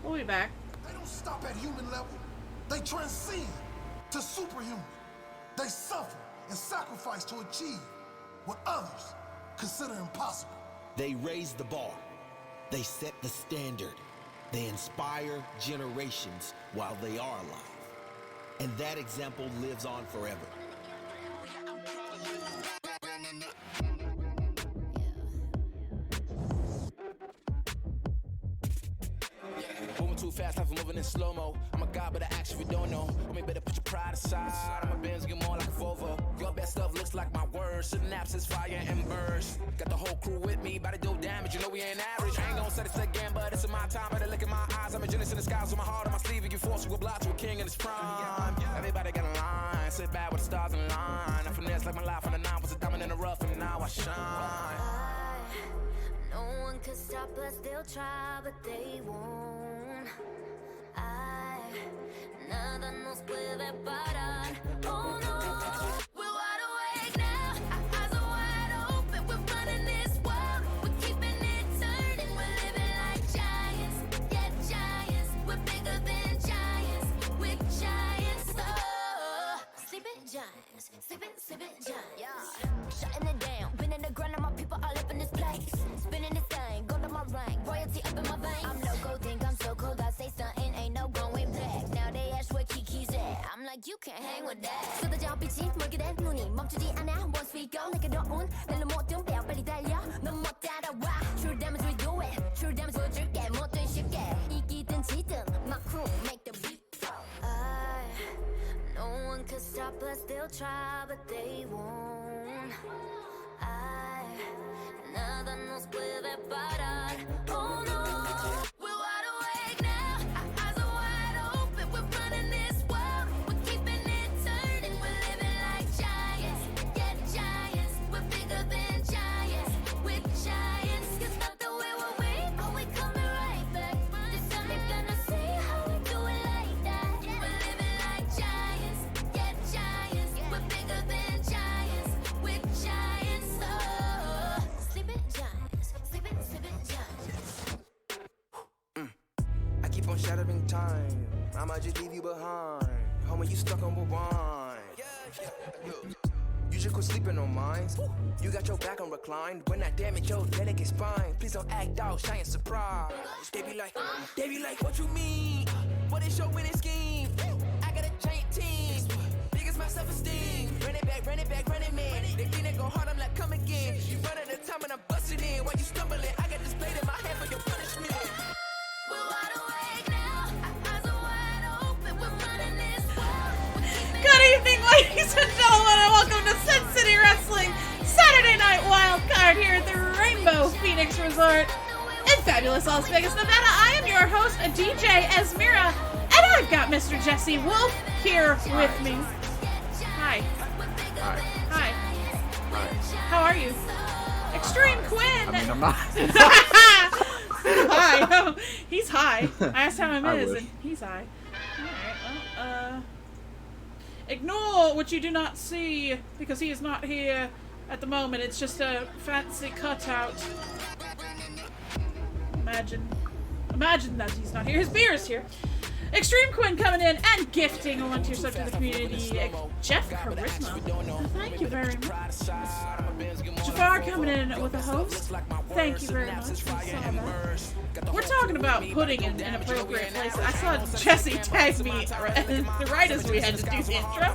We'll be back. They don't stop at human level. They transcend to superhuman. They suffer and sacrifice to achieve what others consider impossible. They raise the bar. They set the standard. They inspire generations while they are alive. And that example lives on forever. Moving too fast, life moving in slow-mo. I'm a god, but I actually don't know. Homie, better put your pride aside. I'm a Benz, get more like a Volvo. Your best stuff looks like my words. Synapses, fire, and burst. Got the whole crew with me, about to do damage. You know we ain't average. I ain't gonna say this again, but it's in my time. Better look in my eyes. I'm a genius in the skies with my heart on my sleeve. You force to oblige to a king in his prime. Everybody got a line. Sit back with the stars in line. I finesse like my life on the nine. Was a diamond in the rough, and now I shine. No one could stop us, they'll try, but they won't. Nada nos puede parar. Oh no, we're wide awake now. Our eyes are wide open. We're running this world. We're keeping it turning. We're living like giants. Yeah, giants. We're bigger than giants. We're giants. Oh, sleeping giants. Sleeping giants. Yeah, shutting it down. Been in the ground, and my people all up in this place. Spinning this thing, go to my rank. Royalty up in my veins. I'm loco, think I'm so cold. I say something, ain't no going back. Now they ask where Kiki's at. I'm like, you can't hang with that. 쏟아져 빛이 멀게 된 눈이 멈추지 않아. Once we go, 내게 더운 멜로 모든 배워 빨리 달려. 넌 못 따라와. True damage we do it. True damage 보여줄게. 뭐든 쉽게. 이기든 지든 my crew make the beat. No one could stop us. They'll try, but they won't. Nada nos puede parar. Oh no, we're wide awake now. Our eyes are wide open. We're running this world. We're keeping it turning. We're living like giants. Yeah, giants. We're bigger than giants. We're giants. It's not the way oh, we coming right back. This time they're gonna see how we do it like that. We're living like giants. Yeah, giants. We're bigger than giants. We're giants. Oh, sleeping giants. Sleeping giants. I keep on shattering time. I might just leave you behind. Homie, you stuck on rewind. You just quit sleeping on mine. You got your back on reclined. When I damage your delicate spine, please don't act out, shy and surprised. They be like, what you mean? What is your winning scheme? I got a giant team. Biggest my self-esteem. Run it back, running man. They think they go hard, I'm like, come again. You run at a time and I'm busting in. While you stumbling, I got this blade in my hand for your punishment. We're wide awake now. Our eyes are wide open. We're running this world. Good evening, ladies and gentlemen, and welcome to Sin City Wrestling Saturday Night Wildcard here at the Rainbow Phoenix Resort in fabulous Las Vegas, Nevada. I am your host, DJ Esmira, and I've got Mr. Jesse Wolf here with me. Hi. Hi. How are you? Extreme Quinn. I mean, I'm not. Hi. Oh, he's high. I asked how him I is, wish. and he's high. Alright, well, ignore what you do not see, because he is not here at the moment. It's just a fancy cutout. Imagine that he's not here. His beer is here. Extreme Quinn coming in and gifting a one-tier sub to the community. Jeff Charisma. Thank you very much. Jafar coming in with a host. Thank you very much. We saw that. We're talking about putting in inappropriate places. I saw Jesse tag me right as we had to do the intro.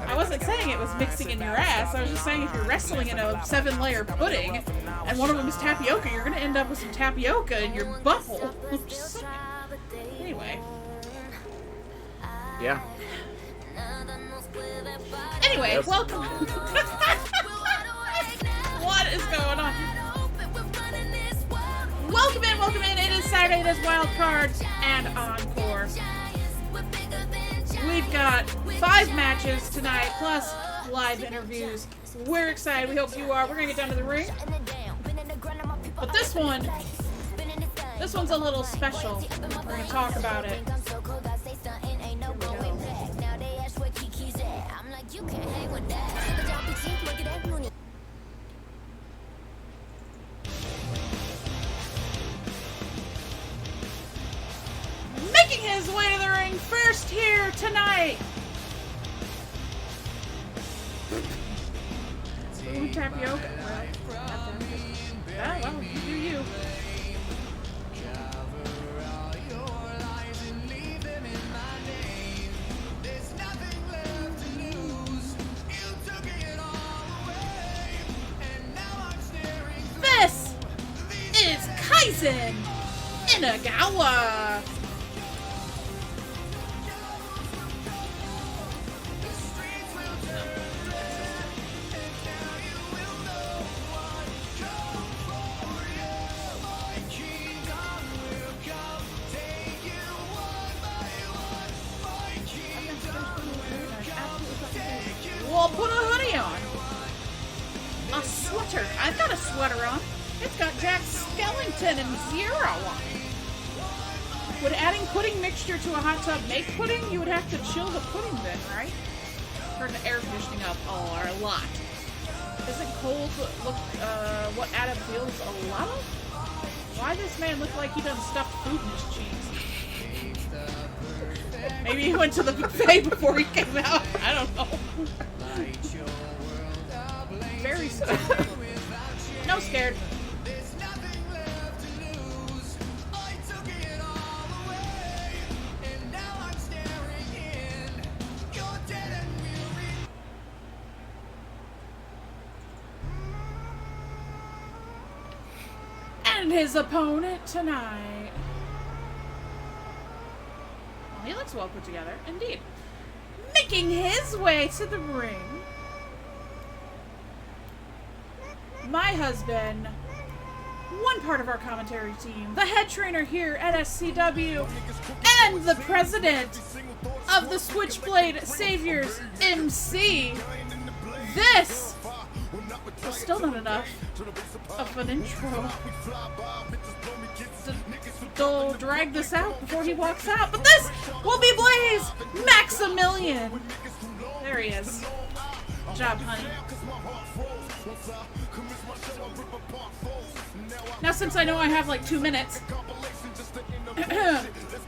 I wasn't saying it was mixing in your ass. I was just saying if you're wrestling in a 7-layer pudding and one of them is tapioca, you're going to end up with some tapioca in your butthole. Anyway. Yeah. Anyway, Yes. welcome. What is going on? Welcome in. It is Saturday. It is Wildcard and Encore. We've got 5 matches tonight, plus live interviews. We're excited. We hope you are. We're going to get down to the ring. But this one's a little special. We're going to talk about it. his way to the ring first here tonight. Ooh, tapioca. Oh, well, you do you. This is Kaizen Inagawa. Well, put a hoodie on. A sweater. I've got a sweater on. It's got Jack Skellington and Zero on it. Would adding pudding mixture to a hot tub make pudding? You would have to chill the pudding then, right? Turn the air conditioning up a lot. Is it cold? Look, what Adam feels a lot of? Why this man look like he done stuffed food in his cheeks? Maybe he went to the buffet before he came out. I don't know. Very scared. No scared. And his opponent tonight. Well, he looks well put together, indeed. Making his way to the ring, my husband, one part of our commentary team, the head trainer here at SCW, and the president of the Switchblade Saviors MC. This was still not enough of an intro to drag this out before he walks out, but this will be Blaze Maximilian. There he is. Good job, honey. Now, since I know I have like 2 minutes,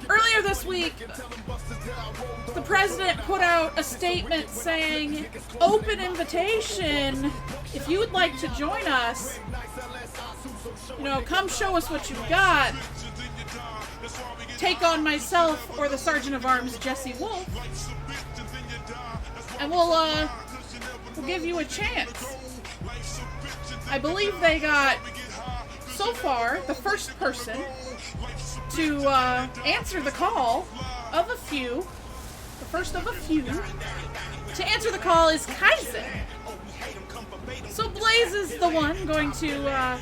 earlier this week, the president put out a statement saying, open invitation, if you would like to join us, you know, come show us what you've got. Take on myself or the Sergeant of Arms, Jesse Wolf, and we'll give you a chance. I believe they got, so far, the first person to answer the call of a few, the first of a few, to answer the call is Kaizen. So Blaze is the one going to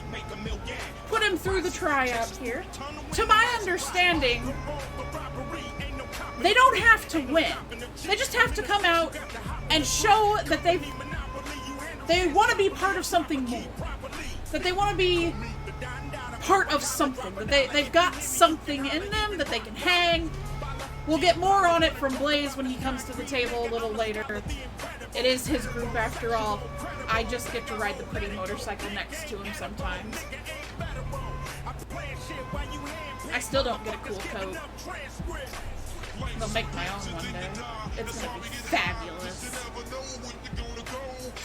put him through the tryout here. To my understanding, they don't have to win. They just have to come out and show that they want to be part of something more. That they want to be part of something. That they've got something in them that they can hang. We'll get more on it from Blaze when he comes to the table a little later. It is his group after all. I just get to ride the pretty motorcycle next to him sometimes. I still don't get a cool coat. I'll make my own one day. It's gonna be fabulous. It's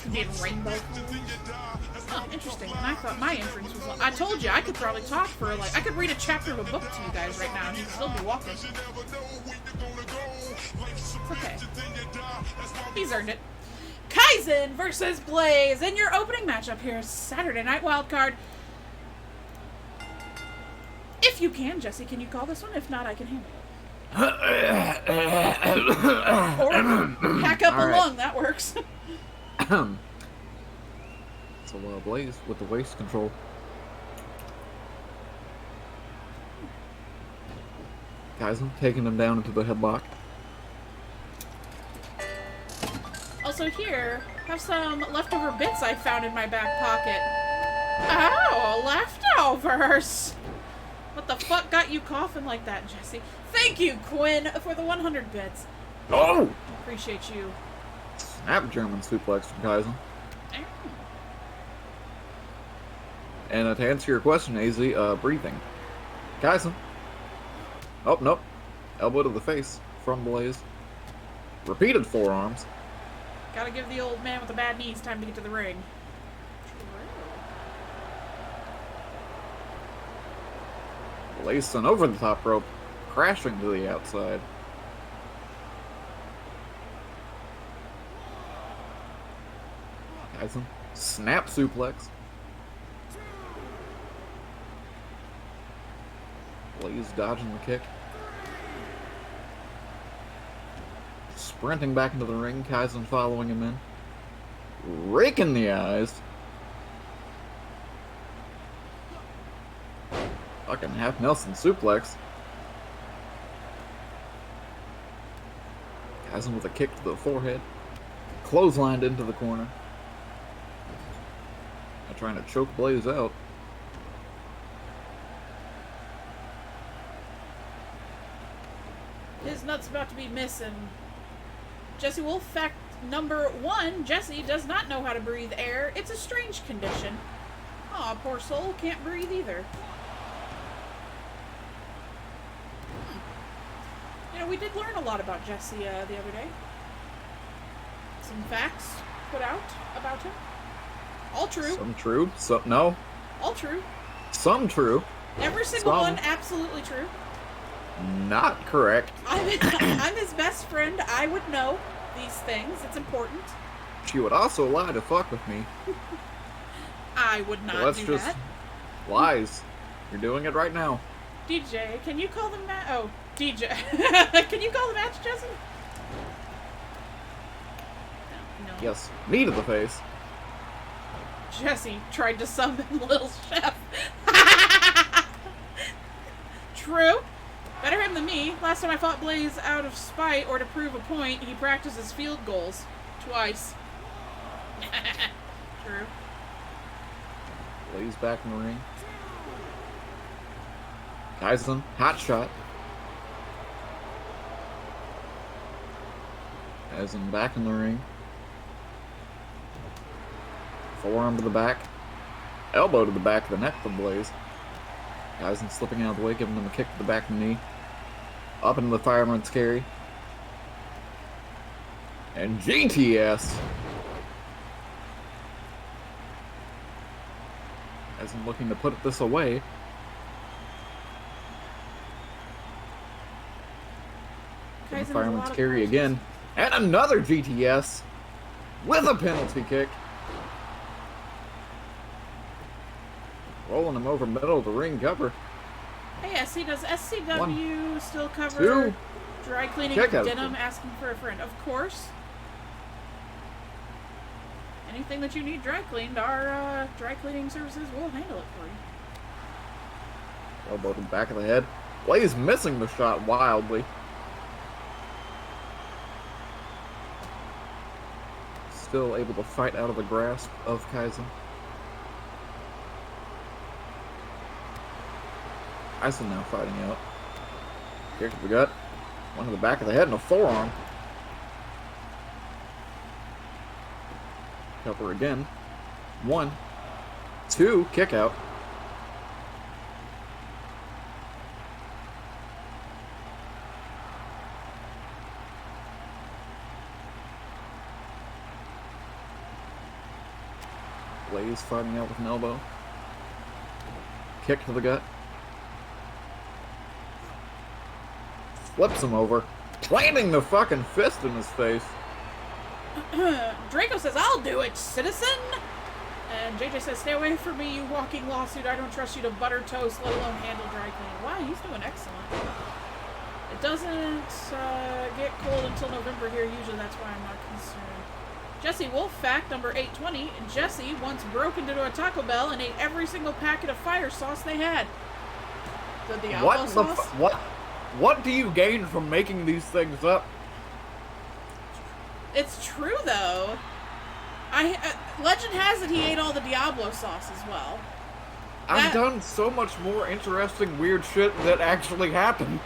gonna be in rainbow colors. Oh, interesting. And I thought my entrance was long. I told you, I could probably talk for like, I could read a chapter of a book to you guys right now and you'd still be walking. Okay. He's earned it. Kaizen versus Blaze in your opening matchup here, Saturday Night Wildcard. If you can, Jesse, can you call this one? If not, I can handle it. Or hack up a lung, that works. So Blaze with the waist control. Kaizen taking him down into the headlock. Also here, have some leftover bits I found in my back pocket. Oh, leftovers! What the fuck got you coughing like that, Jesse? Thank you, Quinn, for the 100 bits. Oh! Appreciate you. Snap German suplex from Kaizen. Oh. And to answer your question, AZ, breathing. Kaizen. Oh, nope. Elbow to the face from Blaze. Repeated forearms. Gotta give the old man with the bad knees time to get to the ring. Blaze sent over the top rope, crashing to the outside. Tyson, snap suplex. Blaze dodging the kick. Sprinting back into the ring, Kaizen following him in. Raking the eyes. Fucking half Nelson suplex. Kaizen with a kick to the forehead. Clotheslined into the corner. Now trying to choke Blaze out. His nut's about to be missing. Jesse Wolf, fact number 1, Jesse does not know how to breathe air. It's a strange condition. Aw, poor soul, can't breathe either. You know, we did learn a lot about Jesse the other day. Some facts put out about him. All true. Some true, some no. All true. Some true. Every single Some. one absolutely true. Not correct. I'm his best friend. I would know these things. It's important. She would also lie to fuck with me. I would not So that's do just that. lies. You're doing it right now. DJ, can you call the match? Oh, DJ. Can you call the match, Jesse? No. Yes, knee to the face. Jesse tried to summon Little Chef. True. Better him than me. Last time I fought Blaze out of spite or to prove a point, he practices field goals. Twice. True. Blaze back in the ring. Kaizen, hot shot. Kaizen back in the ring. Forearm to the back. Elbow to the back of the neck for Blaze. Kaizen slipping out of the way, giving him a kick to the back of the knee. Up into the fireman's carry. And GTS. Kaizen looking to put this away. Kaizen has a Fireman's lot of carry punches. again. And another GTS. With a penalty kick. Rolling him over middle of the ring cover. Hey, SC, does SCW One, still cover two. dry cleaning Check out denim the- asking for a friend? Of course. Anything that you need dry cleaned, our dry cleaning services will handle it for you. Elbow to the back of the head. Blaze missing the shot wildly. Still able to fight out of the grasp of Kaizen. Kaizen now fighting out. Kick to the gut. One to the back of the head and a forearm. Cover again. 1, 2, kick out. Blaze fighting out with an elbow. Kick to the gut. Flips him over. Planting the fucking fist in his face. Draco says, I'll do it, citizen! And JJ says, stay away from me, you walking lawsuit. I don't trust you to butter toast, let alone handle dry cleaning. Wow, he's doing excellent. It doesn't get cold until November here. Usually that's why I'm not concerned. Jesse Wolf, fact number 820. Jesse once broke into a Taco Bell and ate every single packet of fire sauce they had. The Diablo sauce? What do you gain from making these things up? It's true, though. Legend has it he ate all the Diablo sauce as well. I've done so much more interesting, weird shit that actually happened.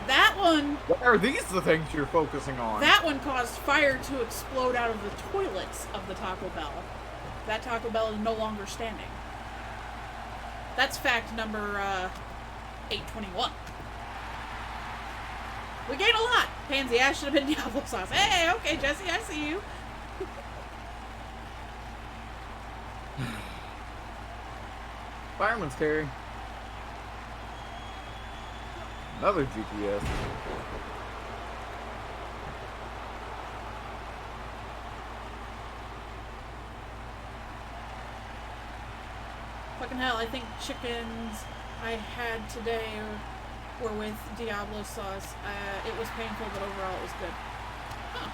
That one... Why are these the things you're focusing on? That one caused fire to explode out of the toilets of the Taco Bell. That Taco Bell is no longer standing. That's fact number 821. We gained a lot. Pansy ass should have been Diablo sauce. Hey, okay, Jesse, I see you. Fireman's carry. Another GTS. Fucking hell, I think chickens I had today were with Diablo sauce. It was painful, but overall it was good. Huh.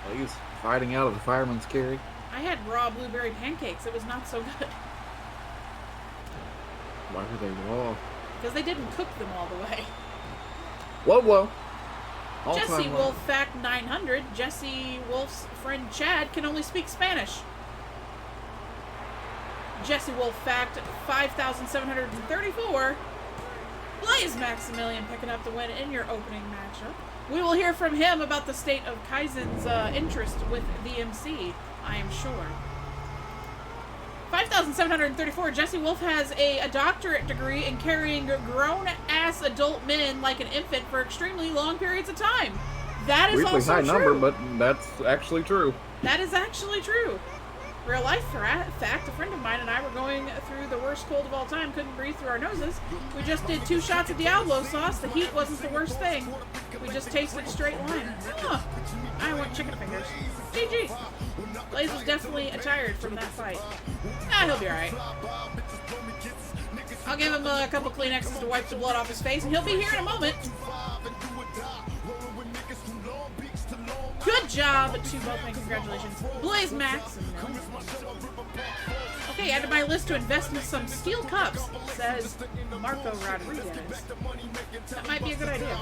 Well, he was fighting out of the fireman's carry. I had raw blueberry pancakes. It was not so good. Why were they raw? Because they didn't cook them all the way. Whoa, whoa. Jesse Wolf Fact 900. Jesse Wolf's friend Chad can only speak Spanish. Jesse Wolf Fact 5734. Blaze Maximilian picking up the win in your opening matchup. We will hear from him about the state of Kaizen's interest with the MC, I am sure. 5734. Jesse Wolf has a doctorate degree in carrying grown-ass adult men like an infant for extremely long periods of time. That is Weirdly also high true. number, but that's actually true. That is actually true. Real life fact, a friend of mine and I were going through the worst cold of all time, couldn't breathe through our noses. We just did 2 shots of Diablo sauce. The heat wasn't the worst thing. We just tasted straight lime. Huh. I want chicken fingers. GG. Blaze was definitely tired from that fight. He'll be alright. I'll give him a couple Kleenexes to wipe the blood off his face, and he'll be here in a moment. Good job to both men. Congratulations. Blaze Max. Okay, added my list to invest in some steel cups, says Marco Rodriguez. That might be a good idea.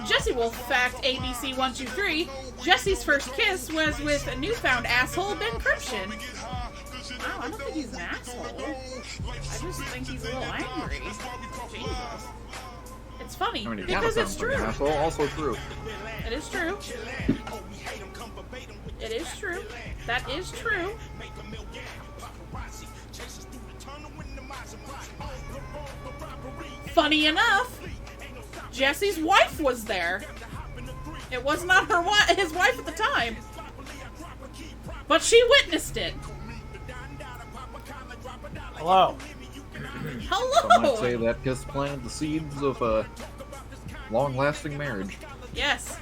Jesse Wolf Fact ABC 123. Jesse's first kiss was with a newfound asshole Ben Cryption. Wow, I don't think he's an asshole. I just think he's a little angry. Jesus. It's funny, because it's true. Asshole, also true. It is true. It is true. That is true. Funny enough, Jesse's wife was there. It was not his wife at the time. But she witnessed it. Hello. Hello! Some might say that kiss planted the seeds of a long-lasting marriage. Yes.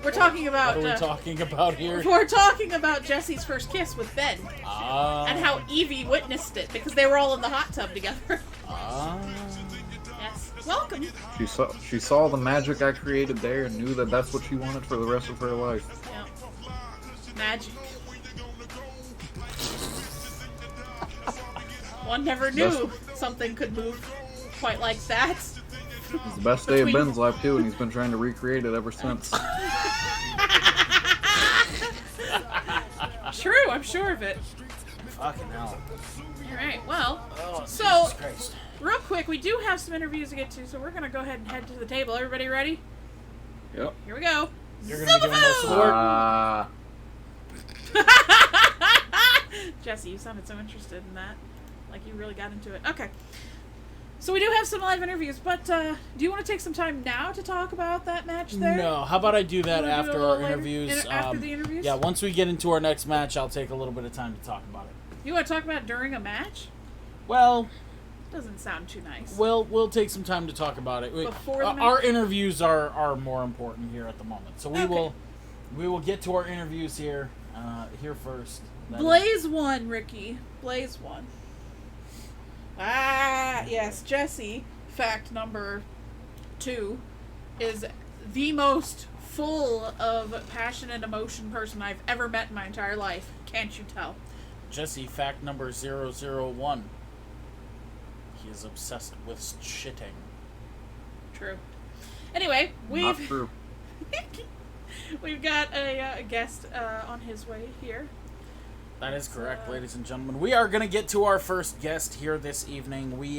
We're talking about... What are we talking about here? We're talking about Jesse's first kiss with Ben. And how Evie witnessed it, because they were all in the hot tub together. Yes. Welcome. She saw the magic I created there and knew that that's what she wanted for the rest of her life. Yeah. Magic. One never knew something could move quite like that. It's the best day of Ben's life, too, and he's been trying to recreate it ever since. True, I'm sure of it. Fucking hell. Alright, well, so, Jesus Christ. real quick, we do have some interviews to get to, so we're going to go ahead and head to the table. Everybody ready? Yep. Here we go. You're going to be doing most of the work? Jesse, you sounded so interested in that. Like you really got into it. Okay. So we do have some live interviews, but do you want to take some time now to talk about that match there? No, how about I do that after our interviews? After the interviews? Yeah, once we get into our next match, I'll take a little bit of time to talk about it. You want to talk about it during a match? Well... Doesn't sound too nice. We'll take some time to talk about it. Before the match? Our interviews are more important here at the moment. So we will get to our interviews here first. Blaze won, Ricky. Blaze won. Yes, Jesse, fact number 2, is the most full of passion and emotion person I've ever met in my entire life. Can't you tell? Jesse, fact number 001. He is obsessed with shitting. True. Anyway, Not true. we've got a guest on his way here. That is correct, ladies and gentlemen. We are going to get to our first guest here this evening. We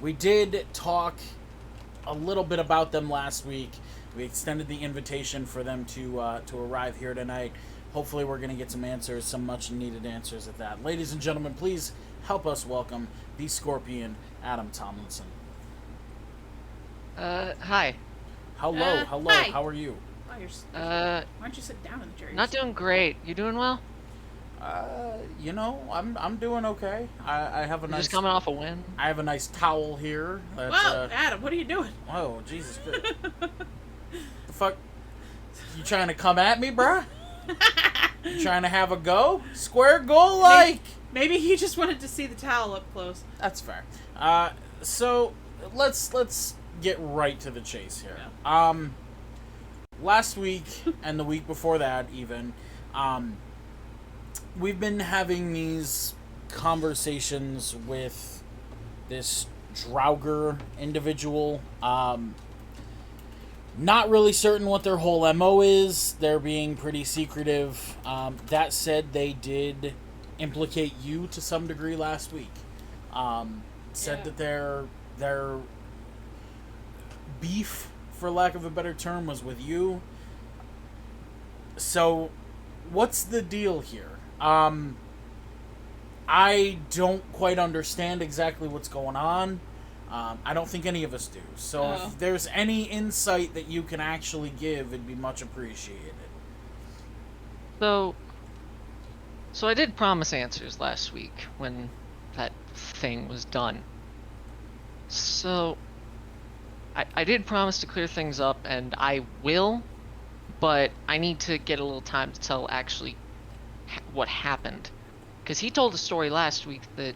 We did talk a little bit about them last week. We extended the invitation for them to arrive here tonight. Hopefully, we're going to get some answers, some much needed answers at that. Ladies and gentlemen, please help us welcome the Scorpion, Adam Tomlinson. Hi. Hello, hello. Hi. How are you? Why don't you sit down in the chair? Not doing great. You doing well? I'm doing okay. I have a You're nice. just coming off a win. I have a nice towel here. That, Whoa, Adam, what are you doing? Oh, Jesus Christ. The fuck? You trying to come at me, bruh? You trying to have a go? Square goal like? Maybe he just wanted to see the towel up close. That's fair. So let's get right to the chase here. Yeah. Last week and the week before that even, we've been having these conversations with this Draugr individual. Not really certain what their whole MO is. They're being pretty secretive. That said, they did implicate you to some degree last week. Said that their beef, for lack of a better term, was with you. So, what's the deal here? I don't quite understand exactly what's going on. I don't think any of us do. So if there's any insight that you can actually give, it'd be much appreciated. So I did promise answers last week when that thing was done. So I did promise to clear things up, and I will, but I need to get a little time to tell actually what happened. Because he told a story last week that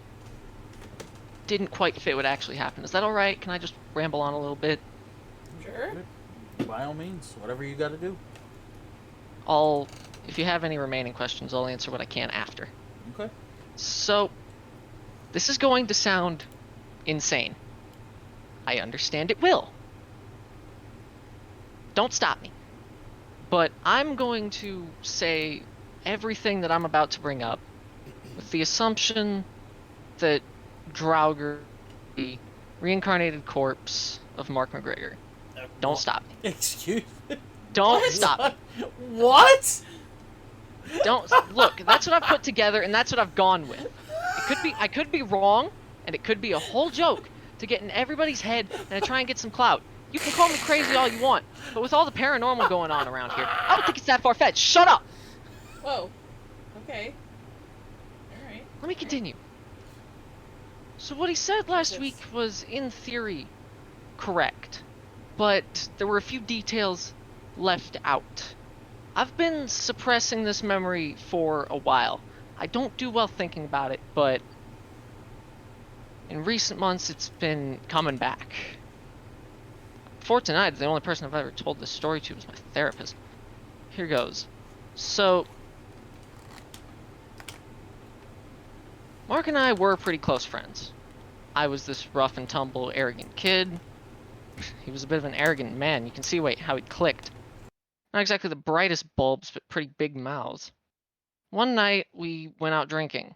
didn't quite fit what actually happened. Is that alright? Can I just ramble on a little bit? Sure. By all means, whatever you gotta do. If you have any remaining questions, I'll answer what I can after. Okay. So, this is going to sound insane. I understand it will. Don't stop me. But I'm going to say everything that I'm about to bring up with the assumption that Draugr is the reincarnated corpse of Mark McGregor. Don't stop me. Excuse me? Don't stop me. What? Don't look. That's what I've put together, and that's what I've gone with. I could be wrong, and it could be a whole joke to get in everybody's head and to try and get some clout. You can call me crazy all you want, but with all the paranormal going on around here, I don't think it's that far-fetched. Shut up! Whoa. Okay. Alright. Let me continue. So what he said last week was, in theory, correct, but there were a few details left out. I've been suppressing this memory for a while. I don't do well thinking about it, but in recent months it's been coming back. For tonight, the only person I've ever told this story to was my therapist. Here goes. So, Mark and I were pretty close friends. I was this rough and tumble, arrogant kid. He was a bit of an arrogant man. You can see how he clicked. Not exactly the brightest bulbs, but pretty big mouths. One night, we went out drinking.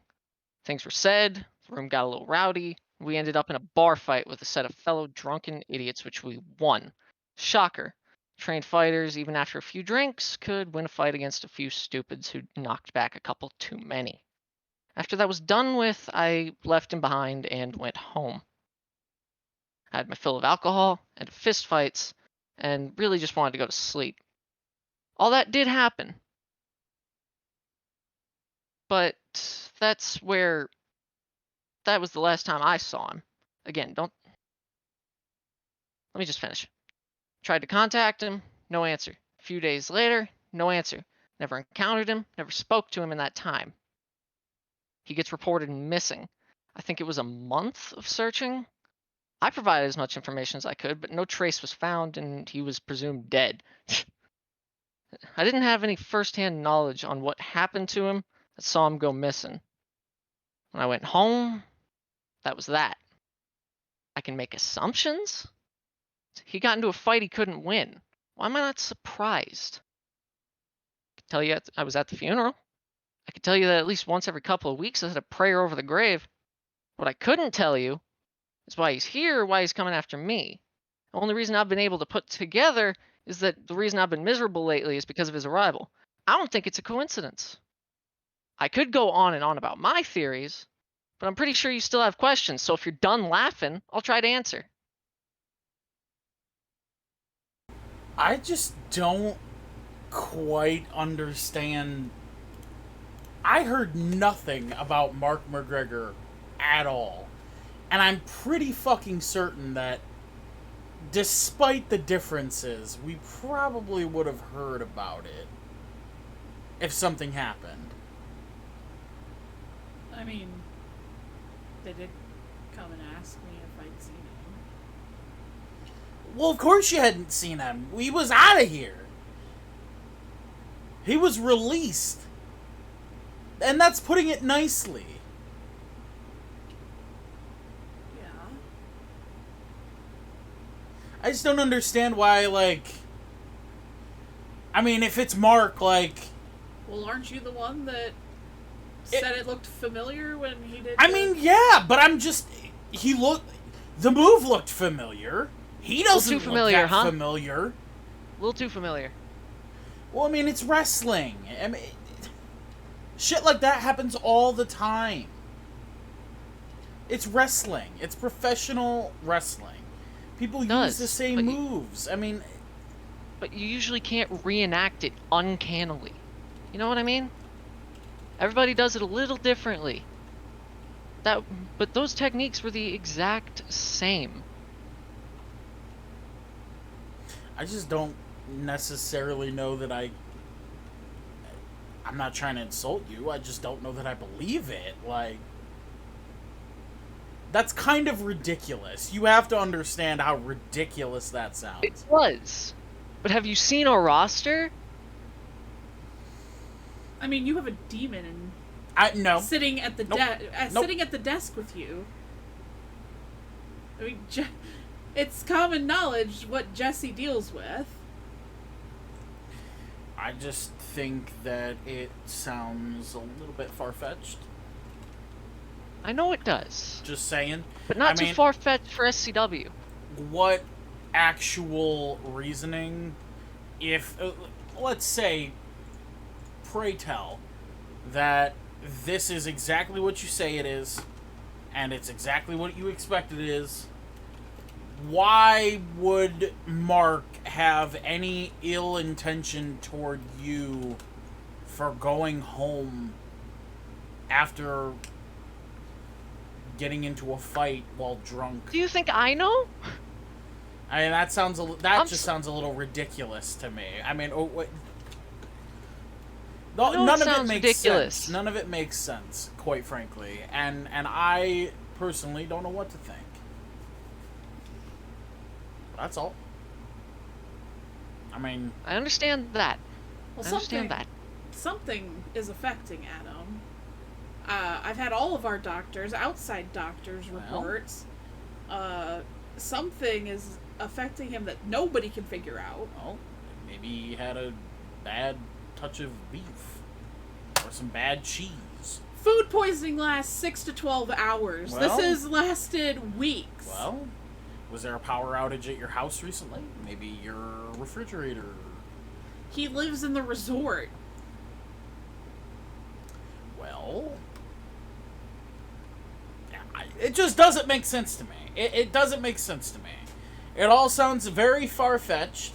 Things were said, the room got a little rowdy. We ended up in a bar fight with a set of fellow drunken idiots, which we won. Shocker. Trained fighters, even after a few drinks, could win a fight against a few stupids who knocked back a couple too many. After that was done with, I left him behind and went home. I had my fill of alcohol and fist fights, and really just wanted to go to sleep. All that did happen. But that was the last time I saw him. Again, let me just finish. Tried to contact him, no answer. A few days later, no answer. Never encountered him, never spoke to him in that time. He gets reported missing. I think it was a month of searching. I provided as much information as I could, but no trace was found, and he was presumed dead. I didn't have any first-hand knowledge on what happened to him that saw him go missing. When I went home, that was that. I can make assumptions? He got into a fight he couldn't win. Why am I not surprised? I could tell you I was at the funeral. I could tell you that at least once every couple of weeks I said a prayer over the grave. What I couldn't tell you It's why he's here, why he's coming after me. The only reason I've been able to put together is that the reason I've been miserable lately is because of his arrival. I don't think it's a coincidence. I could go on and on about my theories, but I'm pretty sure you still have questions, so if you're done laughing, I'll try to answer. I just don't quite understand. I heard nothing about Mark McGregor at all. And I'm pretty fucking certain that despite the differences, we probably would have heard about it if something happened. I mean, they did come and ask me if I'd seen him. Well, of course you hadn't seen him. He was out of here. He was released. And that's putting it nicely. Yeah. I just don't understand why, like... I mean, if it's Mark, like... Well, aren't you the one that said it looked familiar when he did I mean, yeah, but I'm just... He looked... The move looked familiar. He doesn't too familiar, look that huh? familiar. A little too familiar. Well, I mean, it's wrestling. I mean, shit like that happens all the time. It's wrestling. It's professional wrestling. People use the same moves. I mean... But you usually can't reenact it uncannily. You know what I mean? Everybody does it a little differently. But those techniques were the exact same. I just don't necessarily know that I'm not trying to insult you. I just don't know that I believe it. Like, that's kind of ridiculous. You have to understand how ridiculous that sounds. It was. But have you seen a roster? I mean, you have a demon No. sitting at the Nope. sitting at the desk with you. I mean, it's common knowledge what Jesse deals with. I just think that it sounds a little bit far-fetched. I know it does. Just saying. But not I too mean, far-fetched for SCW. What actual reasoning, if, let's say, pray tell, that this is exactly what you say it is, and it's exactly what you expect it is, why would Mark have any ill intention toward you for going home after getting into a fight while drunk? Do you think I know? I mean, that sounds sounds a little ridiculous to me. I mean, none of it makes ridiculous. sense. None of it makes sense, quite frankly. And I personally don't know what to think. That's all. I mean, I understand that. Well, I understand that. Something is affecting Adam. I've had all of our doctors, outside doctors, reports. Something is affecting him that nobody can figure out. well, maybe he had a bad touch of beef. Or some bad cheese. Food poisoning lasts 6 to 12 hours. Well, this has lasted weeks. Well, was there a power outage at your house recently? Maybe your refrigerator. He lives in the resort. Well, it just doesn't make sense to me. It doesn't make sense to me. It all sounds very far-fetched.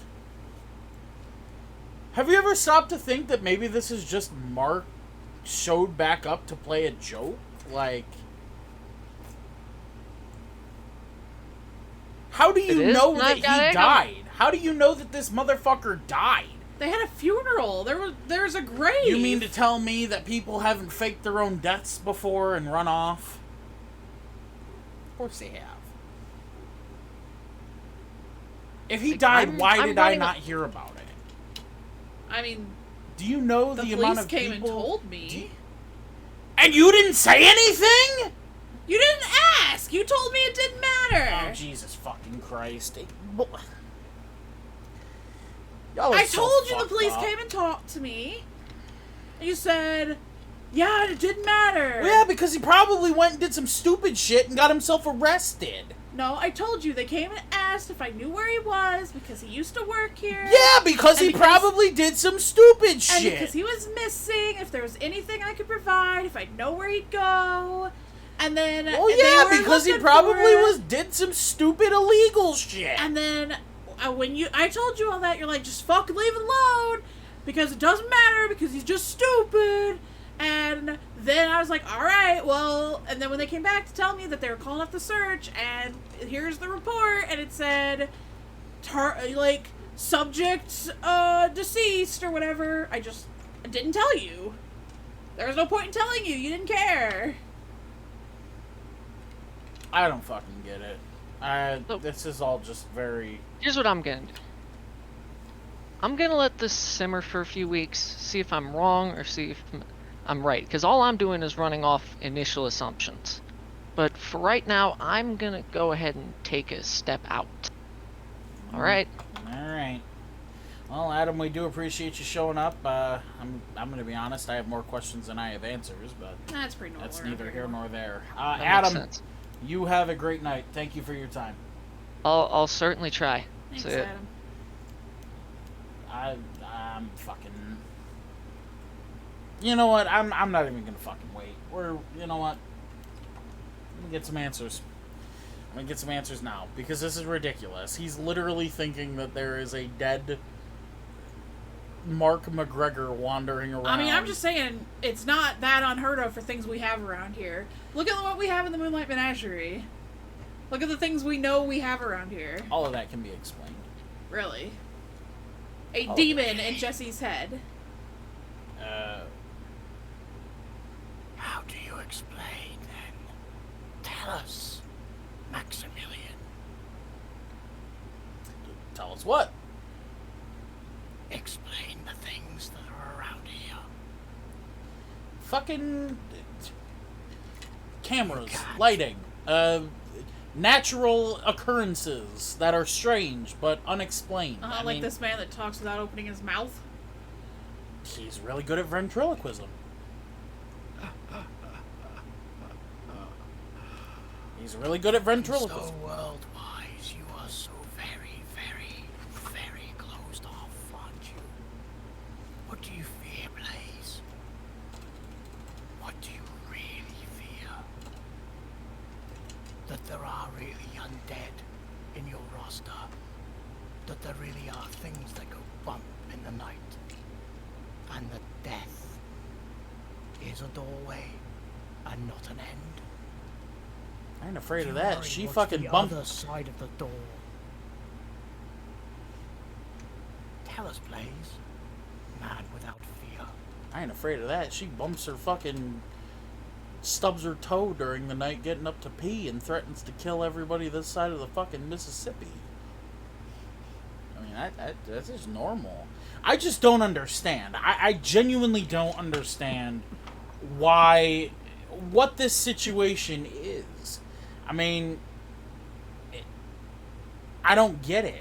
Have you ever stopped to think that maybe this is just Mark showed back up to play a joke? Like, how do you know that he died? How do you know that this motherfucker died? They had a funeral. There's a grave. You mean to tell me that people haven't faked their own deaths before and run off? Of course they have. If he died, why did I not hear about it? I mean, do you know the amount of people... The police came and told me. And you didn't say anything? You didn't ask! You told me it didn't matter! Oh, Jesus fucking Christ. I told you the police came and talked to me. And you said, yeah, it didn't matter. Well, yeah, because he probably went and did some stupid shit and got himself arrested. No, I told you. They came and asked if I knew where he was because he used to work here. Yeah, because he probably did some stupid And shit. because he was missing, if there was anything I could provide, if I know where he'd go. And then Oh they yeah, were because he looking probably for it. did some stupid illegal shit. And then I told you all that, you're like, just fucking leave it alone because it doesn't matter because he's just stupid. And then I was like, all right, well. And then when they came back to tell me that they were calling up the search, and here's the report, and it said, subject deceased or whatever. I didn't tell you. There was no point in telling you. You didn't care. I don't fucking get it. This is all just very... Here's what I'm gonna do. I'm gonna let this simmer for a few weeks, see if I'm wrong or see if I'm right. Because all I'm doing is running off initial assumptions. But for right now, I'm gonna go ahead and take a step out. Alright? Alright. Well, Adam, we do appreciate you showing up. I'm gonna be honest, I have more questions than I have answers, but That's pretty normal. that's neither here nor there. That Adam, makes sense. you have a great night. Thank you for your time. I'll certainly try. Thanks, See ya. Adam. I'm fucking... You know what? I'm not even gonna fucking wait. You know what? I'm gonna get some answers. I'm gonna get some answers now, because this is ridiculous. He's literally thinking that there is a dead Mark McGregor wandering around. I mean, I'm just saying, it's not that unheard of for things we have around here. Look at what we have in the Moonlight Menagerie. Look at the things we know we have around here. All of that can be explained. Really. A demon in Jesse's head. How do you explain, then? Tell us, Maximilian. Tell us what? Explain the things that are around here. Fucking... cameras, lighting, natural occurrences that are strange but unexplained. I Like mean, this man that talks without opening his mouth. He's really good at ventriloquism. He's really good at ventriloquism. So world-wise, you are so very, very, very closed off, aren't you? What do you fear, Blaze? What do you really fear? That there are really undead in your roster? That there really are things that go bump in the night? And that death is a doorway and not an end? I ain't afraid of You that. worry She what's fucking the bumped. other side of the door. Tell us, Blaze. Man without fear. I ain't afraid of that. She bumps her fucking... stubs her toe during the night getting up to pee and threatens to kill everybody this side of the fucking Mississippi. I mean, that's just normal. I just don't understand. I genuinely don't understand what this situation is. I mean, I don't get it.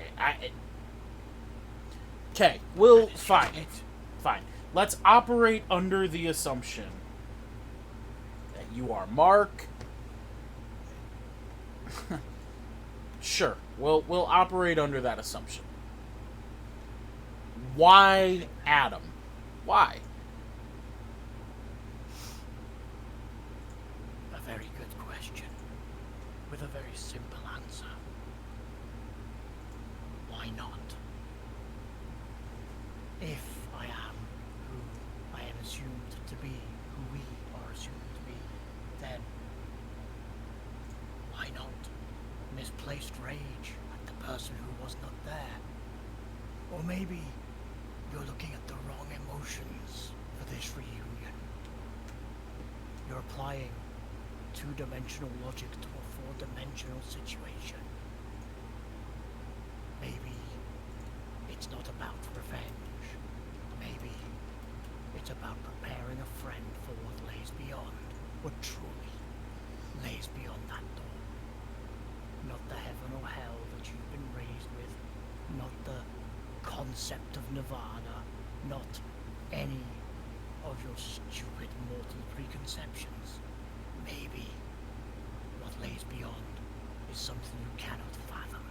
Okay, fine. Let's operate under the assumption that you are Mark. Sure, we'll operate under that assumption. Why Adam? Why? A very good question. With a very simple answer. Why not? If I am who I am assumed to be, who we are assumed to be, then why not? Misplaced rage at the person who was not there. Or maybe you're looking at the wrong emotions for this reunion. You're applying two-dimensional logic to a four-dimensional situation. Maybe it's not about revenge. Maybe it's about preparing a friend for what lays beyond, what truly lays beyond that door. Not the heaven or hell that you've been raised with, not the concept of nirvana, not any of your stupid mortal preconceptions. Maybe what lays beyond is something you cannot fathom.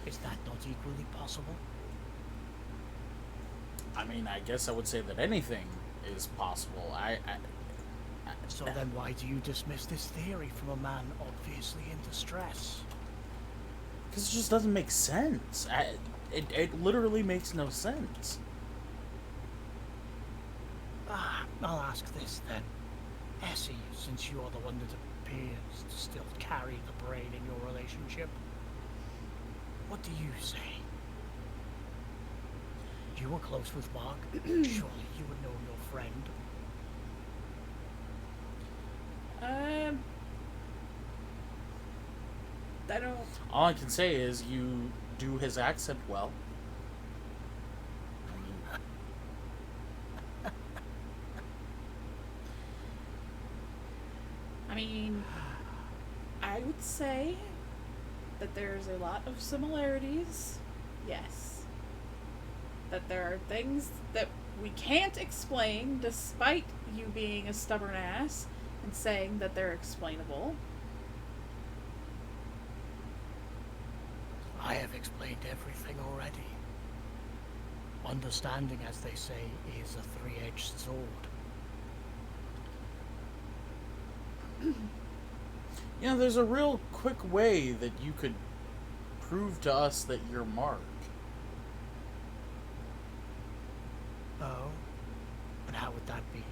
Is that not equally possible? I mean, I guess I would say that anything is possible. So then why do you dismiss this theory from a man obviously in distress? Because it just doesn't make sense. It literally makes no sense. I'll ask this then. Essie, since you are the one that appears to still carry the brain in your relationship, what do you say? You were close with Mark. Surely you would know your friend. I don't... All I can say is you do his accent well. I mean, I would say that there's a lot of similarities. Yes. That there are things that we can't explain despite you being a stubborn ass and saying that they're explainable. I have explained everything already. Understanding, as they say, is a three-edged sword. You know, there's a real quick way that you could prove to us that you're Mark. Oh? And how would that be?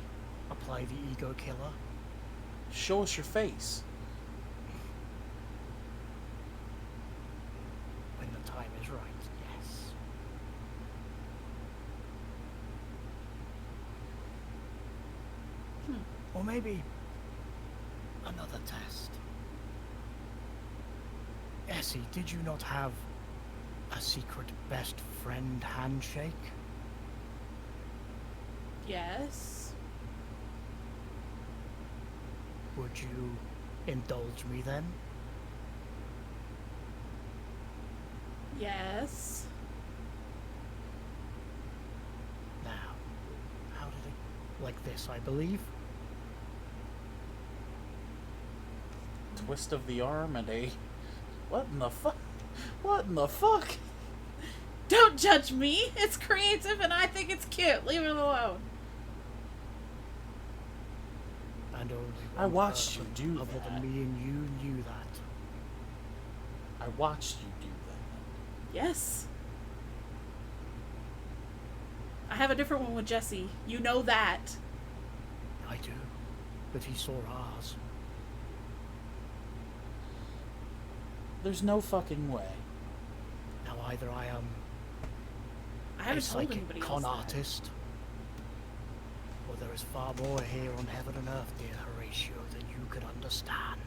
Apply the ego killer? Show us your face. When the time is right, yes. Or maybe another test. Essie, did you not have a secret best friend handshake? Yes. Would you indulge me then? Yes. Now, how did it... like this, I believe? Twist of the arm and a... What in the fuck? What in the fuck? Don't judge me! It's creative and I think it's cute. Leave it alone. And only I one watched you person do other that. than me and you knew that. I watched you do that. Yes. I have a different one with Jesse. You know that. I do. But he saw ours. There's no fucking way. Now either I am I a haven't told psychic anybody con else that. artist, or there is far more here on heaven and earth, dear Horatio, than you could understand.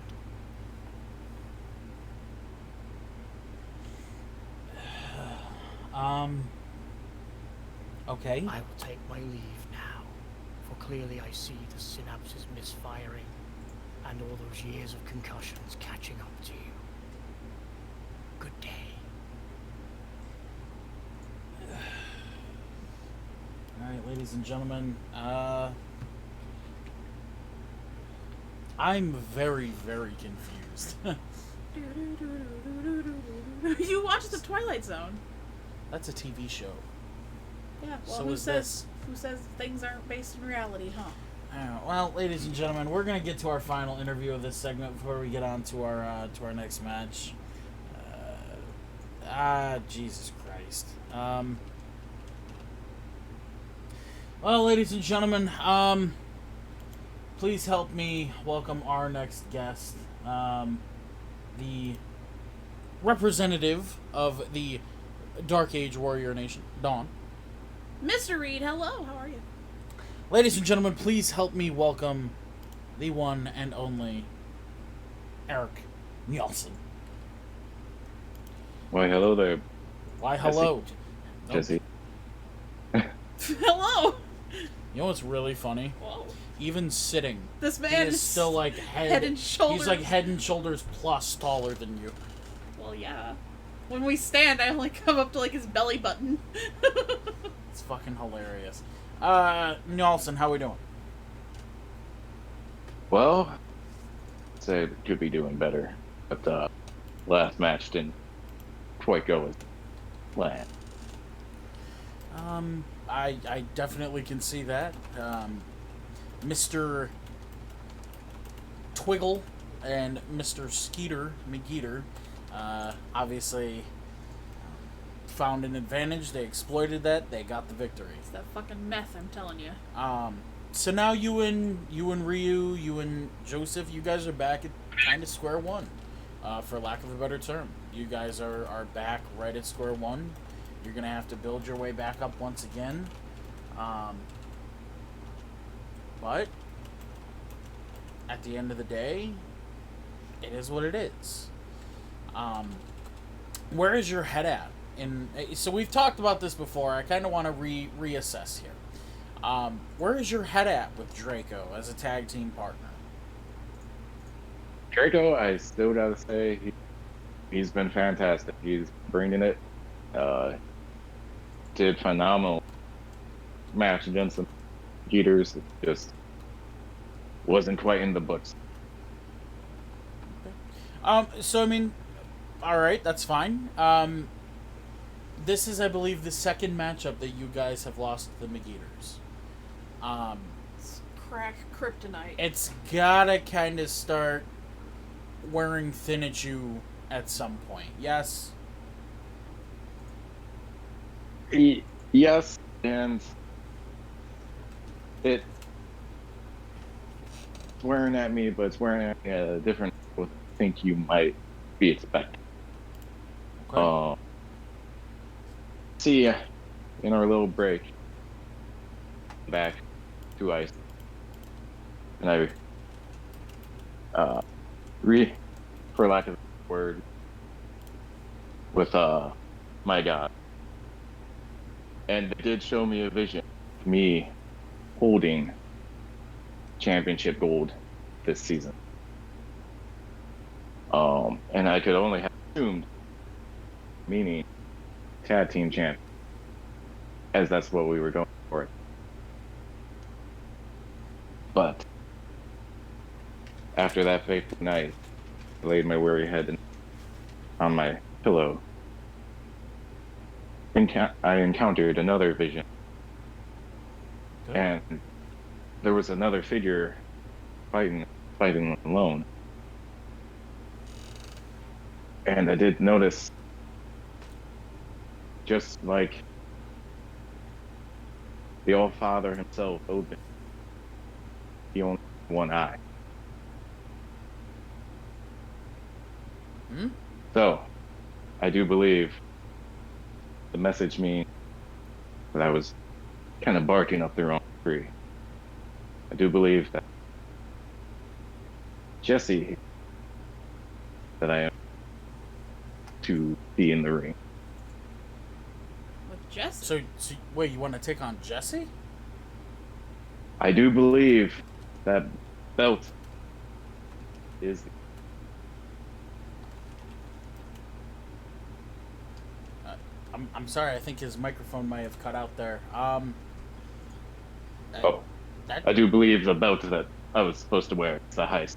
Okay. I will take my leave now, for clearly I see the synapses misfiring, and all those years of concussions catching up to you. Good day. Alright, ladies and gentlemen, I'm very, very confused. You watched The Twilight Zone. That's a TV show. Yeah, well, So who is says things aren't based in reality, huh? Well, ladies and gentlemen, we're gonna get to our final interview of this segment before we get on to our next match. Jesus Christ. Well, ladies and gentlemen, please help me welcome our next guest, the representative of the Dark Age Warrior Nation, Dawn. Mr. Reed, hello, how are you? Ladies and gentlemen, please help me welcome the one and only Eric Nelson. Why, hello there, Why, hello. Jesse. Hello! You know what's really funny? Whoa. Even sitting, This he man is still like head and shoulders. He's like head and shoulders plus taller than you. Well, yeah. When we stand, I only come up to like his belly button. It's fucking hilarious. Nelson, how we doing? Well, say they could be doing better, but last match didn't quite go as planned. I definitely can see that. Mr. Twiggle and Mr. Skeeter McGeeter obviously found an advantage. They exploited that. They got the victory. It's that fucking meth, I'm telling you. So now you and Ryu, you and Joseph, you guys are back at kind of square one, for lack of a better term. You guys are back right at square one. You're gonna have to build your way back up once again. But at the end of the day, it is what it is. Where is your head at? So we've talked about this before. I kind of want to reassess here. Where is your head at with Draco as a tag team partner? Draco, I still gotta say, he's been fantastic. He's bringing it. Did phenomenal match against some Jeters. It just wasn't quite in the books. So I mean, all right, that's fine. This is, I believe, the second matchup that you guys have lost to the McGeeters. It's crack kryptonite. It's gotta kind of start wearing thin at you at some point. Yes. Yes, and it's wearing at me, but it's wearing at me at a different level than I think you might be expecting. Okay. See, in our little break, back to ice, and I for lack of a word, with my God. And they did show me a vision of me holding championship gold this season. And I could only have assumed, meaning tag team champ, as that's what we were going for. But after that fateful night, I laid my weary head on my pillow. I encountered another vision. Good. And there was another figure fighting alone. And I did notice, just like the All-Father himself opened, he only had one eye. So, I do believe the message means that I was kind of barking up the wrong tree. I do believe that Jesse, that I am to be in the ring. With Jesse? So wait, you want to take on Jesse? I do believe that belt is I'm sorry, I think his microphone might have cut out there. I do believe the belt that I was supposed to wear. It's the heist.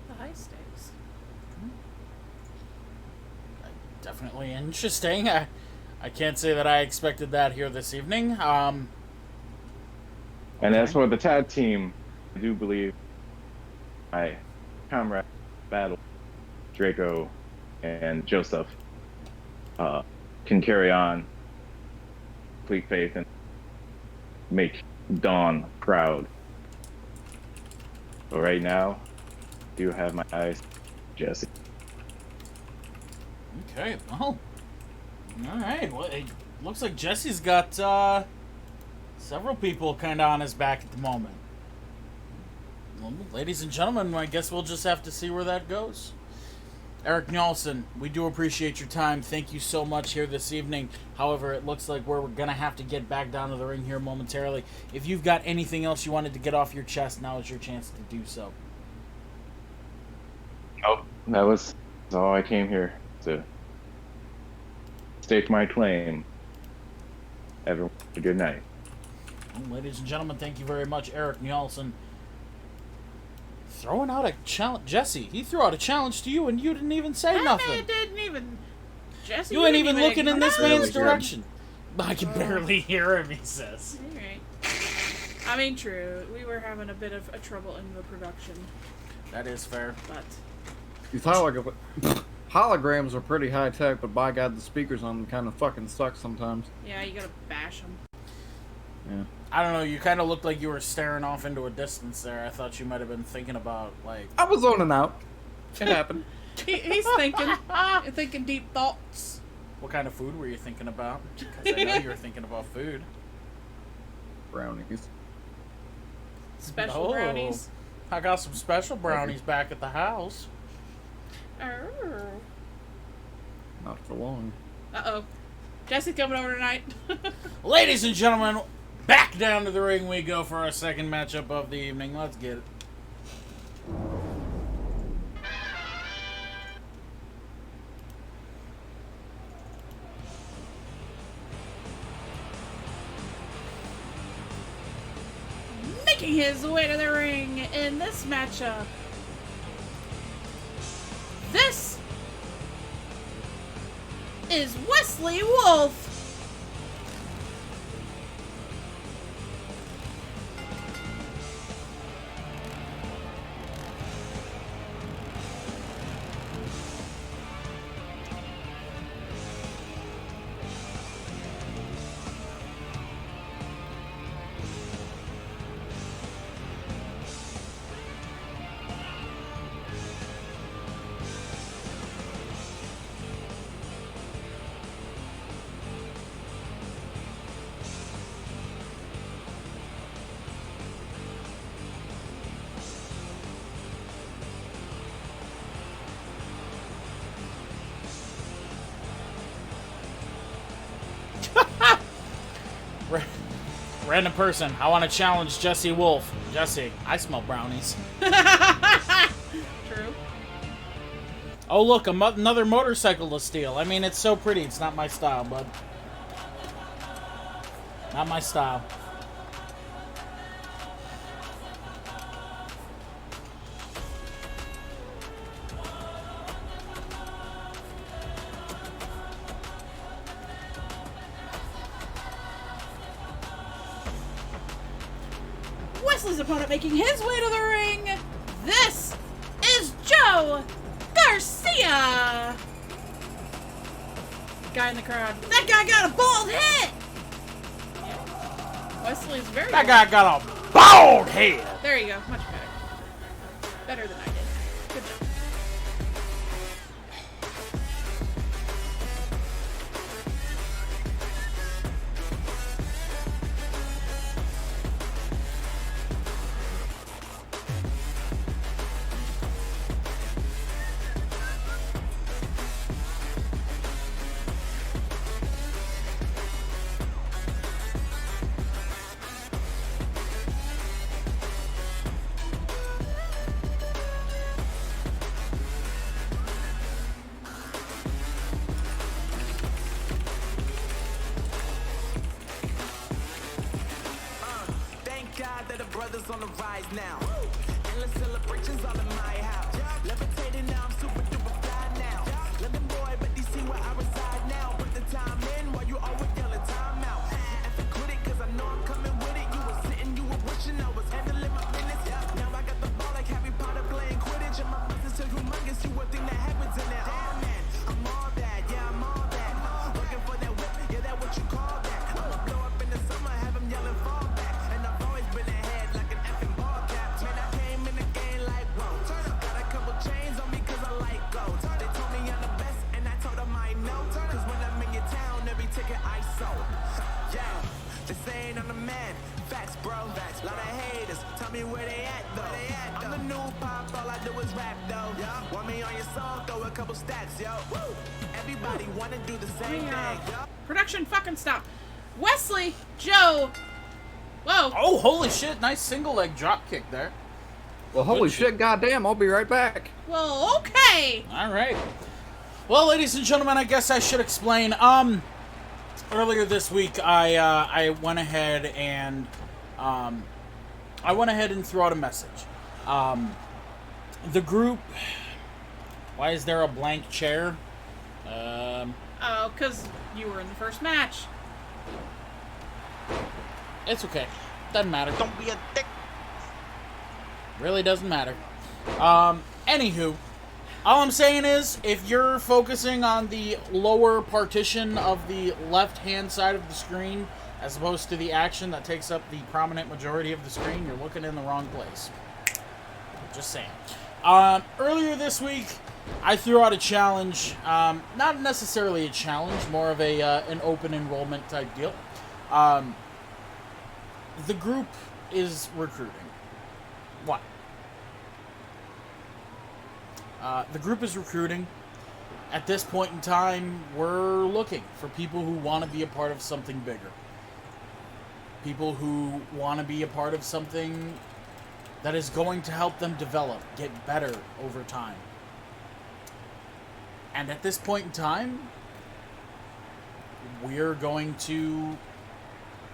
The high stakes. Definitely interesting. I can't say that I expected that here this evening. And as for the tag team, I do believe my comrade battle, Draco and Joseph, can carry on complete faith and make Dawn proud. But right now, I do have my eyes, Jesse. Okay, well, all right. Well, it looks like Jesse's got several people kind of on his back at the moment. Well, ladies and gentlemen, I guess we'll just have to see where that goes. Eric Nolson, we do appreciate your time. Thank you so much here this evening. However, it looks like we're going to have to get back down to the ring here momentarily. If you've got anything else you wanted to get off your chest, now is your chance to do so. Oh, that's all I came here to stake my claim. Everyone, a good night. Well, ladies and gentlemen, thank you very much, Eric Nolson. Throwing out a challenge. Jesse, he threw out a challenge to you and you didn't even say nothing. I didn't even... Jesse, You ain't even looking in this man's acknowledge direction. I can barely hear him, he says. Alright. I mean, true. We were having a bit of a trouble in the production. That is fair. But... These holograms are pretty high tech, but by God, the speakers on them kind of fucking suck sometimes. yeah, you gotta bash them. Yeah. I don't know, you kind of looked like you were staring off into a distance there. I thought you might have been thinking about, like... I was zoning out. It happened. He's thinking. You're thinking deep thoughts. What kind of food were you thinking about? Because I know you were thinking about food. Brownies. Special brownies. I got some special brownies back at the house. Oh. Not for long. Uh-oh. Jesse's coming over tonight. Ladies and gentlemen, back down to the ring we go for our second matchup of the evening. Let's get it. Making his way to the ring in this matchup. This is Wesley Wolf. Random person, I want to challenge Jesse Wolf. Jesse, I smell brownies. True. Oh, look, another motorcycle to steal. I mean, it's so pretty. It's not my style, bud. Not my style. Wesley's opponent making his way to the ring. This is Joe Garcia. Guy in the crowd. That guy got a bald head. Wesley's very. That guy got a bald head. There you go. Much better. Better than I did. Good job. brothers on the rise now. Endless celebrations all in my house. Levitating now, I'm super duper fly now. London boy, but they see where I reside now. Put the time in while you always yelling time out. If I quit it, cause I know I'm coming with it. You were sitting, you were wishing I was handling my business. Now I got the ball like Harry Potter playing Quidditch. And my business is humongous, you would think that happens in there. Damn man, I'm all that, yeah, I'm all that. Looking for that whip, yeah, that what you call that. I'ma blow up in the summer, have them yelling fall back. And I've always been ahead like an effing ball cap. Man, I came in the game like, whoa. Got a couple chains on me cause I like gold. They told me I'm the best and I told them I know. Cause when I'm in your town, every ticket I sold. Yeah, they saying I'm the man. Facts, bro. Facts. Lot of haters. Tell me where they at though. I'm the new pop, all I do is rap though. Want me on your song, throw a couple stacks, yo. Everybody wanna do the same thing. Production fucking stop. Wesley, Joe. Whoa. Oh, holy shit. Nice single leg drop kick there. Well, holy shit, goddamn, I'll be right back. Well, okay. All right. Well, ladies and gentlemen, I guess I should explain. Earlier this week, I went ahead and threw out a message. The group. Why is there a blank chair? Oh, because you were in the first match. It's okay. Doesn't matter. Don't be a dick. Really doesn't matter. Anywho, all I'm saying is, if you're focusing on the lower partition of the left-hand side of the screen, as opposed to the action that takes up the prominent majority of the screen, you're looking in the wrong place. Just saying. Earlier this week, I threw out a challenge. Not necessarily a challenge, more of an open enrollment type deal. The group is recruiting. What? The group is recruiting. At this point in time, we're looking for people who want to be a part of something bigger. People who want to be a part of something that is going to help them develop, get better over time. And at this point in time, we're going to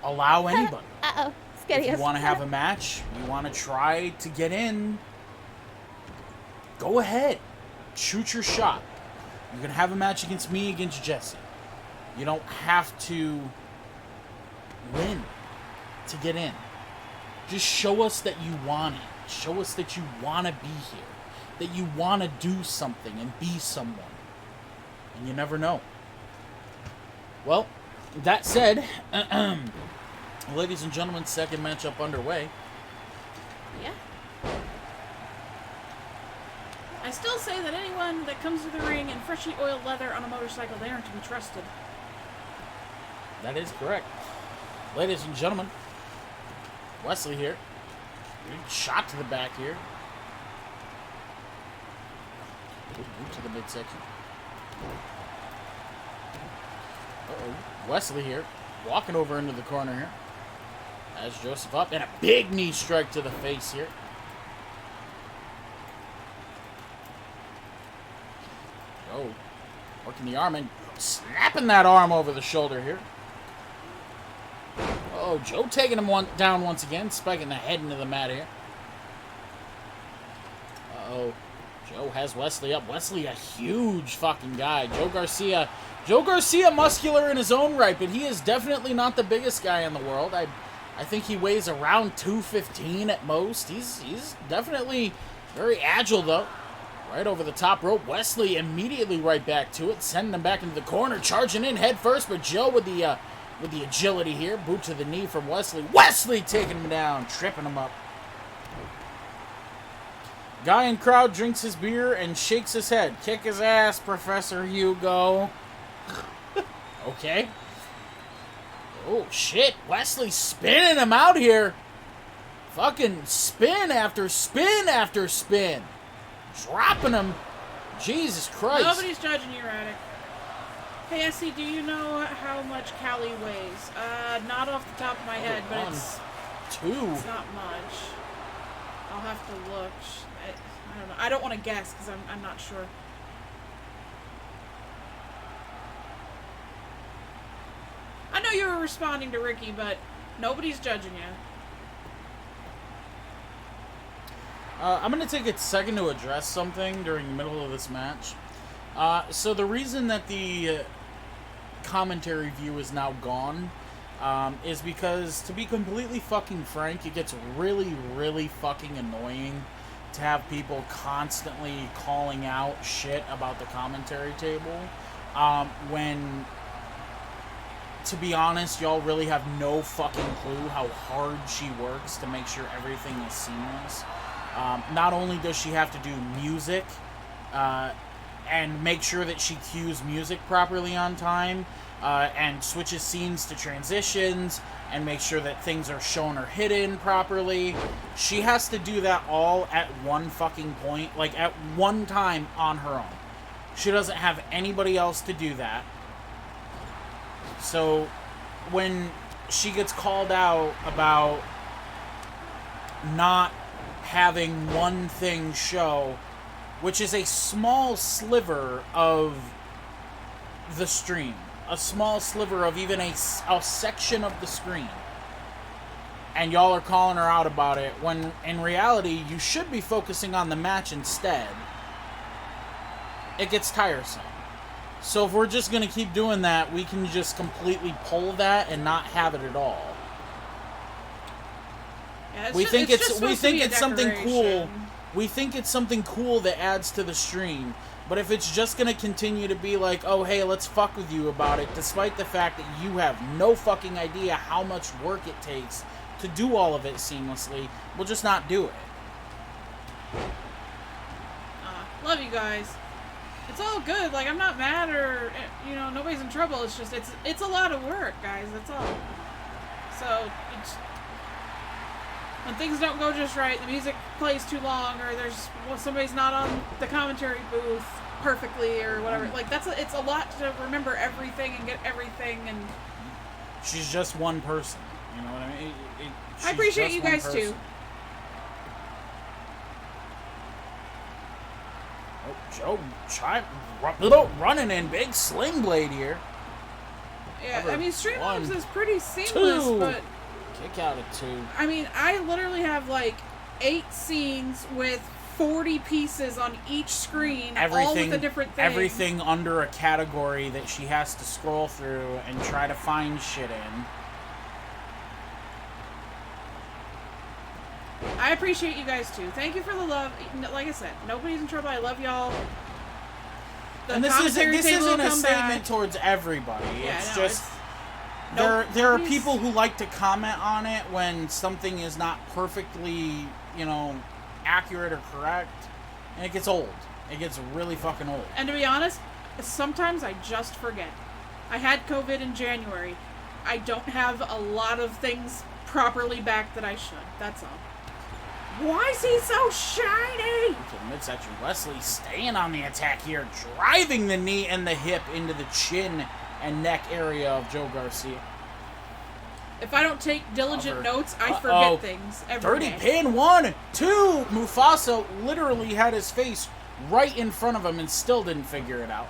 allow anybody. Uh-oh. If you want to have a match, you want to try to get in, go ahead. Shoot your shot. You can have a match against me, against Jesse. You don't have to win to get in. Just show us that you want it. Show us that you want to be here. That you want to do something and be someone. And you never know. Well, that said, ladies and gentlemen, second matchup underway. Yeah. I still say that anyone that comes to the ring in freshly oiled leather on a motorcycle, they aren't to be trusted. That is correct. Ladies and gentlemen, Wesley here. Shot to the back here. Move to the midsection. Uh-oh. Wesley here. Walking over into the corner here. Has Joseph up. And a big knee strike to the face here. Oh. Working the arm and snapping that arm over the shoulder here. Oh, Joe taking him down once again. Spiking the head into the mat here. Uh-oh. Joe has Wesley up. Wesley, a huge fucking guy. Joe Garcia muscular in his own right, but he is definitely not the biggest guy in the world. I think he weighs around 215 at most. He's definitely very agile, though. Right over the top rope. Wesley immediately right back to it, sending him back into the corner, charging in head first, but Joe with the agility here. Boot to the knee from Wesley. Wesley taking him down, tripping him up. Guy in crowd drinks his beer and shakes his head. Kick his ass, Professor Hugo. Okay. Oh, shit. Wesley spinning him out here. Fucking spin after spin after spin. Dropping him. Jesus Christ. Nobody's judging you, Radic. Hey, Essie, do you know how much Callie weighs? Not off the top of my head, but it's not much. I'll have to look. I don't know. I don't want to guess because I'm not sure. I know you were responding to Ricky, but nobody's judging you. I'm going to take a second to address something during the middle of this match. So the reason that the commentary view is now gone is because, to be completely fucking frank, it gets really, really fucking annoying to have people constantly calling out shit about the commentary table when, to be honest, y'all really have no fucking clue how hard she works to make sure everything is seamless. Not only does she have to do music and make sure that she cues music properly on time and switches scenes to transitions and make sure that things are shown or hidden properly. She has to do that all at one fucking point, like at one time on her own. She doesn't have anybody else to do that. So when she gets called out about not having one thing show, which is a small sliver of the stream, a small sliver of even a section of the screen, and y'all are calling her out about it, when in reality, you should be focusing on the match instead. It gets tiresome. So if we're just going to keep doing that, we can just completely pull that and not have it at all. Yeah, We think it's something cool. decoration. We think it's something cool that adds to the stream. But if it's just going to continue to be like, oh, hey, let's fuck with you about it, despite the fact that you have no fucking idea how much work it takes to do all of it seamlessly, we'll just not do it. Love you guys. It's all good. Like, I'm not mad or, you know, nobody's in trouble. It's just, it's a lot of work, guys. That's all. So, when things don't go just right, the music plays too long, or somebody's not on the commentary booth perfectly, or whatever. Like, it's a lot to remember everything and get everything, and... She's just one person. You know what I mean? I appreciate you guys, too. Oh, Joe, running in big sling blade here. Yeah, I mean, Streamlabs is pretty seamless, but... Kick out of 2. I mean, I literally have, like, 8 scenes with 40 pieces on each screen, all with a different thing. Everything under a category that she has to scroll through and try to find shit in. I appreciate you guys, too. Thank you for the love. Like I said, nobody's in trouble. I love y'all. And this isn't a statement towards everybody. Yeah, it's no, just... There are people who like to comment on it when something is not perfectly, you know, accurate or correct. And it gets old. It gets really fucking old. And to be honest, sometimes I just forget. I had COVID in January. I don't have a lot of things properly back that I should. That's all. Why is he so shiny? Midsection Wesley staying on the attack here, driving the knee and the hip into the chin and neck area of Joe Garcia. If I don't take diligent notes, I forget things every day. 30 pin, 1, 2. Mufasa literally had his face right in front of him and still didn't figure it out.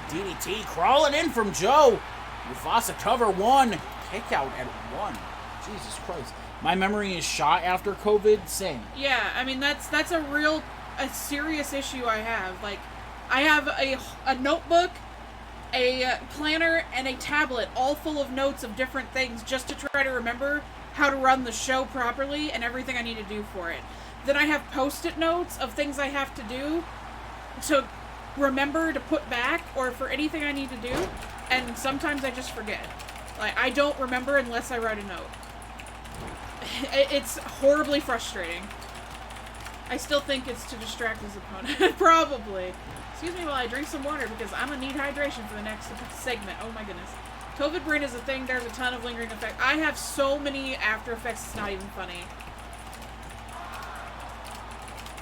DDT crawling in from Joe. Mufasa cover 1. Kick out at 1. Jesus Christ. My memory is shot after COVID. Same. Yeah, I mean, that's a serious issue I have. Like, I have a notebook, a planner, and a tablet all full of notes of different things just to try to remember how to run the show properly and everything I need to do for it. Then I have post-it notes of things I have to do to remember to put back or for anything I need to do, and sometimes I just forget. Like, I don't remember unless I write a note. It's horribly frustrating. I still think it's to distract his opponent. Probably. Excuse me while I drink some water because I'm gonna need hydration for the next segment. Oh my goodness. COVID brain is a thing. There's a ton of lingering effects. I have so many after effects, it's not even funny.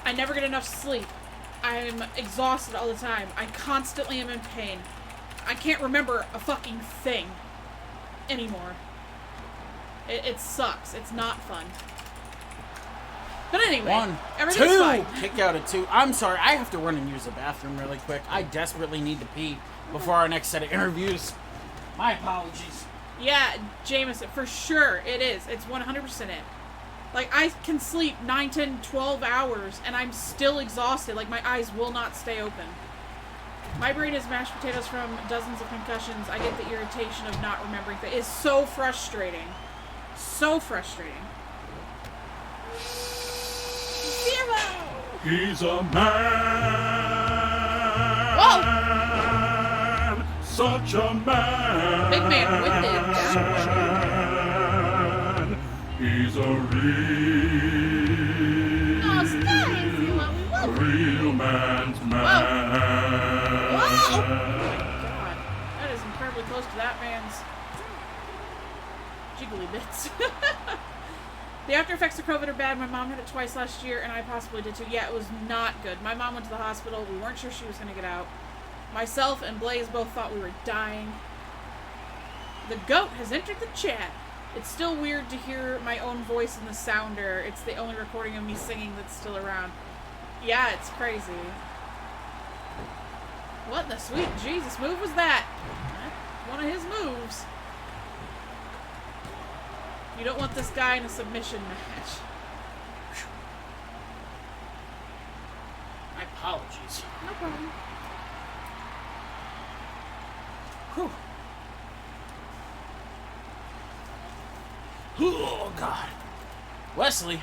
I never get enough sleep. I'm exhausted all the time. I constantly am in pain. I can't remember a fucking thing anymore. It sucks. It's not fun. But anyway, 1, everything's 2. fine. Kick out at 2. I'm sorry. I have to run and use the bathroom really quick. I desperately need to pee before our next set of interviews. My apologies. Yeah, Jamison, for sure it is. It's 100% it. Like, I can sleep 9, 10, 12 hours, and I'm still exhausted. Like, my eyes will not stay open. My brain is mashed potatoes from dozens of concussions. I get the irritation of not remembering things. It's so frustrating. So frustrating. Zero! He's a man. Whoa! Such a man. Big man with it. He's a real. Oh, stay! A real man's man. Whoa! Oh my god. That is incredibly close to that man's jiggly bits. The after effects of COVID are bad. My mom had it twice last year, and I possibly did too. Yeah, it was not good. My mom went to the hospital. We weren't sure she was going to get out. Myself and Blaze both thought we were dying. The goat has entered the chat. It's still weird to hear my own voice in the sounder. It's the only recording of me singing that's still around. Yeah, it's crazy. What in the sweet Jesus move was that? One of his moves. You don't want this guy in a submission match. My apologies. No problem. Whew. Oh, God. Wesley.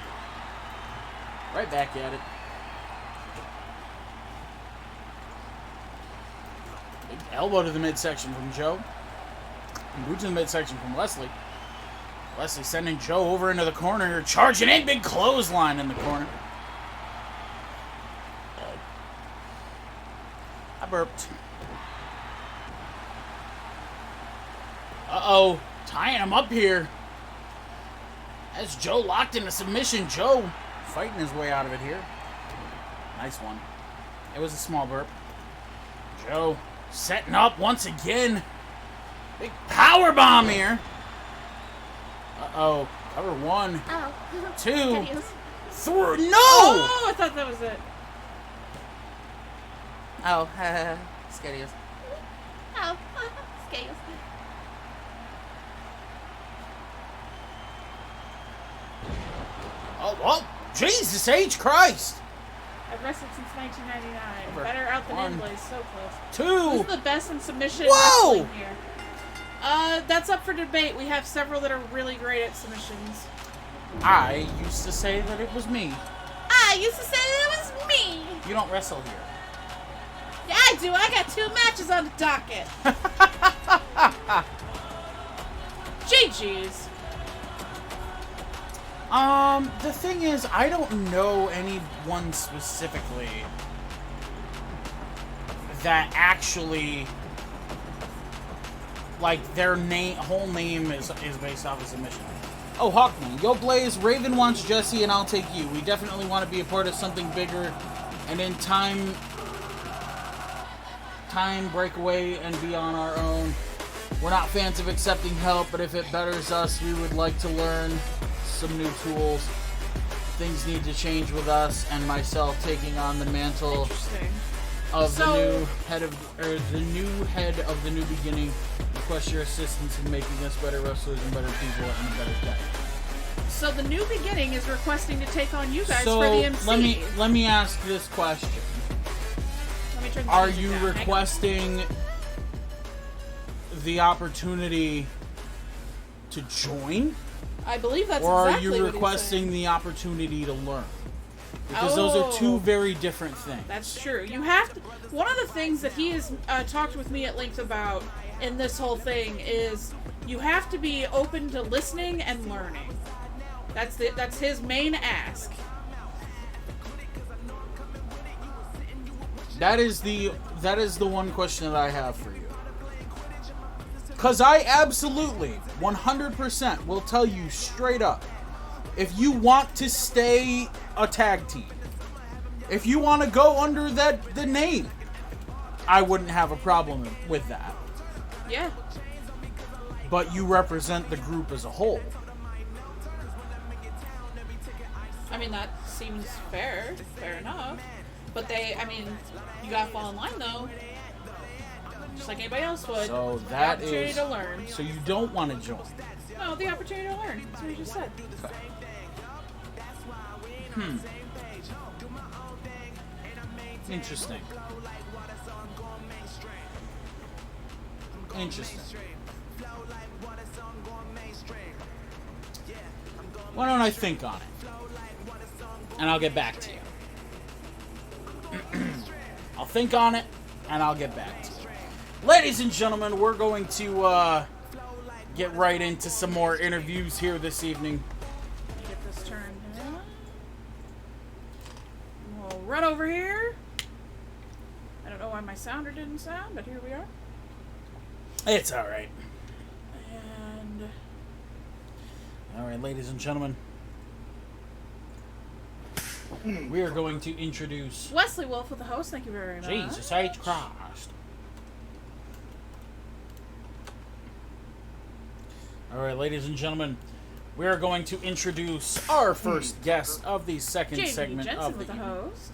Right back at it. Big elbow to the midsection from Joe. And boot to the midsection from Wesley. Wesley sending Joe over into the corner. Charging in. Big clothesline in the corner. I burped. Uh-oh. Tying him up here. As Joe locked in a submission. Joe fighting his way out of it here. Nice one. It was a small burp. Joe setting up once again. Big power bomb here. Uh-oh. Cover 1. Ow. 2. Scales. 3. No! Oh, I thought that was it. Oh, Scadius. Oh, scales. Oh, Jesus H. Christ. I've wrestled since 1999. Over. Better out than 1. in, Blaze. So close. 2. Who's the best in submission Whoa! wrestling here? That's up for debate. We have several that are really great at submissions. I used to say that it was me. I used to say that it was me. You don't wrestle here. Yeah, I do. I got 2 matches on the docket. GG's. The thing is, I don't know anyone specifically that actually, like, their whole name is based off of submission. Oh, Hawkman. Yo, Blaze, Raven wants Jesse and I'll take you. We definitely want to be a part of something bigger and in time break away and be on our own. We're not fans of accepting help, but if it betters us, we would like to learn some new tools. Things need to change with us and myself taking on the mantle of the new head of the new beginning. Request your assistance in making us better wrestlers and better people and a better day. So the new beginning is requesting to take on you guys for the MC. let me ask this question. Let me turn the Are music you down. Hang on. requesting the opportunity to join? I believe that's Or exactly are you what he's requesting saying. the opportunity to learn? Because those are 2 very different things. That's true. You have to. One of the things that he has talked with me at length about in this whole thing is you have to be open to listening and learning. That's his main ask. That is the one question that I have for you. Because I absolutely, 100% will tell you straight up, if you want to stay a tag team, if you want to go under the name, I wouldn't have a problem with that. Yeah. But you represent the group as a whole. I mean, that seems fair. Fair enough. But you gotta fall in line though. Just like anybody else would. So The that opportunity is. to learn. So you don't want to join. No, the opportunity to learn. That's what you just said. Interesting. Why don't I think on it? And I'll get back to you. I'll think on it, and I'll get back to you. Ladies and gentlemen, we're going to get right into some more interviews here this evening. Let me get this turned on. We'll run over here. I don't know why my sounder didn't sound, but here we are. It's alright. And Alright, ladies and gentlemen. We are going to introduce Wesley Wolf with the host. Thank you very much. Jesus H. Christ. Alright, ladies and gentlemen, we are going to introduce our first guest of the second JD segment Jensen of with the the evening. host.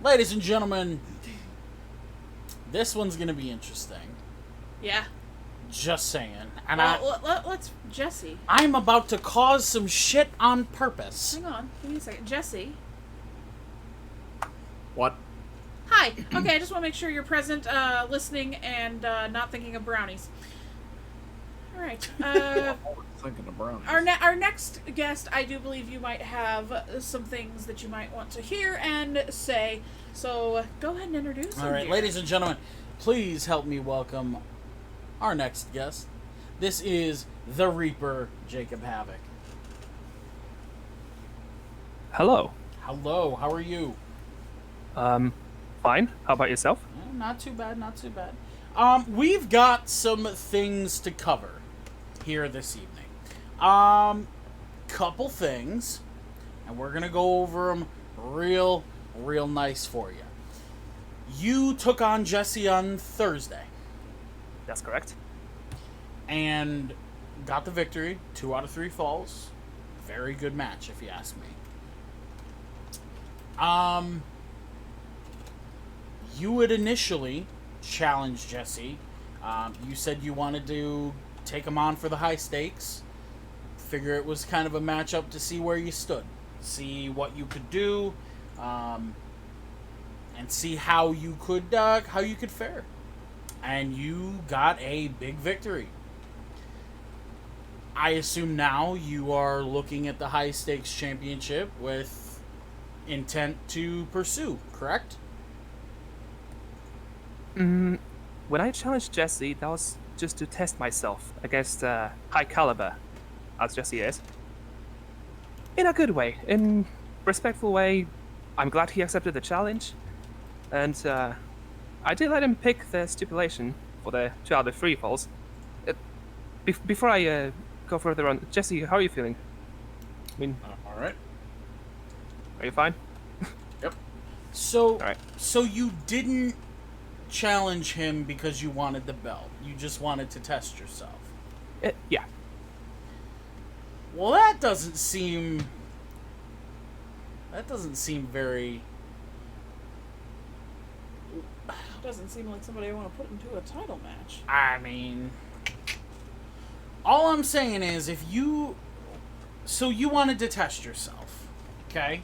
Ladies and gentlemen, this one's going to be interesting. Yeah. Just saying. And Let's Jesse. I'm about to cause some shit on purpose. Hang on, give me a second, Jesse. What? Hi. Okay, I just want to make sure you're present, listening, and not thinking of brownies. All right. Thinking of brownies. Our next guest, I do believe you might have some things that you might want to hear and say. So go ahead and introduce him. All right, here. ladies and gentlemen, please help me welcome our next guest. This is the Reaper, Jacob Havoc. Hello. Hello. How are you? Fine. How about yourself? Not too bad. Not too bad. We've got some things to cover here this evening. Couple things, and we're gonna go over them real nice for you. You took on Jesse on Thursday. That's correct. And got the victory. 2 out of 3 falls. Very good match, if you ask me. You had initially challenged Jesse. You said you wanted to take him on for the high stakes. Figure it was kind of a matchup to see where you stood. See what you could do. And see how you could fare. And you got a big victory. I assume now you are looking at the high stakes championship with intent to pursue, correct? When I challenged Jesse, that was just to test myself against high caliber, as Jesse is. In a good way, in respectful way. I'm glad he accepted the challenge, and I did let him pick the stipulation for the 2 out of 3 falls. Before I go further on, Jesse, how are you feeling? I mean, all right. Are you fine? Yep. So, all right. So you didn't challenge him because you wanted the belt. You just wanted to test yourself. Yeah. Well, that doesn't seem very... Doesn't seem like somebody I want to put into a title match. I mean, all I'm saying is so you wanted to test yourself, okay?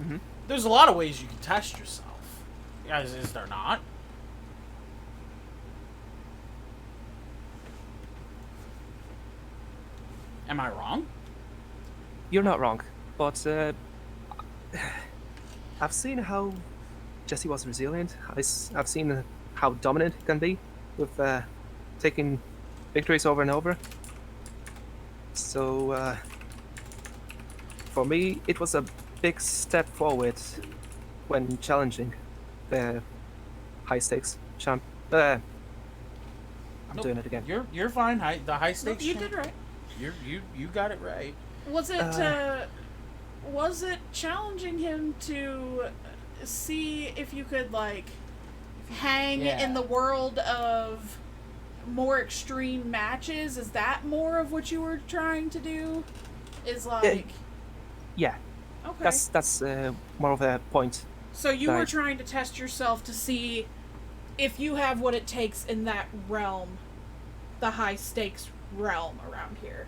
Mm-hmm. There's a lot of ways you can test yourself. Is there not? Am I wrong? You're not wrong, but I've seen how Jesse was resilient. I've seen how dominant he can be with taking victories over and over. So for me, it was a big step forward when challenging the high stakes champ. I'm doing it again. You're fine. The high stakes. Nope, you did right. You got it right. Was it challenging him to see if you could hang in the world of more extreme matches? Is that more of what you were trying to do? Yeah. Okay. That's more of a point. So you were trying to test yourself to see if you have what it takes in that realm, the high stakes realm around here.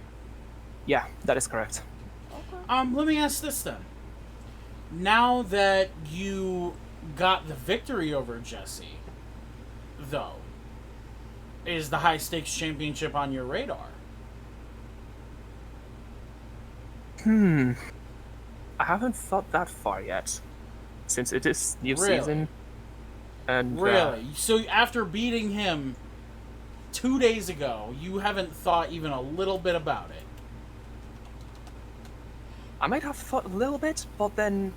Yeah, that is correct. Okay. Let me ask this then. Now that you got the victory over Jesse, though, is the high stakes championship on your radar? I haven't thought that far yet, since it is new season. And really? So after beating him 2 days ago, you haven't thought even a little bit about it? I might have thought a little bit, but then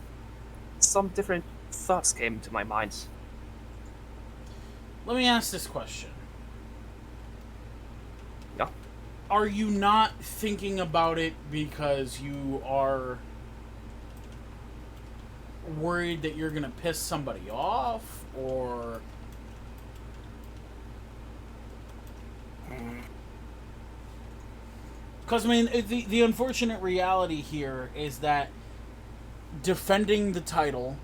some different thoughts came to my mind. Let me ask this question. Yeah. Are you not thinking about it because you are worried that you're going to piss somebody off, or... Because, I mean, the unfortunate reality here is that defending the title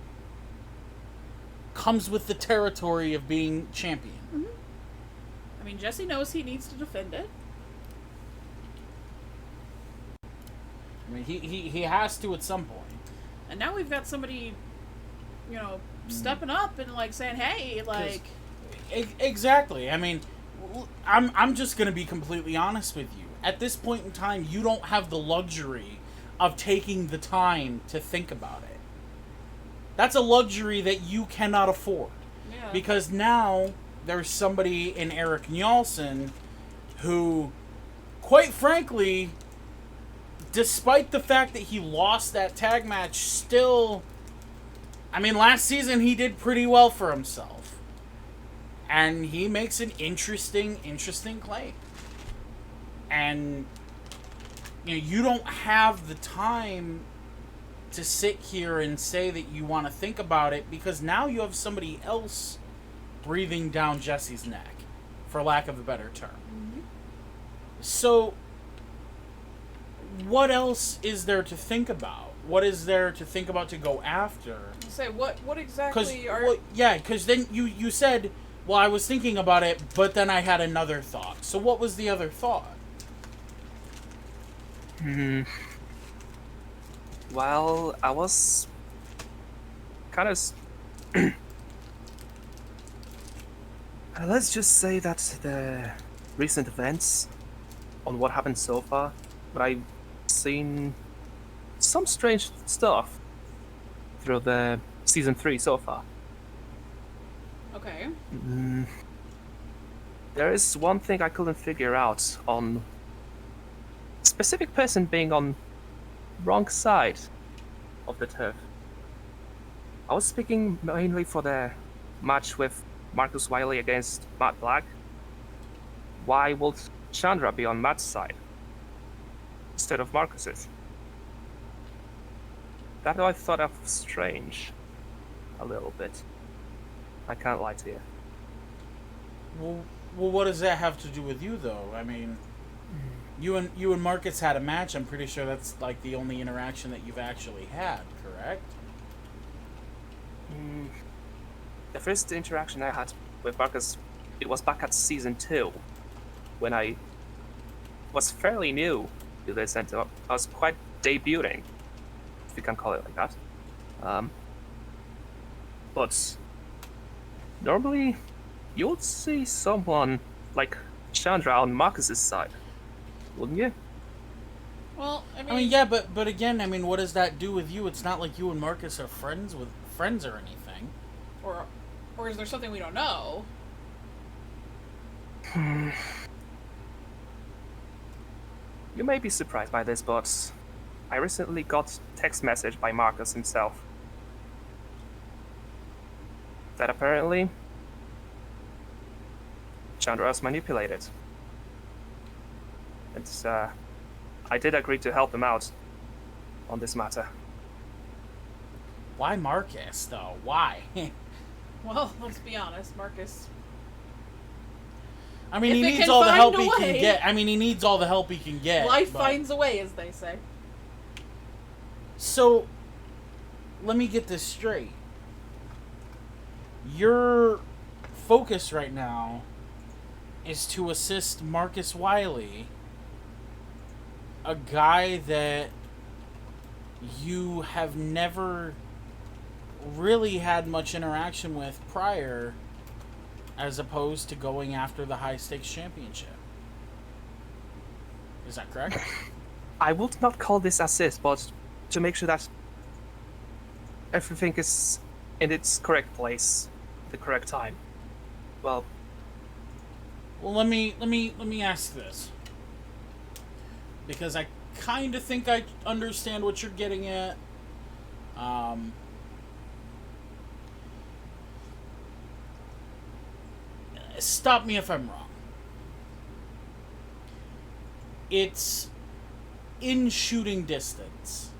comes with the territory of being champion. Mm-hmm. mean, Jesse knows he needs to defend it. I mean, he has to at some point. And now we've got somebody, stepping up and, like, saying, hey, like... Exactly. I mean, I'm just going to be completely honest with you. At this point in time, you don't have the luxury of taking the time to think about it. That's a luxury that you cannot afford. Yeah. Because now there's somebody in Eric Njolson who, quite frankly, despite the fact that he lost that tag match, still... I mean, last season he did pretty well for himself. And he makes an interesting claim. And, you don't have the time to sit here and say that you want to think about it, because now you have somebody else breathing down Jesse's neck, for lack of a better term. Mm-hmm. So, what else is there to think about? What is there to think about to go after? Say, what exactly are... Because then you said, well, I was thinking about it, but then I had another thought. So what was the other thought? Well, I was kind of... let's just say that the recent events on what happened so far, but I've seen some strange stuff through the season 3 so far. Okay. There is one thing I couldn't figure out on a specific person being on wrong side of the turf. I was speaking mainly for the match with Marcus Wiley against Matt Black. Why would Chandra be on Matt's side instead of Marcus's? That I thought of strange a little bit. I can't lie to you. Well, what does that have to do with you, though? I mean, you and Marcus had a match. I'm pretty sure that's like the only interaction that you've actually had, correct? The first interaction I had with Marcus, it was back at season 2, when I was fairly new to this, and I was quite debuting, if you can call it like that. But normally, you would see someone like Chandra on Marcus's side, wouldn't you? Well, I mean, yeah, but again, I mean, what does that do with you? It's not like you and Marcus are friends or anything. Or is there something we don't know? You may be surprised by this, but I recently got a text message by Marcus himself that apparently Chandra was manipulated. And I did agree to help him out on this matter. Why Marcus, though? Why? Well, let's be honest, Marcus. I mean, he needs all the help he can get. I mean, he needs all the help he can get. Life finds a way, as they say. So, let me get this straight. Your focus right now is to assist Marcus Wiley, a guy that you have never really had much interaction with prior, as opposed to going after the high stakes championship. Is that correct? I would not call this assist, but to make sure that everything is in its correct place, the correct time. Well, let me ask this, because I kind of think I understand what you're getting at. Stop me if I'm wrong. It's in shooting distance,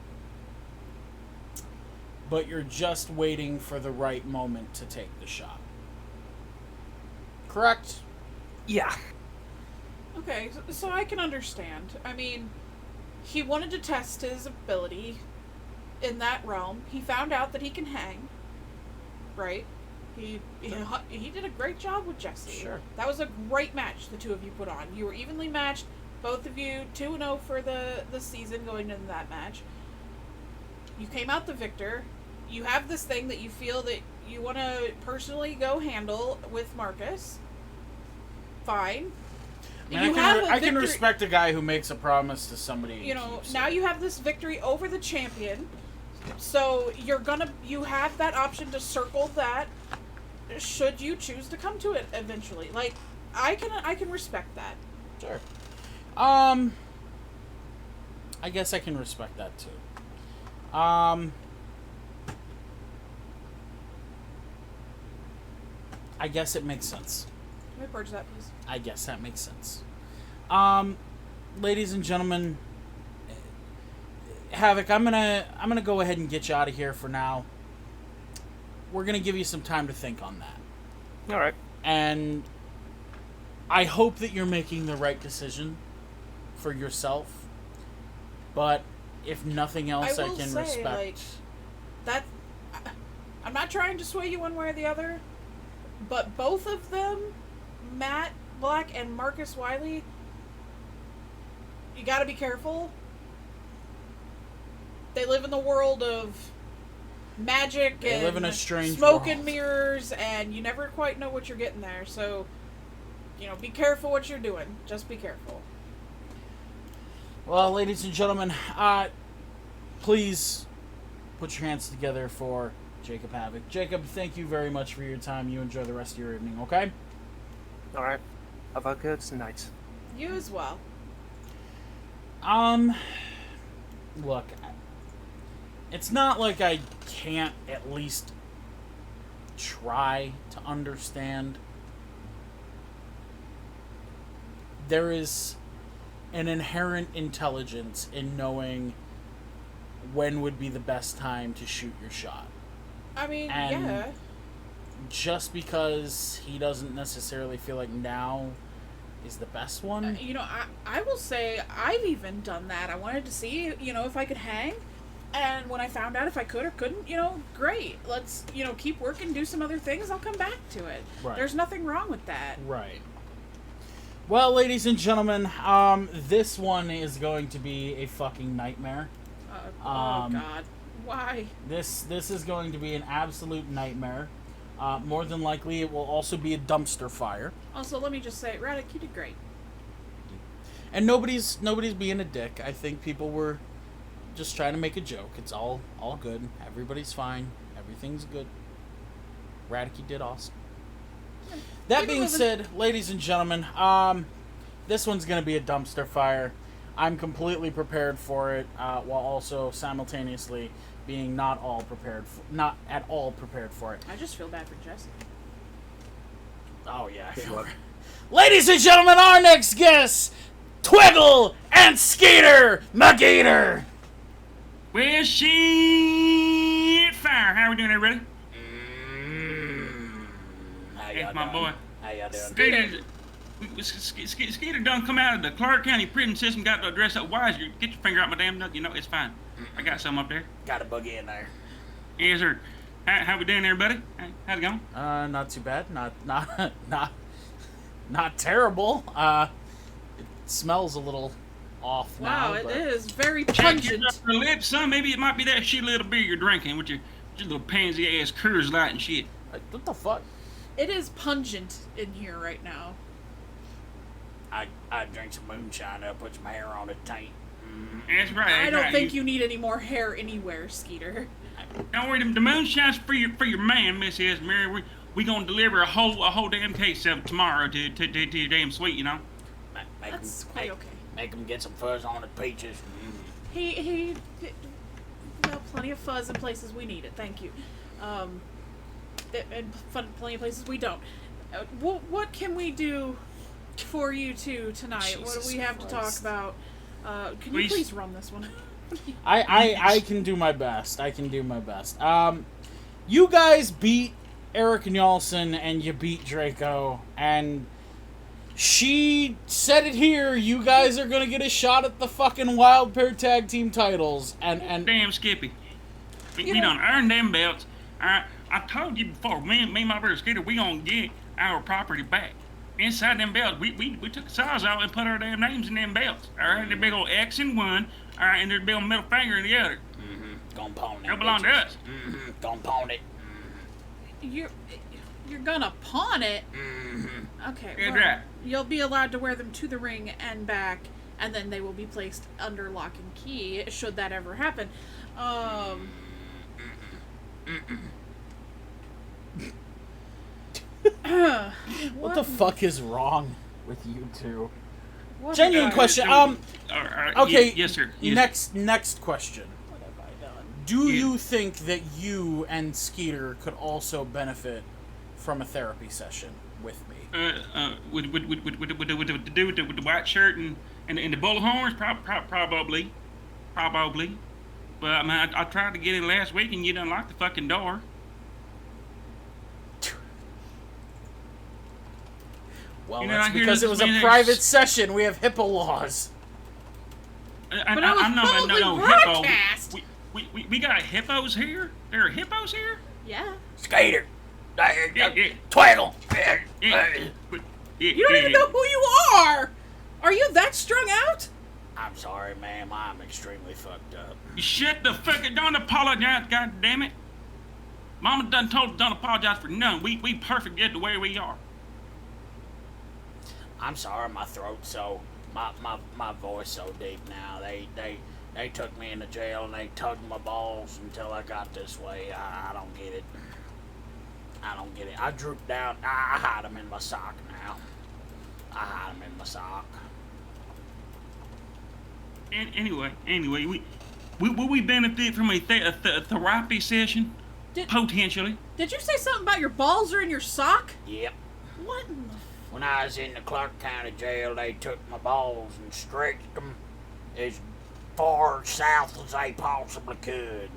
but you're just waiting for the right moment to take the shot. Correct? Yeah. Okay, so I can understand. I mean, he wanted to test his ability in that realm. He found out that he can hang, right? He did a great job with Jesse. Sure. That was a great match the two of you put on. You were evenly matched, both of you 2-0 for the season going into that match. You came out the victor. You have this thing that you feel that you want to personally go handle with Marcus. Fine. I can respect a guy who makes a promise to somebody. You know, now you have this victory over the champion. So you have that option to circle that should you choose to come to it eventually. Like, I can respect that. Sure. I guess I can respect that too. I guess it makes sense. Can we purge that, please? I guess that makes sense. Ladies and gentlemen, Havoc, I'm gonna go ahead and get you out of here for now. We're gonna give you some time to think on that. All right. And I hope that you're making the right decision for yourself. But if nothing else, I can respect. Like, that. I'm not trying to sway you one way or the other, but both of them, Matt Black and Marcus Wiley, you got to be careful. They live in the world of magic They and live in a strange smoke world. and mirrors, and you never quite know what you're getting there. So, be careful what you're doing. Just be careful. Well, ladies and gentlemen, please put your hands together for Jacob Havoc. Jacob, thank you very much for your time. You enjoy the rest of your evening, okay? All right. Have a good night. You as well. Look, it's not like I can't at least try to understand. There is an inherent intelligence in knowing when would be the best time to shoot your shot. I mean, And yeah. just because he doesn't necessarily feel like now is the best one. I will say I've even done that. I wanted to see, if I could hang. And when I found out if I could or couldn't, great. Let's, keep working, do some other things. I'll come back to it. Right. There's nothing wrong with that. Right. Well, ladies and gentlemen, this one is going to be a fucking nightmare. Oh, God. Why? This is going to be an absolute nightmare. More than likely, it will also be a dumpster fire. Also, let me just say, Radek, you did great. And nobody's being a dick. I think people were just trying to make a joke. It's all good. Everybody's fine. Everything's good. Radek, you did awesome. That being said, ladies and gentlemen, this one's going to be a dumpster fire. I'm completely prepared for it, while also simultaneously being not at all prepared for it. I just feel bad for Jesse. Oh, yeah. Sure. Ladies and gentlemen, our next guests, Twiggle and Skeeter McGeeter. Well, shit, fire. How we doing, everybody? That's my boy. How y'all doing? Skeeter done come out of the Clark County prison system, got to dress up wise. You get your finger out my damn nut. It's fine. I got some up there. Got a boogie in there. Yes, sir. How we doing, everybody? How's it going? Not too bad. Not terrible. It smells a little off now. Wow, it is very Check pungent. your upper lips, son. Maybe it might be that shit little beer you're drinking with your little pansy ass Coors Light and shit. What the fuck? It is pungent in here right now. I drink some moonshine. I'll put some hair on it tight. That's right. I don't think you need any more hair anywhere, Skeeter. Don't worry, the moonshine's for your man, Miss Esmeralda. We gonna deliver a whole damn case of it tomorrow to your damn suite, That's quite okay. Make him get some fuzz on the peaches. He got plenty of fuzz in places we need it. Thank you. And plenty of places we don't. What can we do for you two tonight? Jesus what do we have to talk Christ. about? Can you please run this one? I can do my best. You guys beat Eric Nilsson and you beat Draco, and she said it here. You guys are gonna get a shot at the fucking Wildcard tag team titles, and damn Skippy. We done earned them belts. All right, I told you before, me and my brother Skeeter, we gonna get our property back. Inside them belts, we took the saws out and put our damn names in them belts. All right, the big old X in one, all right, and there's a big old middle finger in the other. Mm-hmm. Gonna pawn it. They belong to us. Mm-hmm. Gonna pawn it. You're gonna pawn it? Mm-hmm. Okay, Yeah, well, right. you'll be allowed to wear them to the ring and back, and then they will be placed under lock and key, should that ever happen. What the fuck is wrong with you two? What Genuine have I question. done? Okay. Yes, sir. Yes. Next question. What have I done? Do you think that you and Skeeter could also benefit from a therapy session with me? With the dude with the white shirt and the bull horns, probably. But I mean, I tried to get in last week and you done locked the fucking door. Well, You know, that's I hear because this it was a man private session. We have HIPAA laws. But it was publicly broadcast. We got hippos here? There are hippos here? Yeah. Skater. Yeah. Twaggle. You don't even know who you are! Are you that strung out? I'm sorry, ma'am. I'm extremely fucked up. Shut the fuck up. Don't apologize, god damn it. Mama done told us don't apologize for none. We perfect just the way we are. I'm sorry, my throat's so my voice so deep now. They took me into jail and they tugged my balls until I got this way. I don't get it. I don't get it. I droop down. I hide them in my sock now. I hide them in my sock. And anyway, we benefit from a therapy session? Potentially. Did you say something about your balls are in your sock? Yep. What in the... When I was in the Clark County jail, they took my balls and stretched them as far south as they possibly could.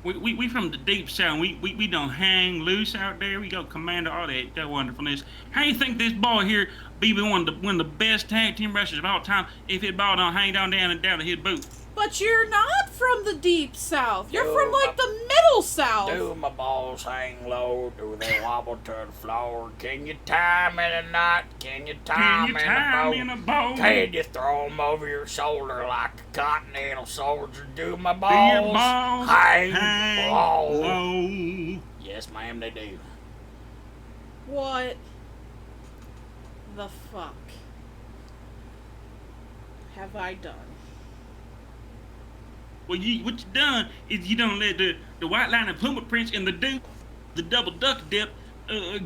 We from the deep south. We don't hang loose out there. We go commando all that wonderfulness. How you think this boy here be one of the best tag team wrestlers of all time if his ball don't hang down to his boot? But you're not from the deep south. You're from like the middle south. Do my balls hang low? Do they wobble to the floor? Can you tie them in a knot? Can you tie them in a bow? Can you throw them over your shoulder like a continental soldier? Do my balls hang low? Yes, ma'am, they do. What the fuck have I done? Well, what you done is you done let the White Line and Puma Prince and the double duck dip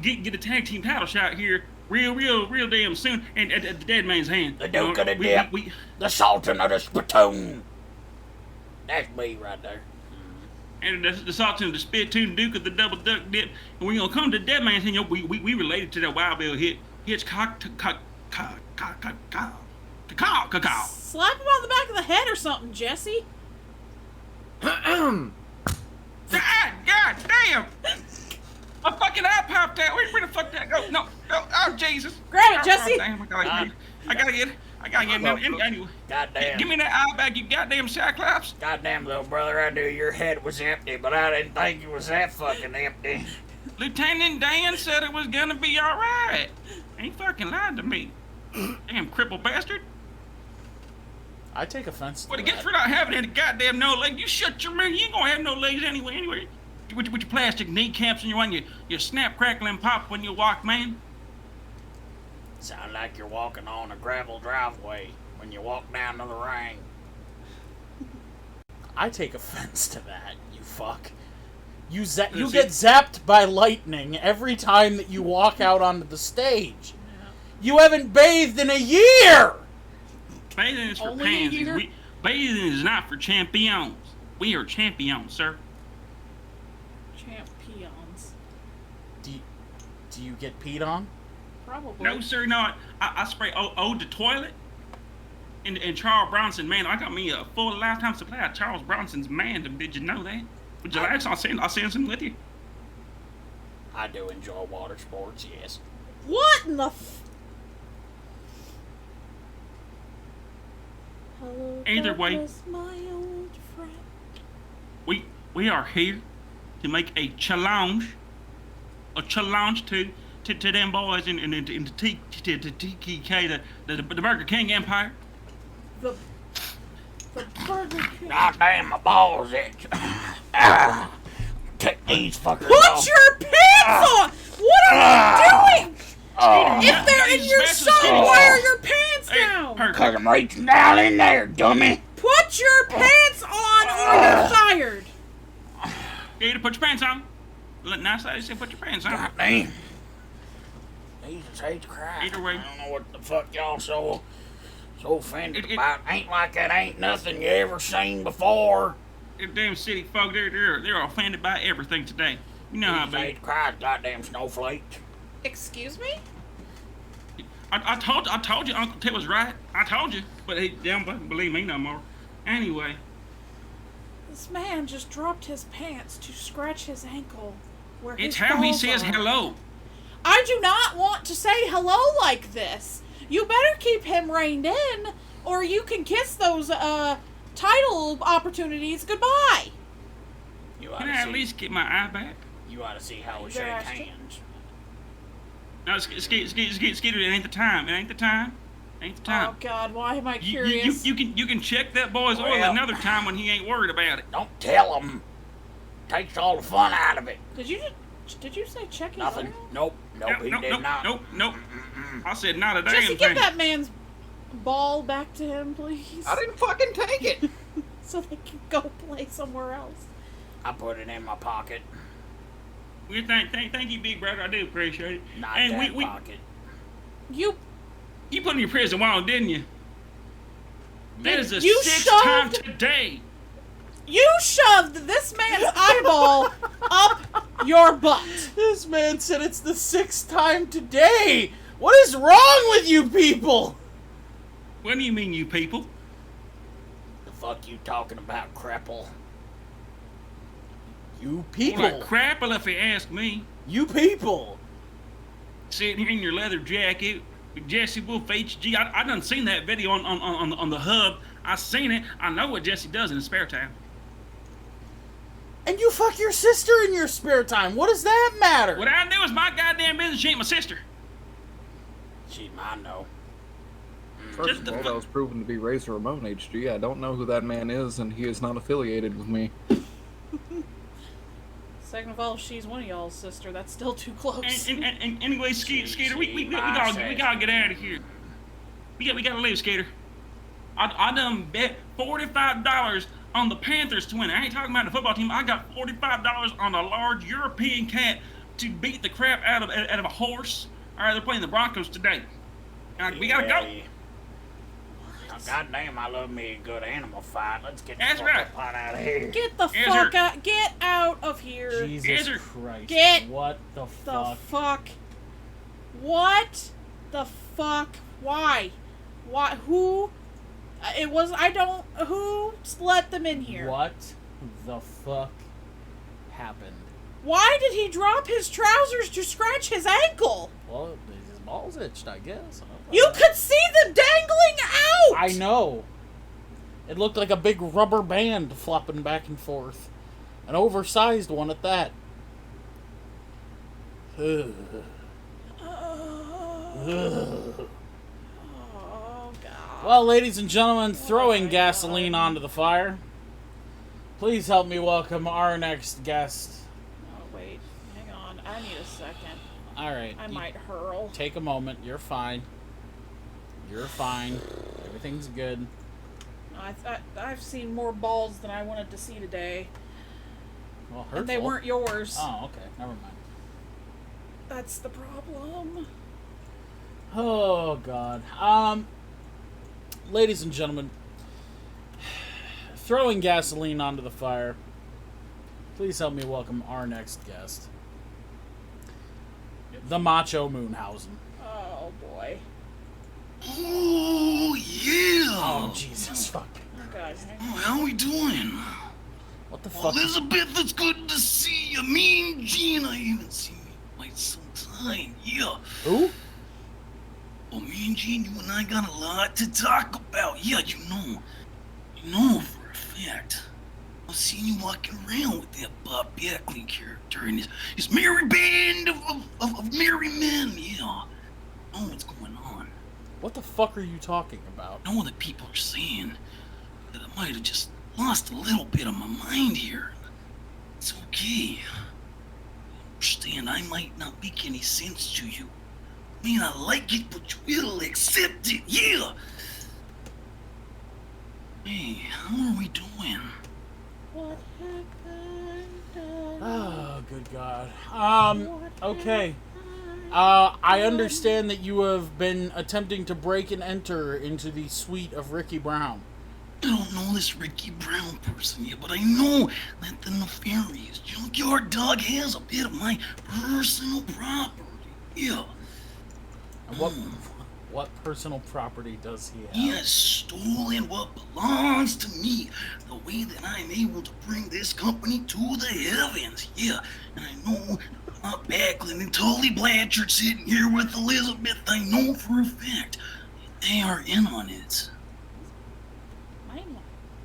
get a tag team title shot here real damn soon and at the dead man's hand. The Duke of the Dip, the Sultan of the Spittoon. That's me right there. And the Sultan of the Spittoon, Duke of the double duck dip, and we're gonna come to the dead man's hand. We related to that Wild Bill Hitchcock. Slap him on the back of the head or something, Jesse. God damn! A fucking eye popped out. Where the fuck that go? No. Oh, Jesus. Grab it, Jesse. Oh, damn, I gotta get it. Anyway. Goddamn. Give me that eye back, you goddamn Cyclops. Goddamn, little brother, I knew your head was empty, but I didn't think it was that fucking empty. Lieutenant Dan said it was gonna be alright. He fucking lied to me. Damn crippled bastard. I take offense to What, that. it gets for not having any goddamn no legs. You shut your mouth. You ain't gonna have no legs anyway. With your plastic kneecaps and your snap, crackle, and pop when you walk, man. Sound like you're walking on a gravel driveway when you walk down to the ring. I take offense to that, you fuck. You get zapped by lightning every time that you walk out onto the stage. You haven't bathed in a year! Bathing is for Only pansies. Bathing is not for champions. We are champions, sir. Champions. Do you get peed on? Probably. No, sir, no. I spray Ode to toilet. And Charles Bronson, man, I got me a full lifetime supply of Charles Bronson's man. Did you know that? Would you like? I'll send some with you. I do enjoy water sports, yes. What in the Hello, Either way, darkness, my old friend. we are here to make a challenge to them boys in the TKK, the Burger King Empire. The Burger King. Goddamn, my balls itch. Take these fuckers Put off. your pants on! What are you doing? If they're in your sock, why are your pants down? Because I'm reaching down in there, dummy. Put your pants on or you're fired. You to put your pants on. Nice lady said put your pants on. Goddamn. Jesus H. Christ. Either way. I don't know what the fuck y'all so offended about. Ain't like that ain't nothing you ever seen before. Them damn city folk, they're offended by everything today. You know how it Jesus be. H. Christ, goddamn snowflake. Excuse me? I told you Uncle Ted was right. I told you, but he don't believe me no more. Anyway. This man just dropped his pants to scratch his ankle. Where It's his how he balls says are. hello. I do not want to say hello like this. You better keep him reined in, or you can kiss those title opportunities goodbye. You Can I at least get my eye back? You ought to see how we They're shake asking. hands. No, Skeeter, it ain't the time. It ain't the time. Ain't the time. Oh God, why am I curious? You can check that boy's oil Well. another time when he ain't worried about it. Don't tell him. Takes all the fun out of it. Did you say check his Nothing. oil? Nope, he did not. Nope. I said not a damn Jesse, thing. give that man's ball back to him, please. I didn't fucking take it. So they can go play somewhere else. I put it in my pocket. We thank you, big brother. I do appreciate it. Not and that we pocket. You put in your prison wallet, didn't you? That is the You sixth shoved- time today. You shoved this man's eyeball up your butt. This man said it's the 6th time today. What is wrong with you people? What do you mean, you people? The fuck you talking about, crapple? You people. Well, like crapple if you ask me. You people. Sitting here in your leather jacket with Jesse Wolf HG. I done seen that video on the hub. I seen it. I know what Jesse does in his spare time. And you fuck your sister in your spare time. What does that matter? What I do is my goddamn business. She ain't my sister. She's mine, though. First of all, that was proven to be Razor Ramon HG. I don't know who that man is, and he is not affiliated with me. Second of all, if she's one of y'all's sister, that's still too close. And anyway, Skeeter, we gotta get out of here. We gotta leave, Skeeter. I done bet $45 on the Panthers to win. I ain't talking about the football team. I got $45 on a large European cat to beat the crap out of a horse. All right, they're playing the Broncos today. We gotta go. Now, goddamn, I love me a good animal fight. Let's get the That's fuck right. up out of here. Get the Yes, fuck sir. out! Get out of here! Jesus Is Christ. Get What the The fuck? fuck? What the fuck? Why? Why? Who? It was. I don't. Who let them in here? What the fuck happened? Why did he drop his trousers to scratch his ankle? Well, his balls itched, I guess. You could see them dangling out! I know. It looked like a big rubber band flopping back and forth. An oversized one at that. Ugh. Ugh. Oh, God. Well, ladies and gentlemen, throwing gasoline onto the fire. Please help me welcome our next guest. Oh, wait. Hang on. I need a second. Alright. I might hurl. Take a moment. You're fine. You're fine. Everything's good. I've seen more balls than I wanted to see today. Well, And they hurtful. weren't yours. Oh, okay. Never mind. That's the problem. Oh, God. Ladies and gentlemen, throwing gasoline onto the fire. Please help me welcome our next guest. The Macho Moonhausen. Oh, boy. Oh, yeah. Oh, Jesus. Fuck. Okay. Oh, how we doing? What the fuck? Elizabeth, it's good to see you. Me and Gina, I haven't seen you in quite some time. Yeah. Who? Well, me and Gene, you and I got a lot to talk about. Yeah, you know for a fact. I've seen you walking around with that Bob Backlund character and his merry band of merry men. Yeah, I know what's going on. What the fuck are you talking about? I know that people are saying that I might have just lost a little bit of my mind here. It's okay. Understand, I might not make any sense to you. I may not like it, but you will accept it. Yeah. Hey, how are we doing? What happened? Oh, good God. Okay. I understand that you have been attempting to break and enter into the suite of Ricky Brown. I don't know this Ricky Brown person yet, but I know that the nefarious Junkyard Dog has a bit of my personal property. Yeah. And what personal property does he have? He has stolen what belongs to me. The way that I'm able to bring this company to the heavens. Yeah. And I know Backlund and Tully Blanchard sitting here with Elizabeth. I know for a fact they are in on it.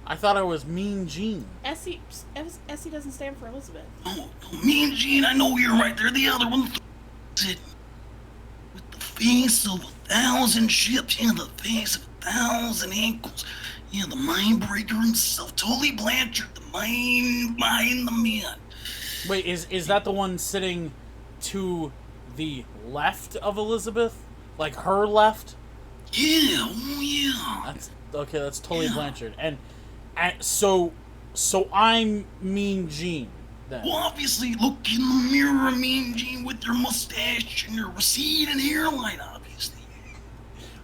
I thought I was Mean Gene. Essie doesn't stand for Elizabeth. Oh, Mean Gene, I know you're right there. The other one sitting with the face of 1,000 ships and the face of 1,000 ankles. Yeah, the mind breaker himself, Tully Blanchard, the mind behind the man. Wait, is that the one sitting to the left of Elizabeth? Like her left? Yeah, oh yeah. That's Tully Blanchard. And so I'm Mean Gene then. Well, obviously, look in the mirror, Mean Gene, with your mustache and your receding hairline, obviously.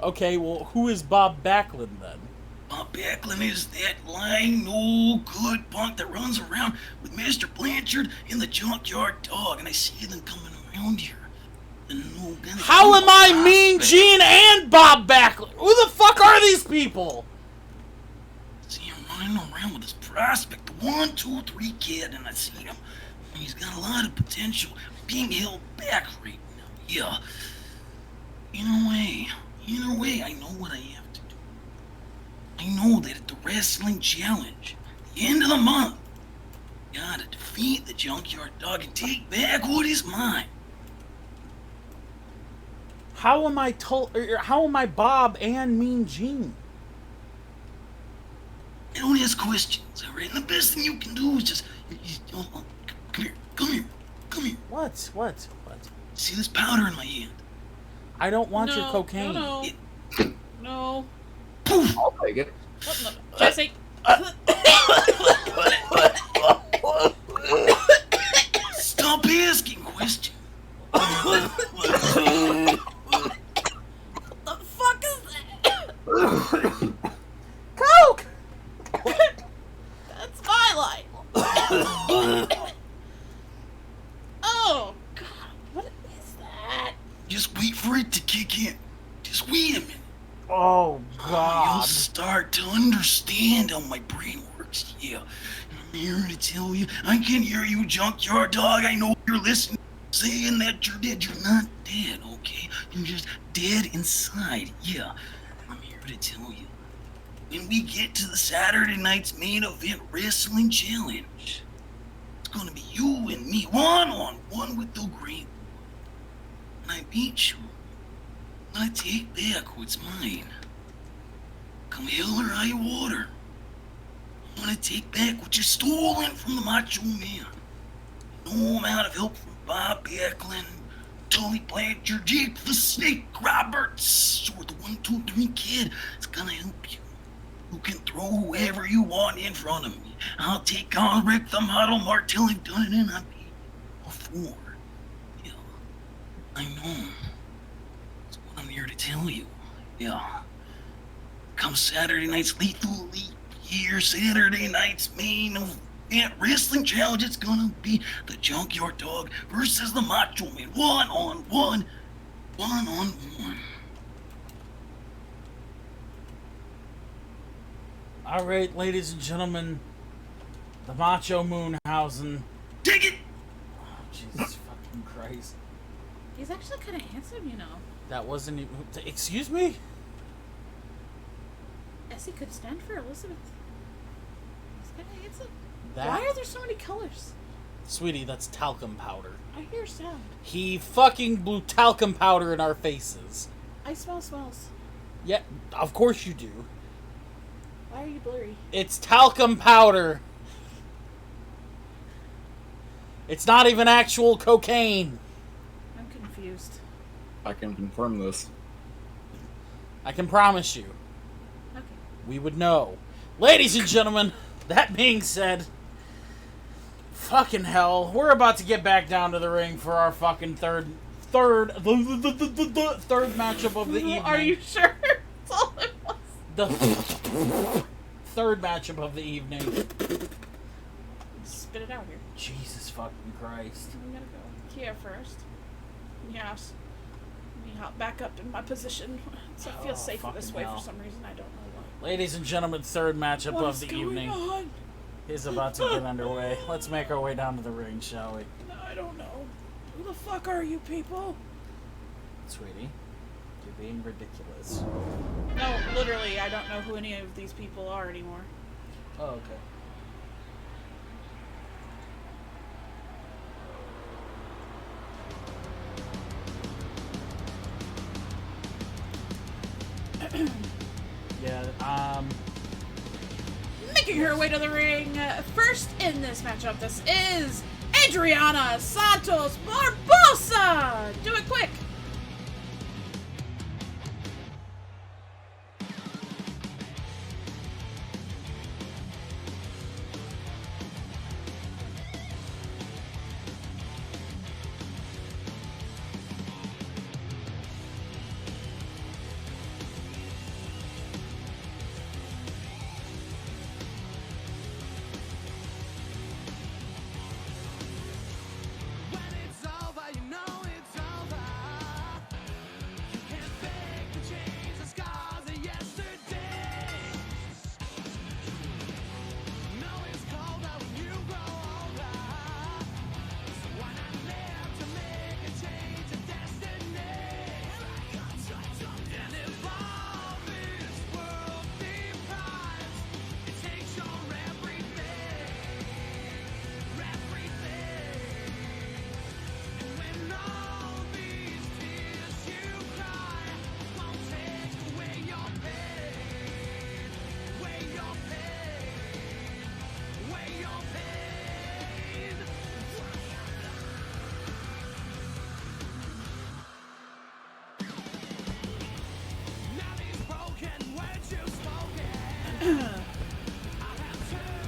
Okay, well, who is Bob Backlund then? Bob Backlund is that lying, no good punk that runs around with Mr. Blanchard and the Junkyard Dog, and I see them coming around here. How am I Mean Gene and Bob Backlund? Who the fuck are these people? See him running around with his prospect, the 1, 2, 3 kid, and I see him. And he's got a lot of potential being held back right now. Yeah. Either way, I know what I have to do. I know that at the Wrestling Challenge, at the end of the month, you gotta defeat the Junkyard Dog and take back what is mine. How am I Bob and Mean Gene? I don't ask questions, alright? And the best thing you can do is just come here. What? See this powder in my hand? I don't want your cocaine. No. Poof! I'll take it. What the? Jesse. Stop asking questions. What the fuck is that? Coke! That's my life. Oh, God. What is that? Just wait for it to kick in. Just wait a minute. Oh, You'll God. start to understand how my brain works. Yeah. I'm here to tell you. I can hear you, Junkyard Dog. I know you're listening. Saying that you're dead. You're not dead, okay? You're just dead inside. Yeah. I'm here to tell you. When we get to the Saturday night's main event wrestling challenge, it's gonna be you and me, one-on-one with the green. When I beat you, I take back what's mine. Come hell or high water, I wanna take back what you stolen from the Macho Man. No amount of help from Bob Backlund, Tully Blanchard, Jake the Snake Roberts, or the 1, 2, 3 kid is gonna help you. You can throw whoever you want in front of me. I'll take on Rick the Model Martel. I've done it and I beat before. Yeah, I know. That's what I'm here to tell you. Yeah. Come Saturday night's Lethal Elite here, Saturday night's main event wrestling challenge. It's gonna be the Junkyard Dog versus the Macho Man. One-on-one. All right, ladies and gentlemen, the Macho Moonhausen. Dig it! Oh, Jesus fucking Christ. He's actually kind of handsome, you know. That wasn't even... Excuse me? Essie could stand for Elizabeth. He's kind of handsome. Why are there so many colors? Sweetie, that's talcum powder. I hear sound. He fucking blew talcum powder in our faces. I smell smells. Yeah, of course you do. Why are you blurry? It's talcum powder. It's not even actual cocaine. I'm confused. I can confirm this. I can promise you. Okay. We would know. Ladies and gentlemen, that being said, fucking hell, we're about to get back down to the ring for our fucking third matchup of the evening. Are you sure? That's all it was. The third matchup of the evening. Spit it out here. Jesus fucking Christ. I'm gonna go here first. Yes. Let me hop back up in my position. So I feel safer this way for some reason. I don't know why. Ladies and gentlemen, third matchup What of is the going evening on? is about to get underway. Let's make our way down to the ring, shall we? No, I don't know. Who the fuck are you people? Sweetie, you're being ridiculous. No, literally, I don't know who any of these people are anymore. Oh, okay. Yeah, Making her way to the ring. First in this matchup, this is Adriana Santos Barbosa. Do it quick.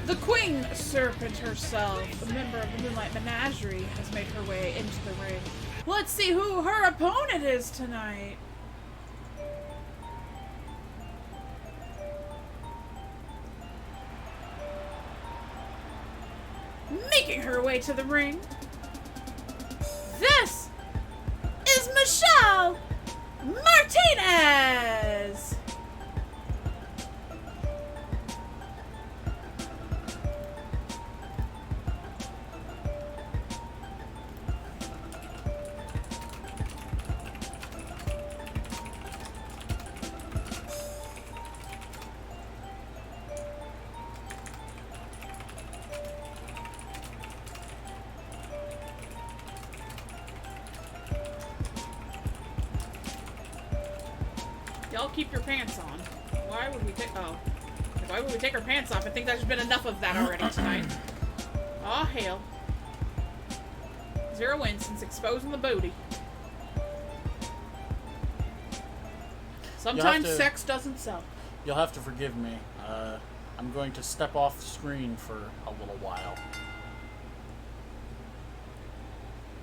The Queen Serpent herself, a member of the Moonlight Menagerie, has made her way into the ring. Let's see who her opponent is tonight. Making her way to the ring, this is Michelle Martinez. Y'all keep your pants on. Why would we take... Oh. Why would we take our pants off? I think there's been enough of that already tonight. Aw, hell. 0 wins since exposing the booty. Sometimes sex doesn't sell. You'll have to forgive me. I'm going to step off the screen for a little while.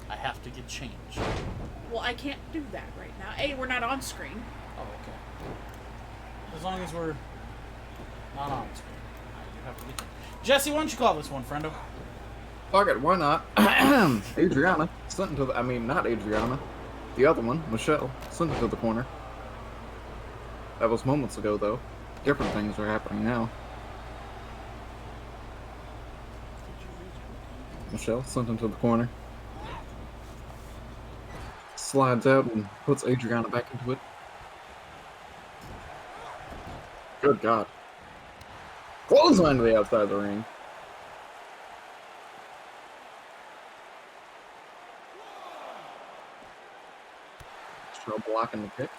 I have to get changed. Well, I can't do that right now. A, we're not on screen. Oh, okay. As long as we're not on screen. I do have to get... Jesse, why don't you call this one, friendo? Fuck it, why not? Adriana, sent into the... I mean, not Adriana. The other one, Michelle, sent into the corner. That was moments ago, though. Different things are happening now. Michelle, sent into the corner. Slides out and puts Adriana back into it. Good God. Clothesline to the outside of the ring. no blocking the kick.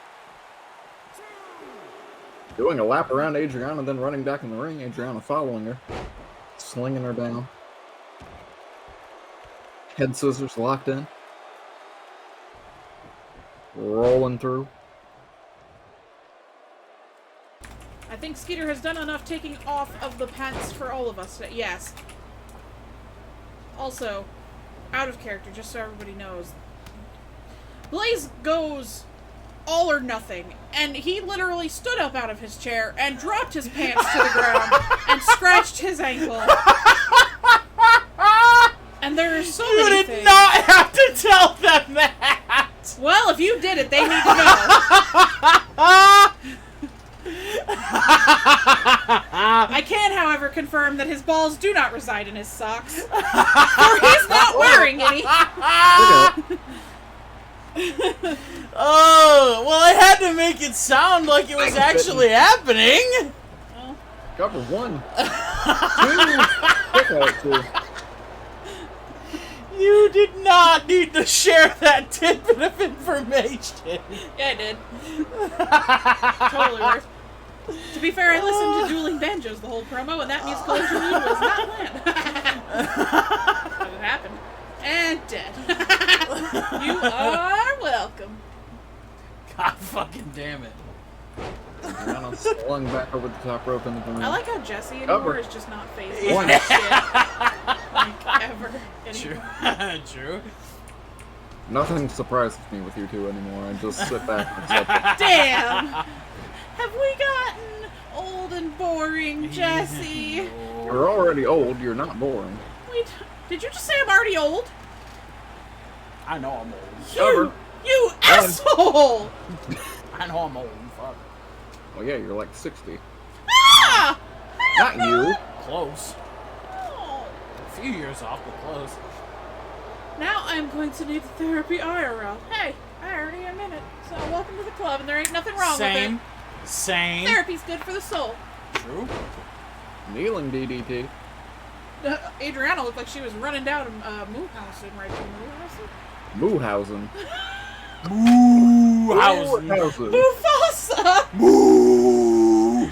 Doing a lap around Adriana, then running back in the ring. Adriana following her. Slinging her down. Head scissors locked in. Rolling through. I think Skeeter has done enough taking off of the pants for all of us. Yes. Also, out of character, just so everybody knows. Blaze goes all or nothing, and he literally stood up out of his chair and dropped his pants to the ground and scratched his ankle. And there are so many You things. did not have to tell them that! Well, if you did it, they need to know. I can, however, confirm that his balls do not reside in his socks. Or he's not wearing any. Oh, well, I had to make it sound like it was actually happening. Well, Cover 1. 2. Kick out 2. You did not need to share that tidbit of information. yeah, I did. Totally worth. To be fair, I listened to Dueling Banjos the whole promo, and that musical interlude was not planned. But it happened. And dead. You are welcome. God fucking damn it. Adriana slung back over the top rope into the ring. I like how Jesse anymore Cover. is just not phased One. by shit. Like, ever. True. Anymore. True. Nothing surprises me with you two anymore. I just sit back and accept it. Damn! Have we gotten old and boring, Jesse? You're already old. You're not boring. Wait, did you just say I'm already old? I know I'm old. Cover. You asshole! I know I'm old. Fuck. Well, yeah, you're like 60. Ah! Not you. Close. Oh. A few years off, but close. Now I'm going to need the therapy IRL. Hey, I already am in it. So welcome to the club, and there ain't nothing wrong Same. with Same. it. Therapy's good for the soul. True. Kneeling DDT. Adriana looked like she was running down Moohausen right from Moohausen. Moohausen. Moohausen. Mufasa! Moo.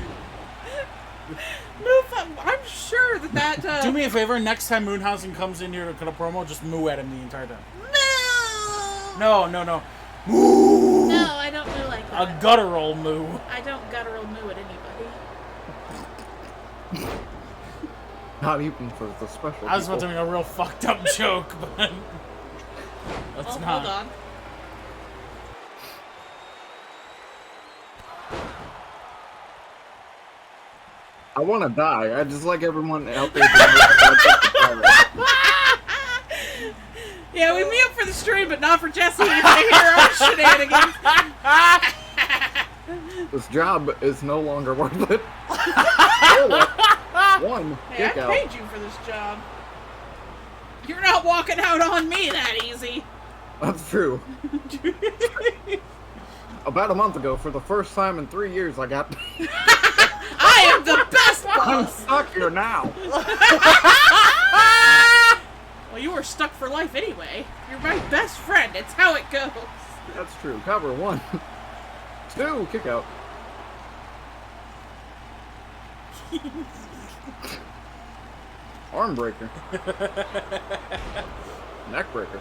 I'm sure that Do me a favor, next time Moonhausen comes in here to cut a promo, just moo at him the entire time. No. No. Moo. No, I don't moo like that. A guttural moo. I don't guttural moo at anybody. Not even for the special. I was about to people. make a real fucked up joke, but let's not. Hold on. I want to die. I just like everyone out there. Yeah, we meet up for the stream, but not for Jesse to hear our shenanigans. This job is no longer worth it. One. Hey, Kick I out. paid you for this job. You're not walking out on me that easy. That's true. About a month ago, for the first time in 3 years, I got. I am the best I'm boss. stuck here now. Well, you were stuck for life anyway. You're my best friend. It's how it goes. That's true. Cover 1. 2. Kick out. Arm breaker. Neck breaker.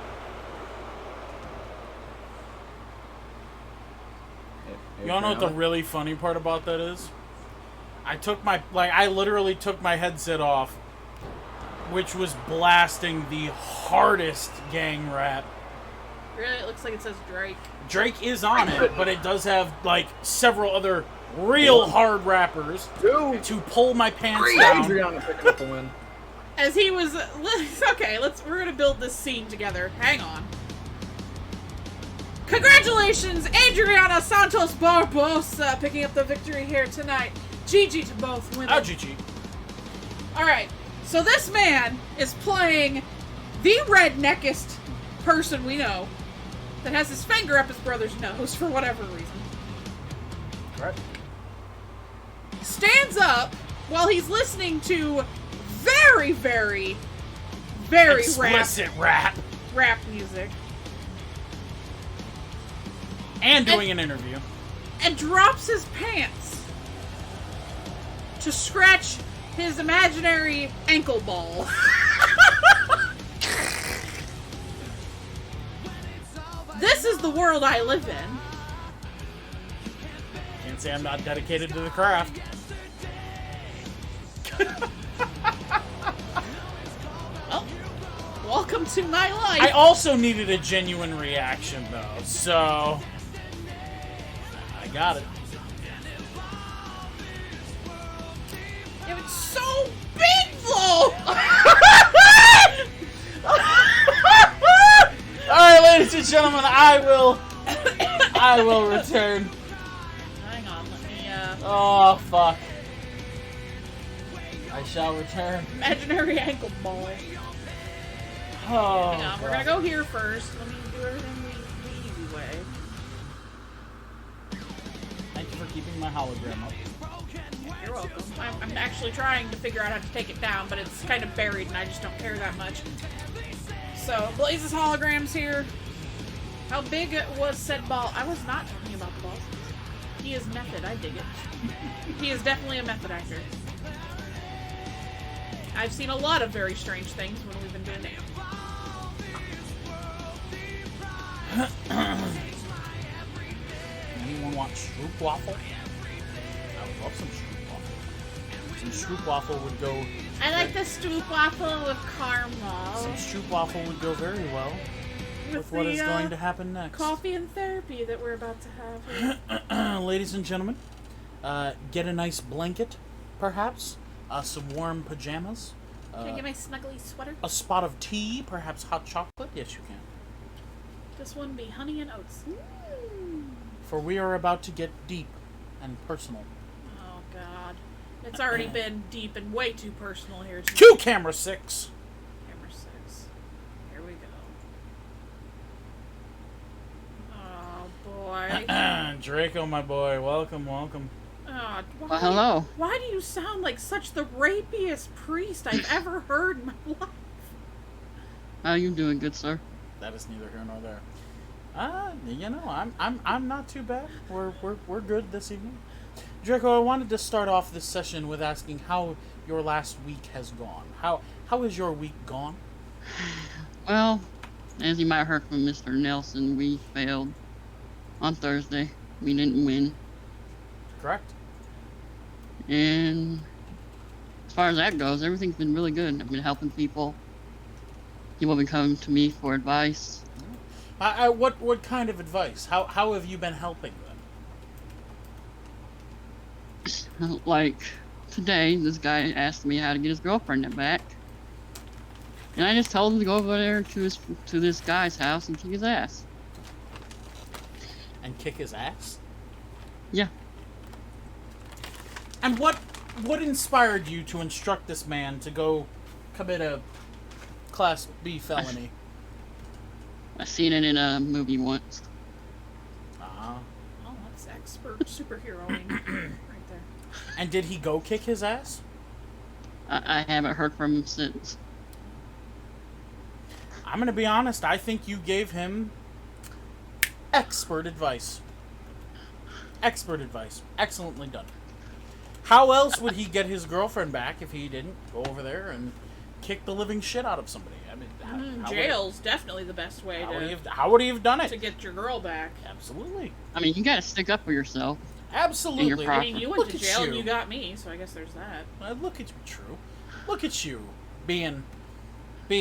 You wanna know what the really funny part about that is? I literally took my headset off, which was blasting the hardest gang rap. Really, it looks like it says Drake. Drake is on it, but it does have, like, several other real hard rappers to pull my pants down. Adriana picking up the win. As he was... Okay, we're gonna build this scene together. Hang on. Congratulations, Adriana Santos Barbosa, picking up the victory here tonight. GG to both women. Oh, GG. Alright, so this man is playing the redneckest person we know that has his finger up his brother's nose for whatever reason. Right. Stands up while he's listening to very, very, very explicit rap. rap music. And doing an interview. And drops his pants to scratch his imaginary ankle ball. This is the world I live in. Can't say I'm not dedicated to the craft. Well, welcome to my life. I also needed a genuine reaction, though, so I got it. It was so big, though. All right, ladies and gentlemen, I will return. Hang on, let me. Oh fuck! I shall return. Imaginary ankle ball. Oh. Hang on, we're gonna go here first. Let me do everything the easy way. Thank you for keeping my hologram up. You're welcome. I'm actually trying to figure out how to take it down, but it's kind of buried, and I just don't care that much. So, Blaze's holograms here. How big was said ball? I was not talking about the balls. He is method. I dig it. He is definitely a method actor. I've seen a lot of very strange things when we've been doing it. Anyone want Stroop Waffle? I would love some Stroop Waffle. Some Stroop Waffle would go... I like the Stroop Waffle with caramel. Some Stroop Waffle would go very well with what is going to happen next. Coffee and therapy that we're about to have here. Ladies and gentlemen, get a nice blanket, perhaps. Some warm pajamas. Can I get my snuggly sweater? A spot of tea, perhaps hot chocolate. Yes, you can. This one be honey and oats. For we are about to get deep and personal. Oh, God. It's already been deep and way too personal here. Cue camera 6. Camera 6. Here we go. Oh, boy. Draco, my boy. Welcome, welcome. Oh, Well, hello. Why do you sound like such the rapiest priest I've ever heard in my life? How you doing, good sir? That is neither here nor there. You know, I'm not too bad. We're good this evening. Draco, I wanted to start off this session with asking how your last week has gone. How has your week gone? Well, as you might have heard from Mr. Nelson, we failed on Thursday. We didn't win. Correct. And as far as that goes, everything's been really good. I've been helping people. People have been coming to me for advice. What kind of advice? How have you been helping them? Like today, this guy asked me how to get his girlfriend back, and I just told him to go over there to this guy's house and kick his ass. And kick his ass? Yeah. And what inspired you to instruct this man to go commit a Class B felony? I seen it in a movie once. Oh, that's expert superheroing right there. And did he go kick his ass? I haven't heard from him since. I'm gonna be honest, I think you gave him expert advice. Expert advice. Excellently done. How else would he get his girlfriend back if he didn't go over there and kick the living shit out of somebody? I mean, how jail's definitely the best way how would he have done it? To get your girl back. Absolutely. I mean, you gotta stick up for yourself. Absolutely. I mean, you went Look to at jail you. and you got me, so I guess there's that. Look at you, true. Look at you, being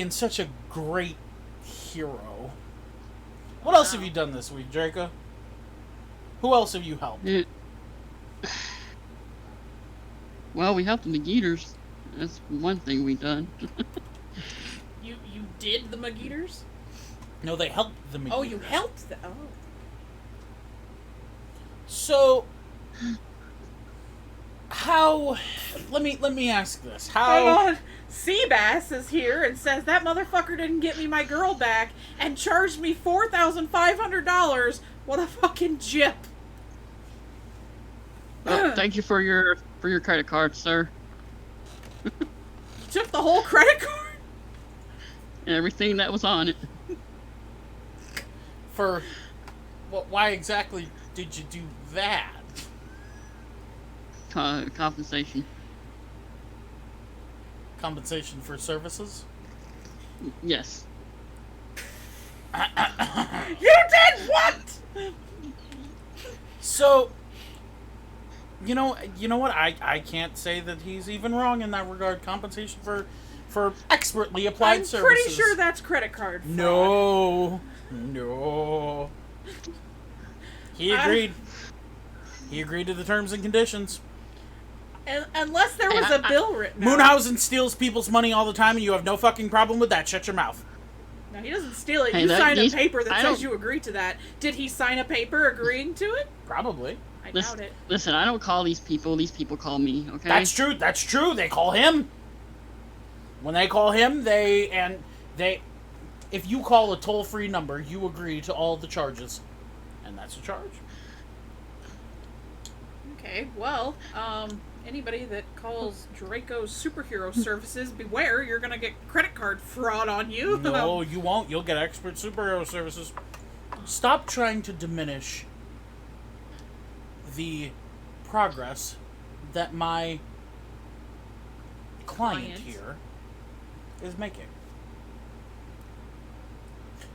such a great hero. What else have you done this week, Draco? Who else have you helped? Well, we helped the McGeeters. That's one thing we done. You did the McGeeters? No, they helped the McGeeters. Oh, you helped them. Oh. So, how? Let me ask this. How? Hang on. Seabass is here and says that motherfucker didn't get me my girl back and charged me $4,500. What a fucking jip. Well, thank you for your credit card, sir. You took the whole credit card? And everything that was on it. For Why exactly did you do that? Compensation. Compensation for services? Yes. You did what? So, you know what? I can't say that he's even wrong in that regard. Compensation for expertly applied services. I'm pretty sure that's credit card fraud. No. He agreed. He agreed to the terms and conditions. Unless there was a bill written out. Moonhausen steals people's money all the time, and you have no fucking problem with that. Shut your mouth. No, he doesn't steal it. Hey, You that- signed a these- paper that I says don't- you agreed to that. Did he sign a paper agreeing to it? Probably. I doubt it. Listen, I don't call these people. These people call me. Okay. That's true. That's true. They call him. When they call him, if you call a toll-free number, you agree to all the charges, and that's a charge. Okay, well, anybody that calls Draco's superhero services, beware, you're gonna get credit card fraud on you. No, you won't. You'll get expert superhero services. Stop trying to diminish the progress that my client here is making.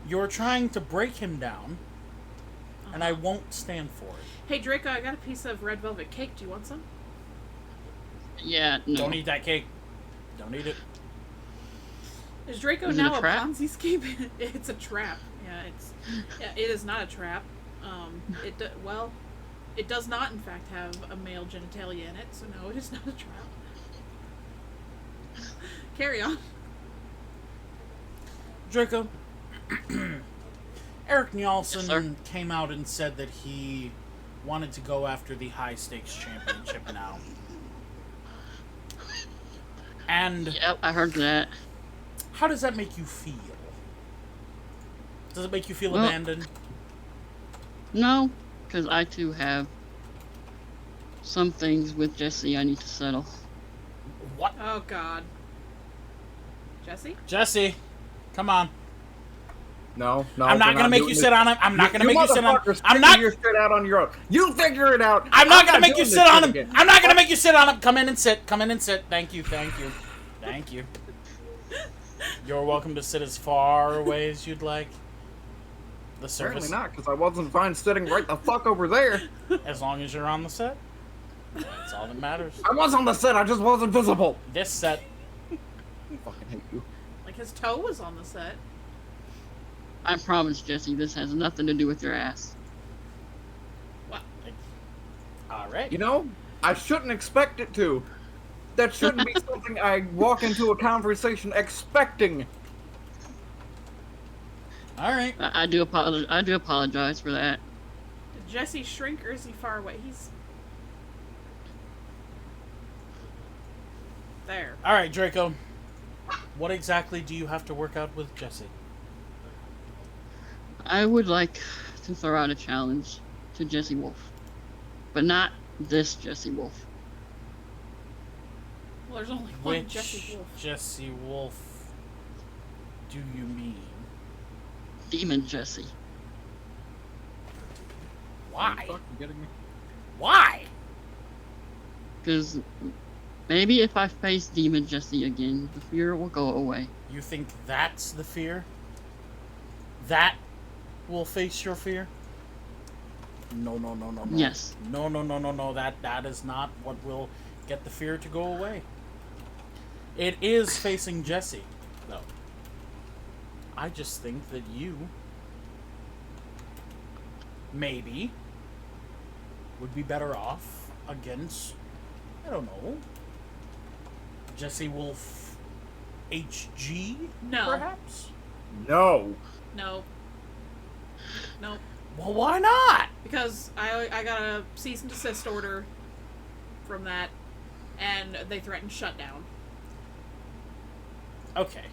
You're trying to break him down, and I won't stand for it. Hey, Draco, I got a piece of red velvet cake. Do you want some? Yeah. No. Don't eat that cake. Don't eat it. Is Draco Is it now a a trap? Ponzi scheme? It's a trap. Yeah, it is not a trap. It does not, in fact, have a male genitalia in it, so no, it is not a trap. Carry on. Draco, Eric Yes, Nielsen sir. came out and said that he wanted to go after the high stakes championship now. And Yep, I heard that. how does that make you feel? Does it make you feel Well- abandoned? No, because I too have some things with Jesse I need to settle. What? Oh, God. Jesse? Jesse, come on. No, I'm not we're gonna make doing you this. sit on him. I'm not gonna make you sit on him. motherfuckers I'm not. figure your shit out on your own. You figure it out. I'm not gonna make you doing sit this on shit him. again. I'm not gonna make you sit on him. Come in and sit. Come in and sit. Thank you. Thank you. Thank you. You're welcome to sit as far away as you'd like. The Certainly service, not, because I wasn't fine sitting right the fuck over there. as long as you're on the set, that's all that matters. I was on the set, I just wasn't visible. This set, Fucking hate you. Like, his toe was on the set. I promise, Jesse, this has nothing to do with your ass. all right. You know, I shouldn't expect it to. That shouldn't be something I walk into a conversation expecting. All right. I do apologize for that. Did Jesse shrink or is he far away? He's... there. All right, Draco. What exactly do you have to work out with Jesse? I would like to throw out a challenge to Jesse Wolf, but not this Jesse Wolf. Well, there's only one Which Jesse Wolf. Jesse Wolf do you mean? Demon Jesse. Why? Fucking kidding me? Why? Because maybe if I face Demon Jesse again, the fear will go away. You think that's the fear? That will face your fear? No. Yes. No. That is not what will get the fear to go away. It is facing Jesse, though. I just think that you maybe would be better off against, I don't know, Jesse Wolf HG, No. perhaps? No. No. No. Well, why not? Because I got a cease and desist order from that, and they threatened shutdown. Okay,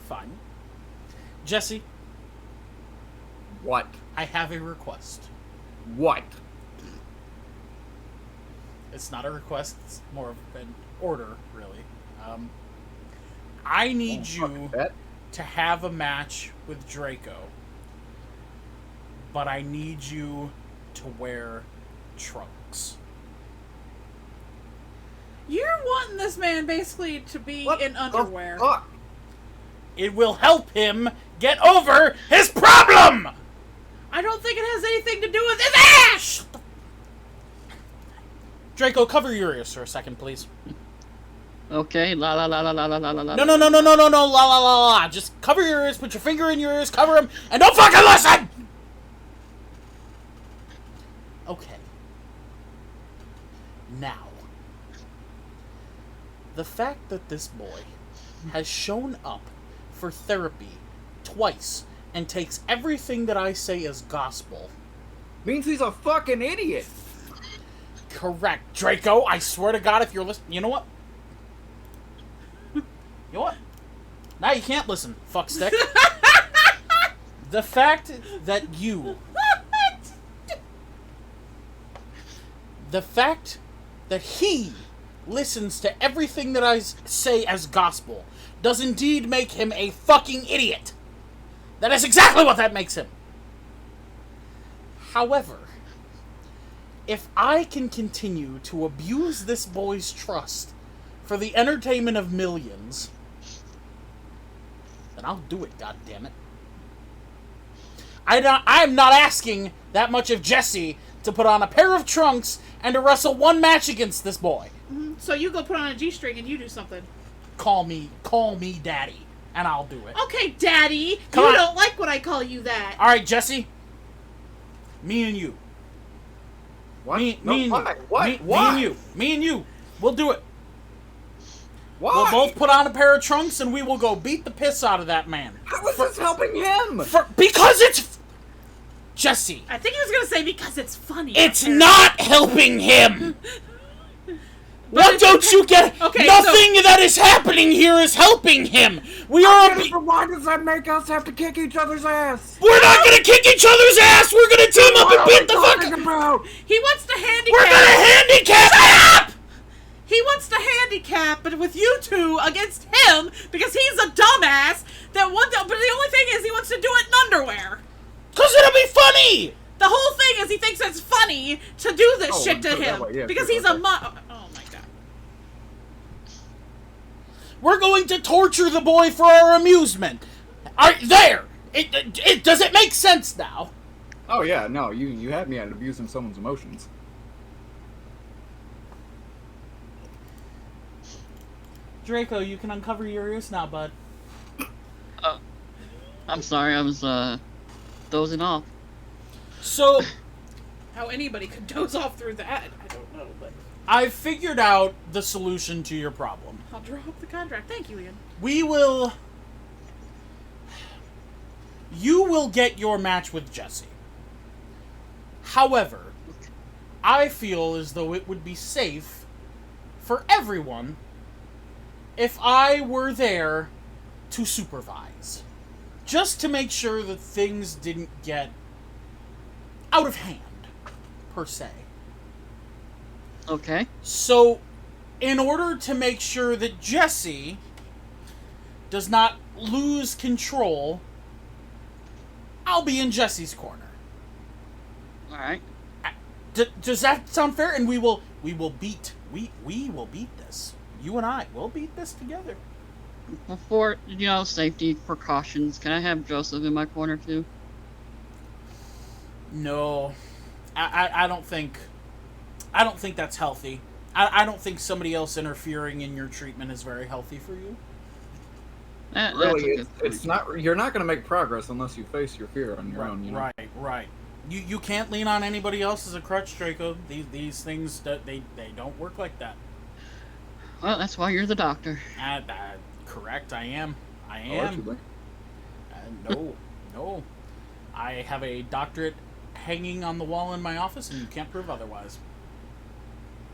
fine. Jesse, What? I have a request. What? It's not a request, it's more of an order, really. I need you Bet. to have a match with Draco but I need you to wear trunks. You're wanting this man basically to be in underwear. It will help him get over his problem! I don't think it has anything to do with his ass! Draco, cover your ears for a second, please. Okay, la la la la la la la la. No, la la la la. Just cover your ears, put your finger in your ears, cover them, and don't fucking listen! Okay. Now, the fact that this boy has shown up for therapy twice and takes everything that I say as gospel means he's a fucking idiot. Correct, Draco. I swear to God, if you're listening, you know what? You know what? Now you can't listen, fuckstick. The fact that you... The fact that he listens to everything that I say as gospel does indeed make him a fucking idiot. That is exactly what that makes him. However, if I can continue to abuse this boy's trust for the entertainment of millions, then I'll do it, goddammit. I'm not asking that much of Jesse to put on a pair of trunks and to wrestle one match against this boy. Mm-hmm. So you go put on a G-string and you do something. Call me daddy, and I'll do it. Okay, daddy. Come you on. don't like when I call you that. All right, Jesse. Me and you. What? Me No, and why? you. What? Me Why? and you. Me and you. We'll do it. Why? We'll both put on a pair of trunks and we will go beat the piss out of that man. How is this helping him? Because it's... Jesse. I think he was going to say because it's funny. It's not helping him! What don't you get? Okay, Nothing that is happening here is helping him! We are a... Why does that make us have to kick each other's ass? We're not gonna kick each other's ass! We're gonna team up and beat the fuck... About? He wants to handicap... We're gonna handicap... Shut up! He wants to handicap, but with you two against him, because he's a dumbass, but the only thing is he wants to do it in underwear. Cause it'll be funny! The whole thing is he thinks it's funny to do this shit to put it that him. way, yeah, because sure, he's okay. a oh my god. We're going to torture the boy for our amusement. There! Does it make sense now? Oh yeah, no, you had me at abusing someone's emotions. Draco, you can uncover your ears now, bud. I'm sorry, I was dozing off. So, How anybody could doze off through that, I don't know, but I've figured out the solution to your problem. I'll draw up the contract. Thank you, Ian. You will get your match with Jesse. However, I feel as though it would be safe for everyone if I were there to supervise. Just to make sure that things didn't get out of hand, per se. Okay. So, in order to make sure that Jesse does not lose control, I'll be in Jesse's corner. Alright. Does that sound fair? And we will beat this. You and I will beat this together. For, safety precautions, can I have Joseph in my corner too? No. I don't think that's healthy. I don't think somebody else interfering in your treatment is very healthy for you. Really, it's not. You're not going to make progress unless you face your fear on your own. You know? Right. You can't lean on anybody else as a crutch, Draco. These things they don't work like that. Well, that's why you're the doctor. Correct. I am. Allegedly. No. I have a doctorate hanging on the wall in my office, and you can't prove otherwise.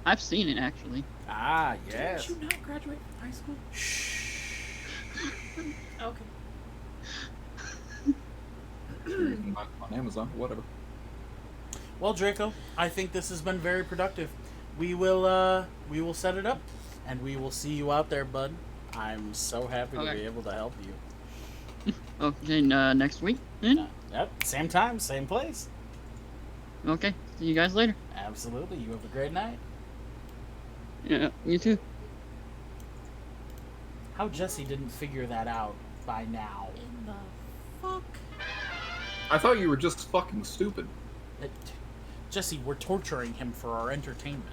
I've seen it, actually. Ah, yes. Didn't you not graduate from high school? Shh. Okay. You can buy it on Amazon, whatever. Well, Draco, I think this has been very productive. We will set it up, and we will see you out there, bud. I'm so happy to be able to help you. Okay, next week then? Yep, same time, same place. Okay, see you guys later. Absolutely. You have a great night. Yeah, you too. How Jesse didn't figure that out by now. In the fuck? I thought you were just fucking stupid. Jesse, we're torturing him for our entertainment.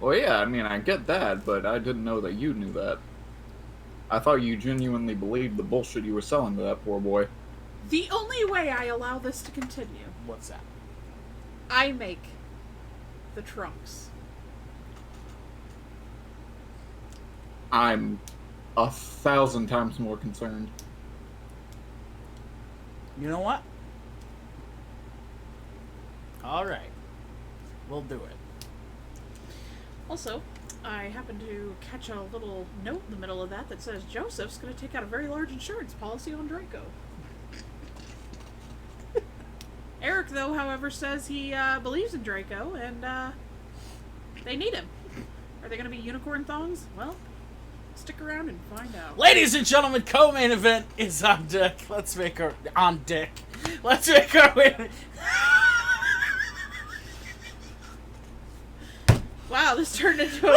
Well, yeah, I mean, I get that, but I didn't know that you knew that. I thought you genuinely believed the bullshit you were selling to that poor boy. The only way I allow this to continue. What's that? I make the trunks. I'm 1,000 times more concerned. You know what? Alright. We'll do it. Also, I happened to catch a little note in the middle of that says Joseph's going to take out a very large insurance policy on Draco. Eric, though, however, says he believes in Draco, and they need him. Are they going to be unicorn thongs? Well, stick around and find out. Ladies and gentlemen, co-main event is on deck. Let's make our... On deck. Let's make our way... Wow, this turned into a...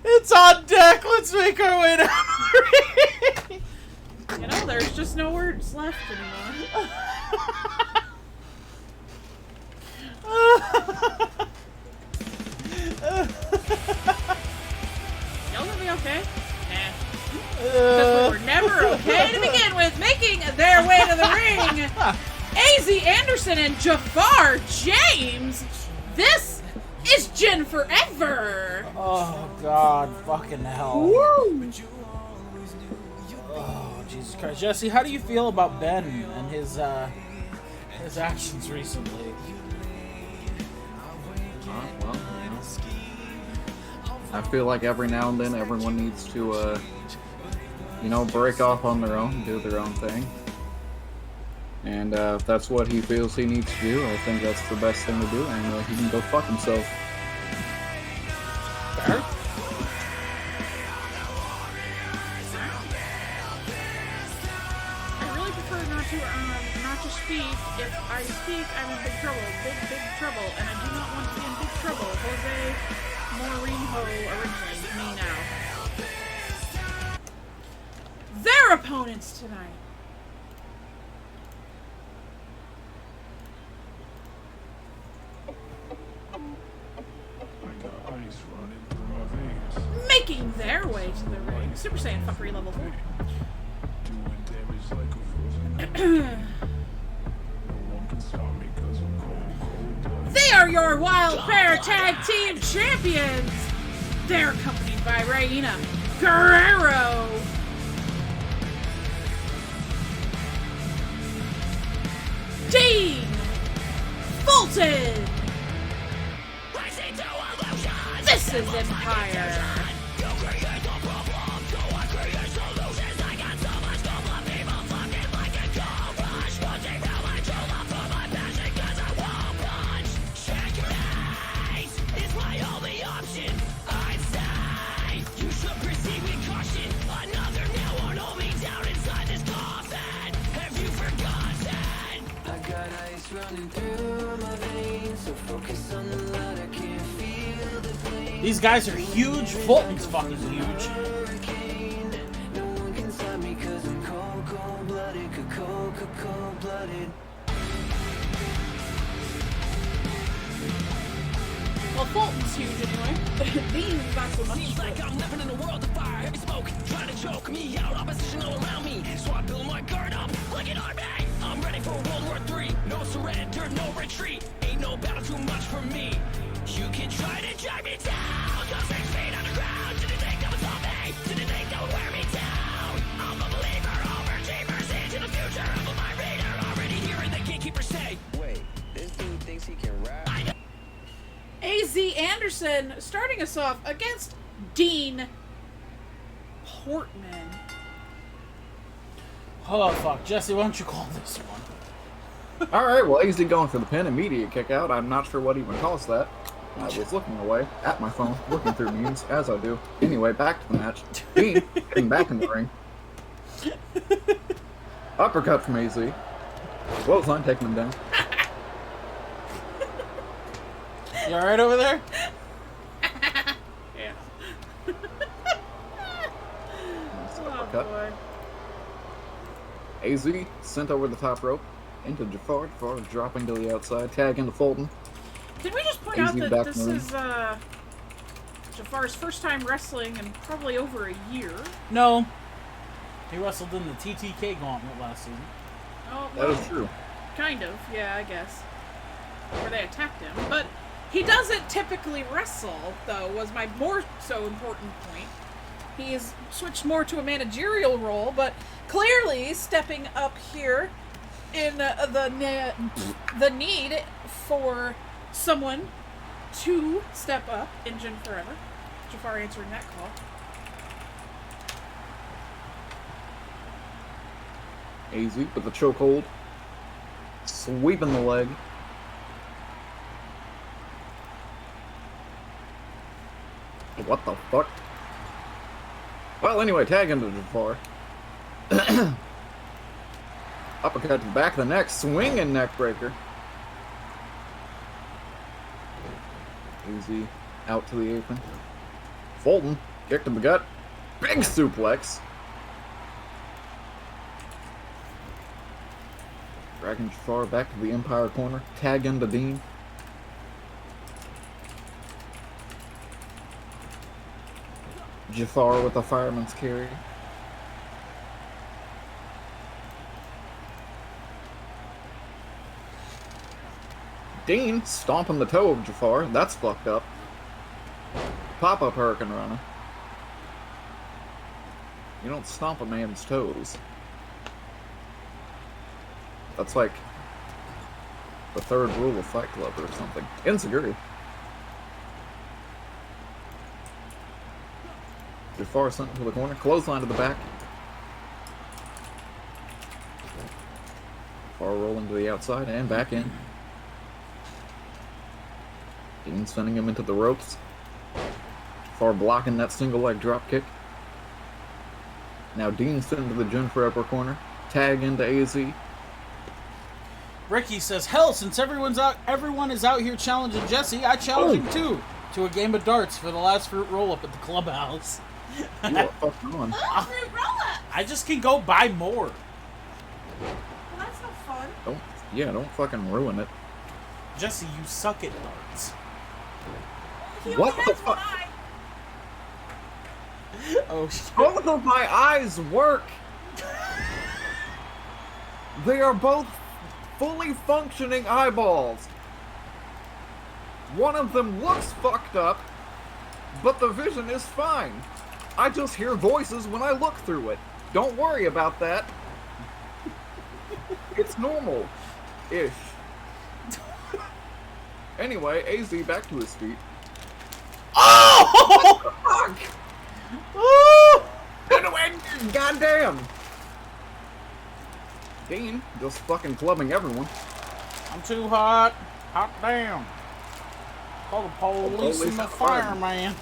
It's on deck. Let's make our way to... You know, there's just no words left anymore. Y'all gonna be okay? Nah. Because we were never okay to begin with. Making their way to the ring, AZ Anderson and Jafar James. This is Jen Forever. Oh, God. Fucking hell. Woo! Oh, Jesus Christ. Jesse, how do you feel about Ben and his actions recently? Well, you know, I feel like every now and then everyone needs to, you know, break off on their own, do their own thing. And if that's what he feels he needs to do, I think that's the best thing to do, and he can go fuck himself. Fair. I really prefer not to speak. If I speak, I'm in big trouble. Big trouble. And I do not want to be in big trouble. Jose Mourinho originates me now. Their opponents tonight. Making their way to the ring. Super Saiyan fuckery level 4. They are your Wildcard Tag Team Champions! They're accompanied by Reina Guerrero, Dean Fulton! This is Empire! These guys are huge. Fulton's fucking huge. Well, Fulton's huge anyway. Dean's not so much. Seems like I'm living in a world of fire, heavy smoke, trying to choke me out, opposition all around me. So I build my guard up like an army. I'm ready for World War III. No surrender, no retreat. Ain't no battle too much for me. You can try to drag me down. Go 6 feet underground. Didn't think that was on me. Didn't think that would wear me down. I'm a believer, overachievers into the future. I'm a mind reader, already hearing the gatekeeper say, wait, this dude thinks he can rap? AZ Anderson starting us off against Dean Portman. Oh, fuck. Jesse, why don't you call this one? Alright, well, AZ going for the pin, immediate kick out. I'm not sure what even caused that. I was looking away at my phone, looking through memes, as I do. Anyway, back to the match. Dean getting back in the ring. Uppercut from AZ. Clothesline taking him down. You alright over there? Yeah. Nice Oh uppercut. boy. AZ sent over the top rope into Jafar. Jafar dropping to the outside. Tag into Fulton. Did we just point AZ out that back this in the ring. is Jafar's first time wrestling in probably over a year? No. He wrestled in the TTK gauntlet last season. Oh, That well, is true. kind of, yeah, I guess. Where they attacked him. But he doesn't typically wrestle, though, was my more so important point. He has switched more to a managerial role, but clearly stepping up here in the need for someone to step up in Gin Forever. Jafar answering that call. AZ with the chokehold. Sweeping the leg. What the fuck? Well, anyway, tag into Jafar. Uppercut to the back of the neck. Swinging neck breaker. AZ out to the apron. Fulton, kick to the gut. Big suplex. Dragging Jafar back to the Empire corner. Tag into Dean. Jafar with a fireman's carry. Dean stomping the toe of Jafar. That's fucked up. Pop-up Hurricane Rana. You don't stomp a man's toes. That's like the third rule of Fight Club or something. Insecurity. Jafar sent to the corner. Clothesline to the back. Jafar rolling to the outside and back in. Dean sending him into the ropes. Jafar blocking that single leg drop kick. Now Dean sent into the Gin Forever corner. Tag into AZ. Ricky says, hell, since everyone is out here challenging Jesse, I challenge him too to a game of darts for the last fruit roll-up at the clubhouse. You are fucking on. Oh, fruit roll-up! I just can go buy more. Well, that's no fun. Don't fucking ruin it. Jesse, you suck at darts. He What only the has one fuck? eye. Oh, shit. Both of my eyes work! They are both fully functioning eyeballs. One of them looks fucked up, but the vision is fine. I just hear voices when I look through it. Don't worry about that. It's normal-ish. Anyway, AZ back to his feet. Oh! Fuck! Oh! Goddamn! Dean just fucking clubbing everyone. I'm too hot. Hot damn. Call the police and the fireman.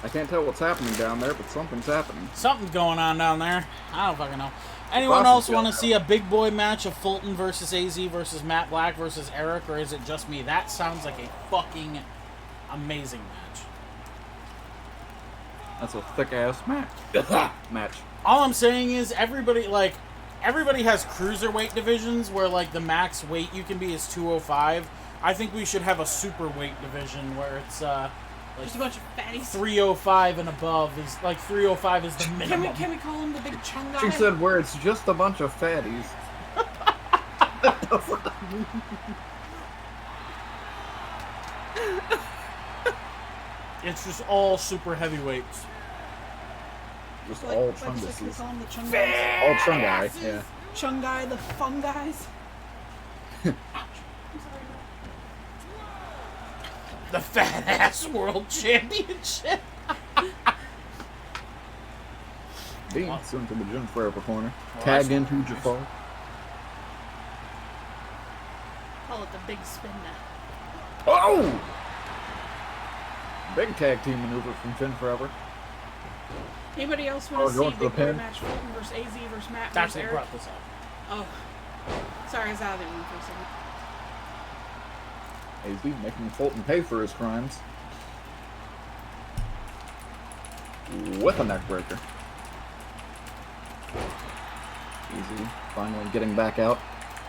I can't tell what's happening down there, but something's happening. Something's going on down there. I don't fucking know. Anyone else want to see a big boy match of Fulton versus AZ versus Matt Black versus Eric, or is it just me? That sounds like a fucking amazing match. That's a thick-ass match. Match. All I'm saying is everybody has cruiserweight divisions where like the max weight you can be is 205. I think we should have a super weight division where it's like just a bunch of fatties. 305 and above is like 305 is the minimum. Can we call him the big chung guy? She said where it's just a bunch of fatties. It's just all super heavyweights. Just Like- all like we chunguses. call him the chung guys. All chung guy, yeah. Chung guy, the fun guys. The Fat Ass World Championship. Dean soon to the Gin Forever corner. Tag into Jafar. Call it the big spin now. Oh! Big tag team maneuver from Gin Forever. Anybody else want to going see for the Big Boy pin? match Fulton versus AZ versus Matt That's versus what Eric? brought this up. Oh. Sorry, I was out of there for a second. AZ making Fulton pay for his crimes. With a neck breaker. Easy. Finally getting back out.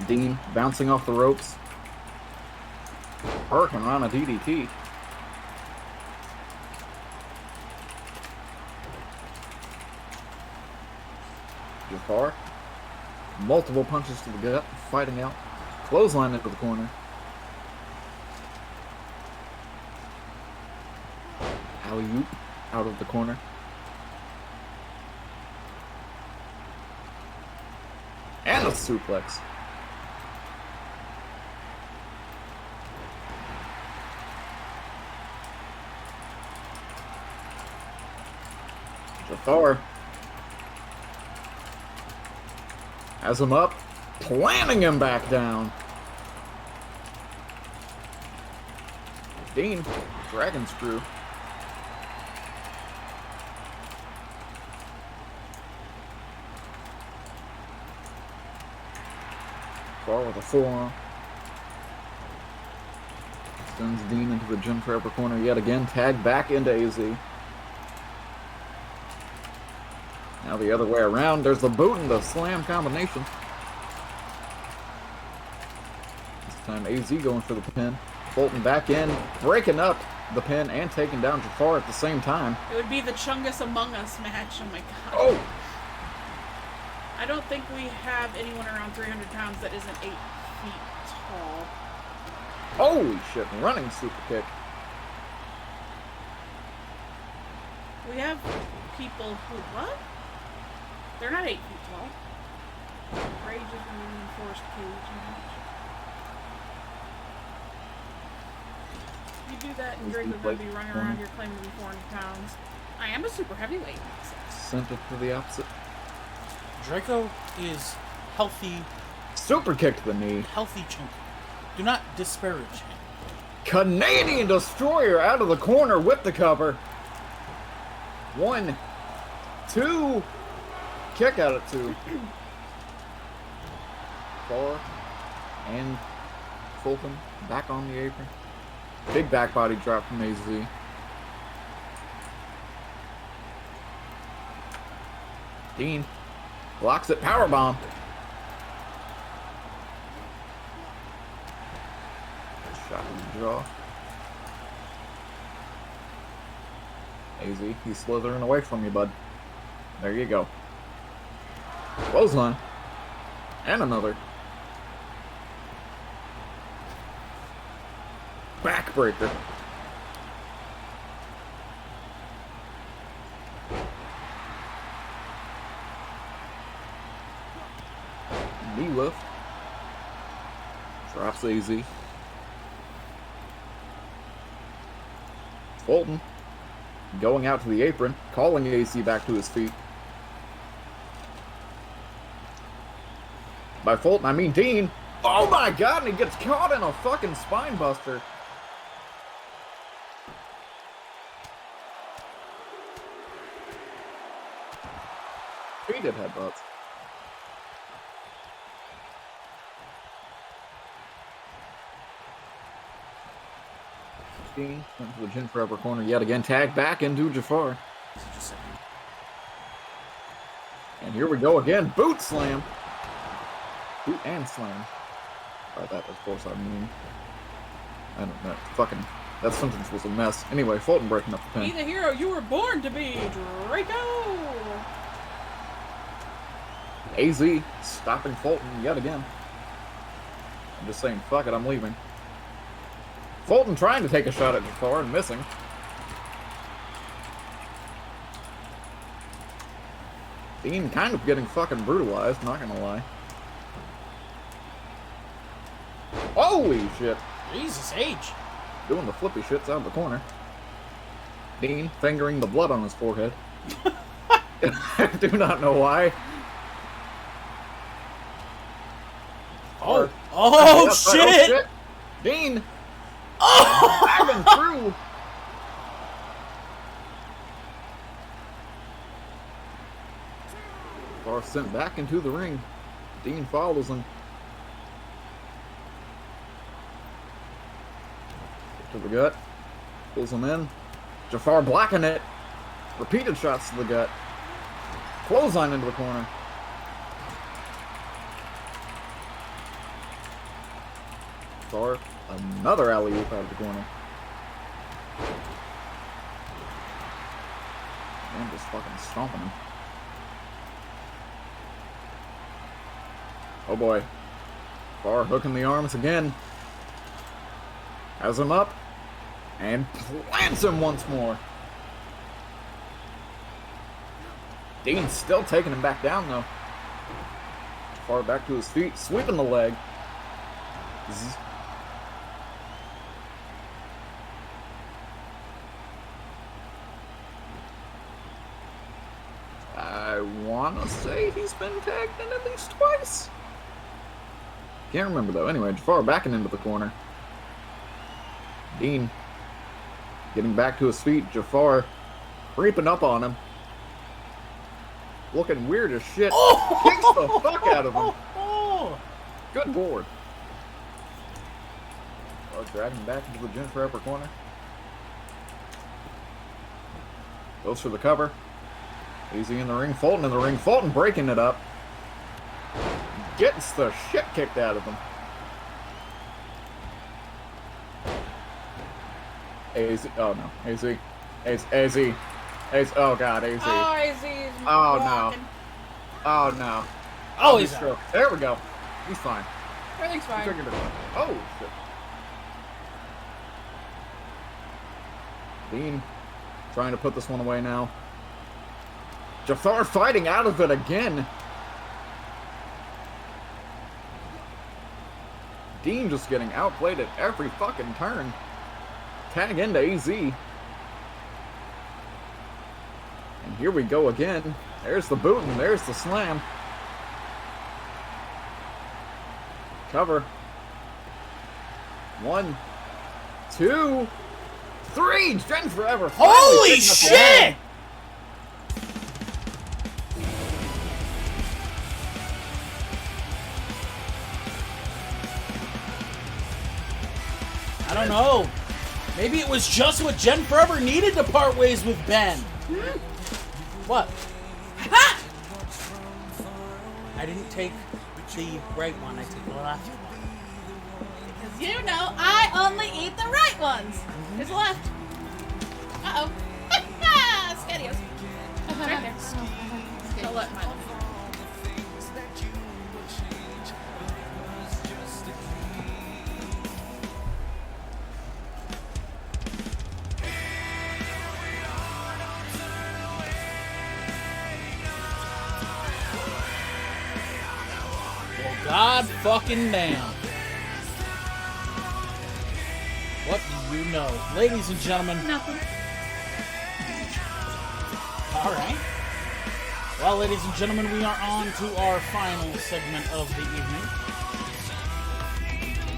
Dean bouncing off the ropes. Hurricane Rana DDT. Jafar. Multiple punches to the gut. Fighting out. Clothesline into the corner. Alley-oop out of the corner. And a suplex. Jafar has him up, planting him back down. Dean, dragon screw. Far with a forearm. Sends Dean into the Jim Trapper corner yet again. Tag back into AZ. Now the other way around. There's the boot and the slam combination. This time AZ going for the pin. Fulton back in, breaking up the pin and taking down Jafar at the same time. It would be the Chungus Among Us match. Oh my god. Oh! I don't think we have anyone around 300 pounds that isn't 8 feet tall. Holy shit, running super kick. We have people who, what? They're not 8 feet tall. Rage is a reinforced cage match. You do that and Drake would then be running around here claiming to be 400 pounds. I am a super heavyweight. Sent it to the opposite. Draco is healthy. Super kick to the knee. Healthy chunky. Do not disparage him. Canadian Destroyer out of the corner with the cover. 1, 2. Kick out at 2. 4. And Fulton back on the apron. Big back body drop from AZ. Dean blocks it. Powerbomb. Shot in the jaw. AZ, he's slithering away from you, bud. There you go. Clothesline. And another. Backbreaker. Knee lift. Drops AZ. Fulton going out to the apron, calling AZ back to his feet. By Fulton, I mean Dean. Oh my god, and he gets caught in a fucking spine buster. Repeated headbutts. Dean went to the Gin Forever corner yet again. Tag back into Jafar. And here we go again. Boot slam. Boot and slam. By that, of course, I mean. I don't know. Fucking. That sentence was a mess. Anyway, Fulton breaking up the Be pin. the hero you were born to be, Draco! AZ stopping Fulton yet again. I'm just saying, fuck it, I'm leaving. Fulton trying to take a shot at Jafar and missing. Dean kind of getting fucking brutalized, not gonna lie. Holy shit! Jesus H. Doing the flippy shits out of the corner. Dean fingering the blood on his forehead. I do not know why. Oh, oh, shit! Dean! Oh! Diving through! Jafar sent back into the ring. Dean follows him. To the gut. Pulls him in. Jafar blocking it. Repeated shots to the gut. Clothesline into the corner. Jafar, another alley-oop out of the corner. Man, just fucking stomping him. Oh boy. Jafar hooking the arms again. Has him up. And plants him once more. Dean's still taking him back down, though. Far back to his feet, sweeping the leg. Zzz. I want to say he's been tagged in at least twice. Can't remember, though. Anyway, Jafar backing into the corner. Dean getting back to his feet. Jafar creeping up on him. Looking weird as shit. Oh! Kicks the fuck out of him. Good lord. Dragging him back into the Jennifer upper corner. Goes for the cover. Easy in the ring. Fulton in the ring. Fulton breaking it up. Gets the shit kicked out of him. AZ. Oh no. AZ. AZ. AZ. Oh god. AZ. Oh, AZ's Oh walking. no. Oh no. Oh, he's out. There we go. He's fine. Everything's fine. Figured it out. Oh shit. Dean trying to put this one away now. Jafar fighting out of it again. Dean just getting outplayed at every fucking turn. Tag into AZ. And here we go again. There's the boot and there's the slam. Cover. 1, 2, 3. Jen Forever. Holy shit! I don't know. Maybe it was just what Jen Forever needed to part ways with Ben. What? Ha! I didn't take the right one. I took the left one. Because you know I only eat the right ones. Here's the left. Uh-oh. Scadios. Right there. I'll let mine. God fucking damn. What do you know? Ladies and gentlemen. Nothing. Alright. Well, ladies and gentlemen, we are on to our final segment of the evening.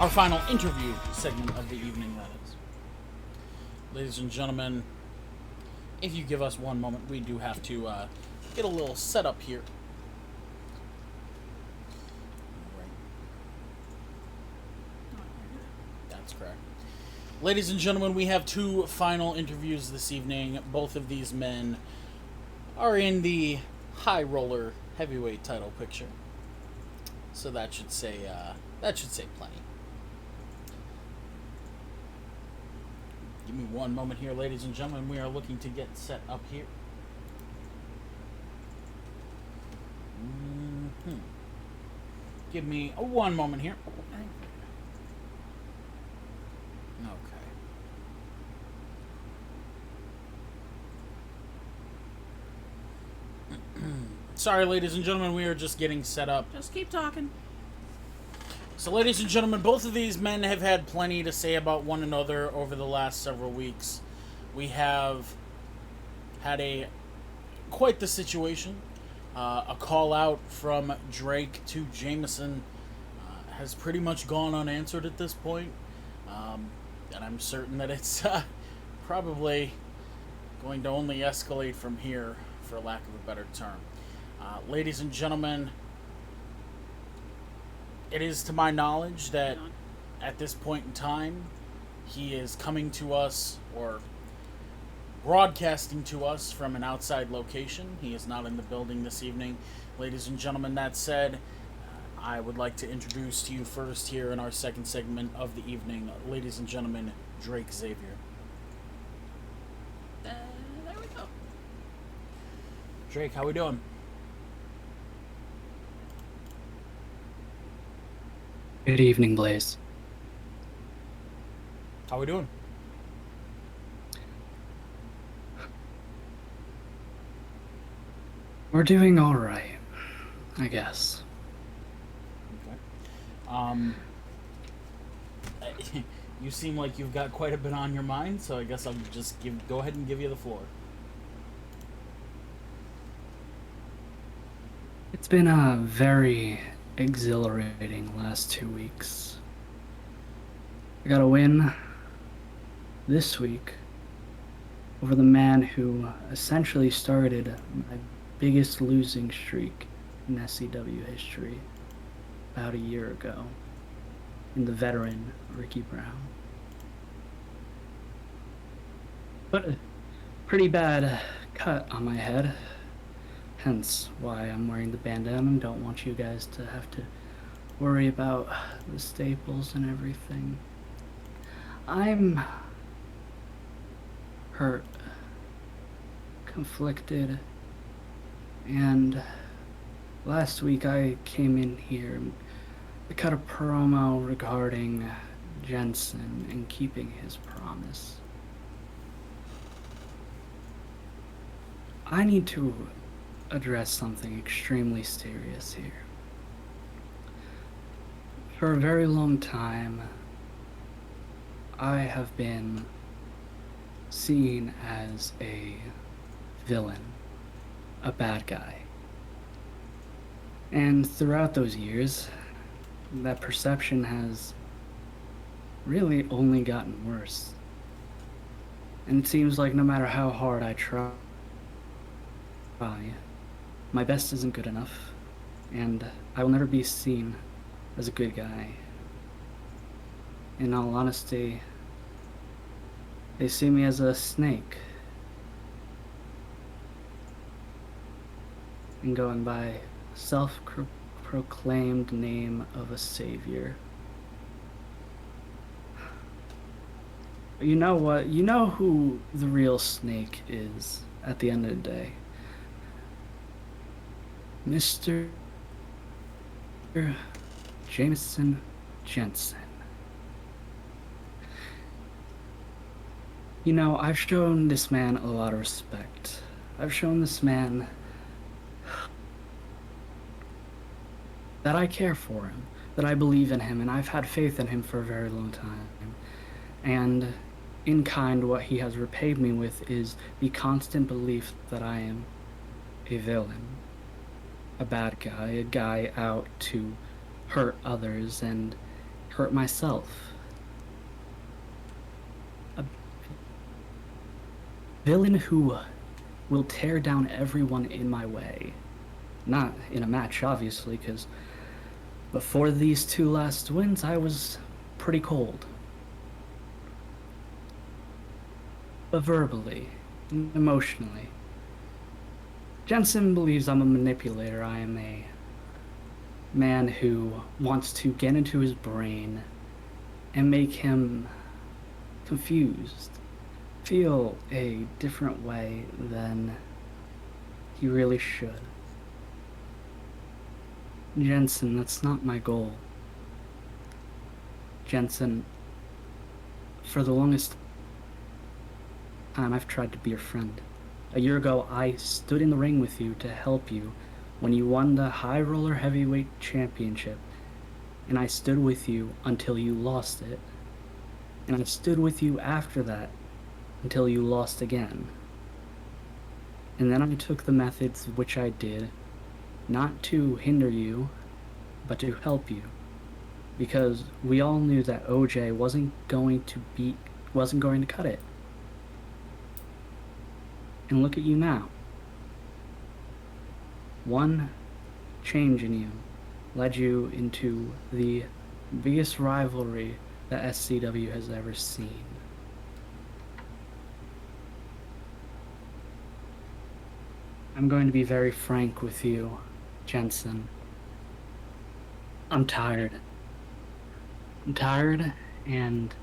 Our final interview segment of the evening, that is. Ladies and gentlemen, if you give us one moment, we do have to get a little setup here. Correct. Ladies and gentlemen, we have two final interviews this evening. Both of these men are in the high roller heavyweight title picture, so that should say plenty. Give me one moment here, ladies and gentlemen. We are looking to get set up here. Give me one moment here. Sorry, ladies and gentlemen, we are just getting set up. Just keep talking. So, ladies and gentlemen, both of these men have had plenty to say about one another over the last several weeks. We have had quite the situation. A call out from Drake to Jamison has pretty much gone unanswered at this point. And I'm certain that it's probably going to only escalate from here, for lack of a better term. Ladies and gentlemen, it is to my knowledge that at this point in time, he is coming to us, or broadcasting to us from an outside location. He is not in the building this evening. Ladies and gentlemen, that said, I would like to introduce to you first here in our second segment of the evening, ladies and gentlemen, Drake Xavier. There we go. Drake, how we doing? Good evening, Blaze. How we doing? We're doing all right, I guess. Okay. You seem like you've got quite a bit on your mind, so I guess I'll just go ahead and give you the floor. It's been a very exhilarating last 2 weeks. I got a win this week over the man who essentially started my biggest losing streak in SCW history about a year ago, in the veteran Ricky Brown. But a pretty bad cut on my head, hence why I'm wearing the bandana and don't want you guys to have to worry about the staples and everything. I'm hurt, conflicted, and last week I came in here and I cut a promo regarding Jensen and keeping his promise. I need to address something extremely serious here. For a very long time, I have been seen as a villain, a bad guy. And throughout those years, that perception has really only gotten worse. And it seems like no matter how hard I try, my best isn't good enough, and I will never be seen as a good guy. In all honesty, they see me as a snake, and going by self-proclaimed name of a savior. But you know what? You know who the real snake is at the end of the day. Mr. Jamison Jensen. You know, I've shown this man a lot of respect. I've shown this man that I care for him, that I believe in him, and I've had faith in him for a very long time. And in kind, what he has repaid me with is the constant belief that I am a villain, a bad guy, a guy out to hurt others and hurt myself. A villain who will tear down everyone in my way. Not in a match, obviously, because before these two last wins, I was pretty cold. But verbally, emotionally, Jensen believes I'm a manipulator. I am a man who wants to get into his brain and make him confused, feel a different way than he really should. Jensen, that's not my goal. Jensen, for the longest time I've tried to be your friend. A year ago, I stood in the ring with you to help you when you won the High Roller Heavyweight Championship, and I stood with you until you lost it. And I stood with you after that until you lost again. And then I took the methods which I did, not to hinder you, but to help you. Because we all knew that OJ wasn't going to cut it. And look at you now. one change in you led you into the biggest rivalry that SCW has ever seen. I'm going to be very frank with you, Jensen. I'm tired. I'm tired, and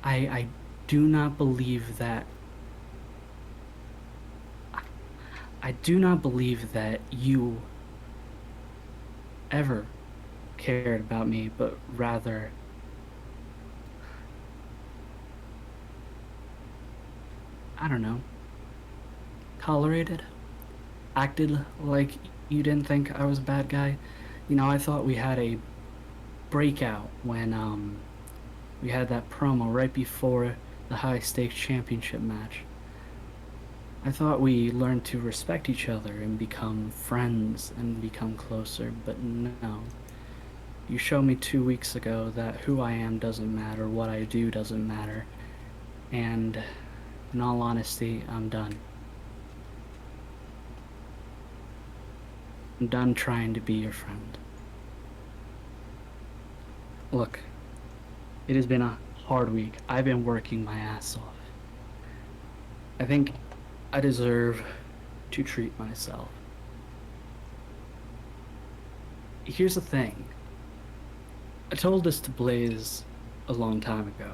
I do not believe that I do not believe that you ever cared about me, but rather I don't know, tolerated, acted like you didn't think I was a bad guy. You know, I thought we had a breakout when we had that promo right before the high stakes championship match. I thought we learned to respect each other and become friends and become closer, but no. You showed me 2 weeks ago that who I am doesn't matter, what I do doesn't matter, and in all honesty, I'm done. I'm done trying to be your friend. Look, it has been a hard week. I've been working my ass off. I think I deserve to treat myself. Here's the thing. I told this to Blaze a long time ago.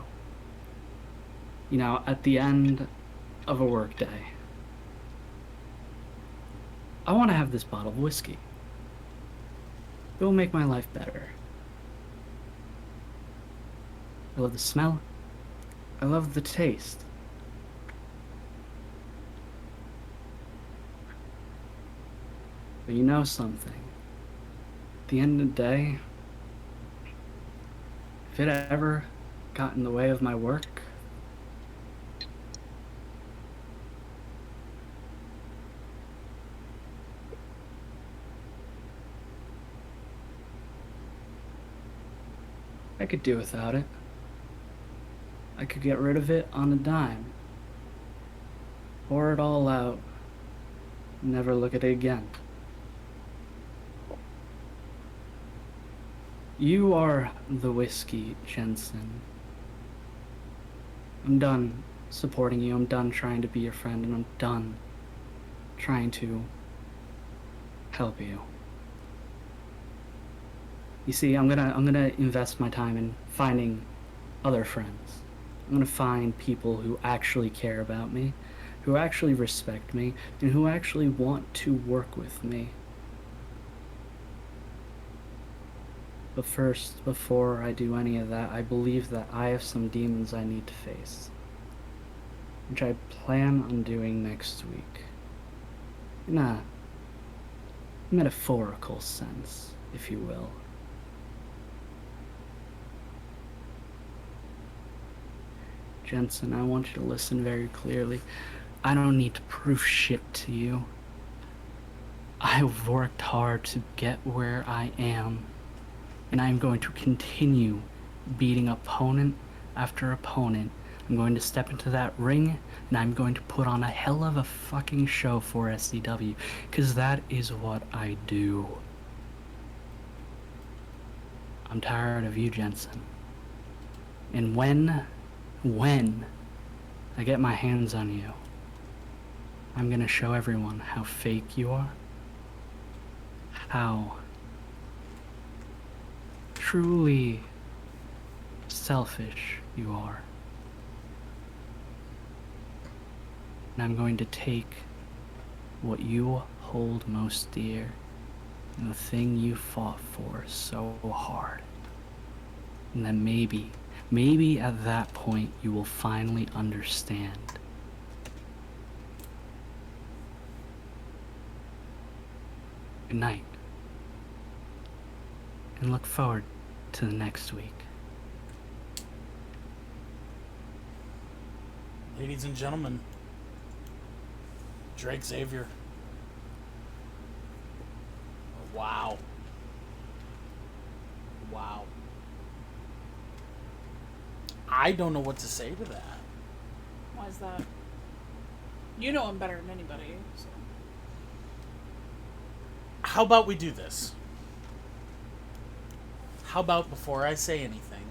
You know, at the end of a workday, I want to have this bottle of whiskey. It will make my life better. I love the smell. I love the taste. But you know something? At the end of the day, if it ever got in the way of my work, I could do without it. I could get rid of it on a dime. Pour it all out. Never look at it again. You are the whiskey, Jensen. I'm done supporting you. I'm done trying to be your friend, and I'm done trying to help you. You see, I'm gonna invest my time in finding other friends. I'm gonna find people who actually care about me, who actually respect me, and who actually want to work with me. But first, before I do any of that, I believe that I have some demons I need to face, which I plan on doing next week. In a metaphorical sense, if you will. Jensen, I want you to listen very clearly. I don't need to prove shit to you. I've worked hard to get where I am, and I'm going to continue beating opponent after opponent. I'm going to step into that ring, and I'm going to put on a hell of a fucking show for SCW, because that is what I do. I'm tired of you, Jensen. And when I get my hands on you, I'm gonna show everyone how fake you are, how truly selfish you are. And I'm going to take what you hold most dear and the thing you fought for so hard, and then maybe at that point you will finally understand. Good night, and look forward to the next week. Ladies and gentlemen, Drake Xavier. Wow. Wow. I don't know what to say to that. Why is that? You know him better than anybody, so. how about we do this? How about before I say anything,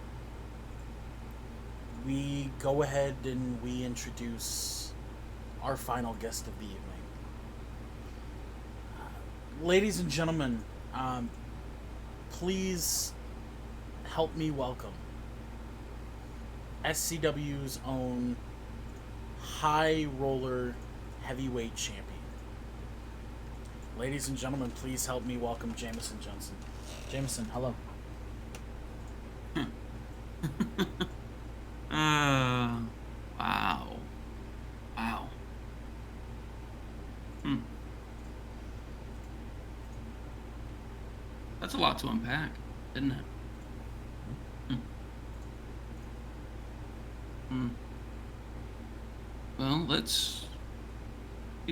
we go ahead and we introduce our final guest of the evening. Ladies and gentlemen, please help me welcome SCW's own high roller heavyweight champion. Ladies and gentlemen, please help me welcome Jamison Jensen. Jamison, hello. Wow. Wow. That's a lot to unpack, isn't it? Well, let's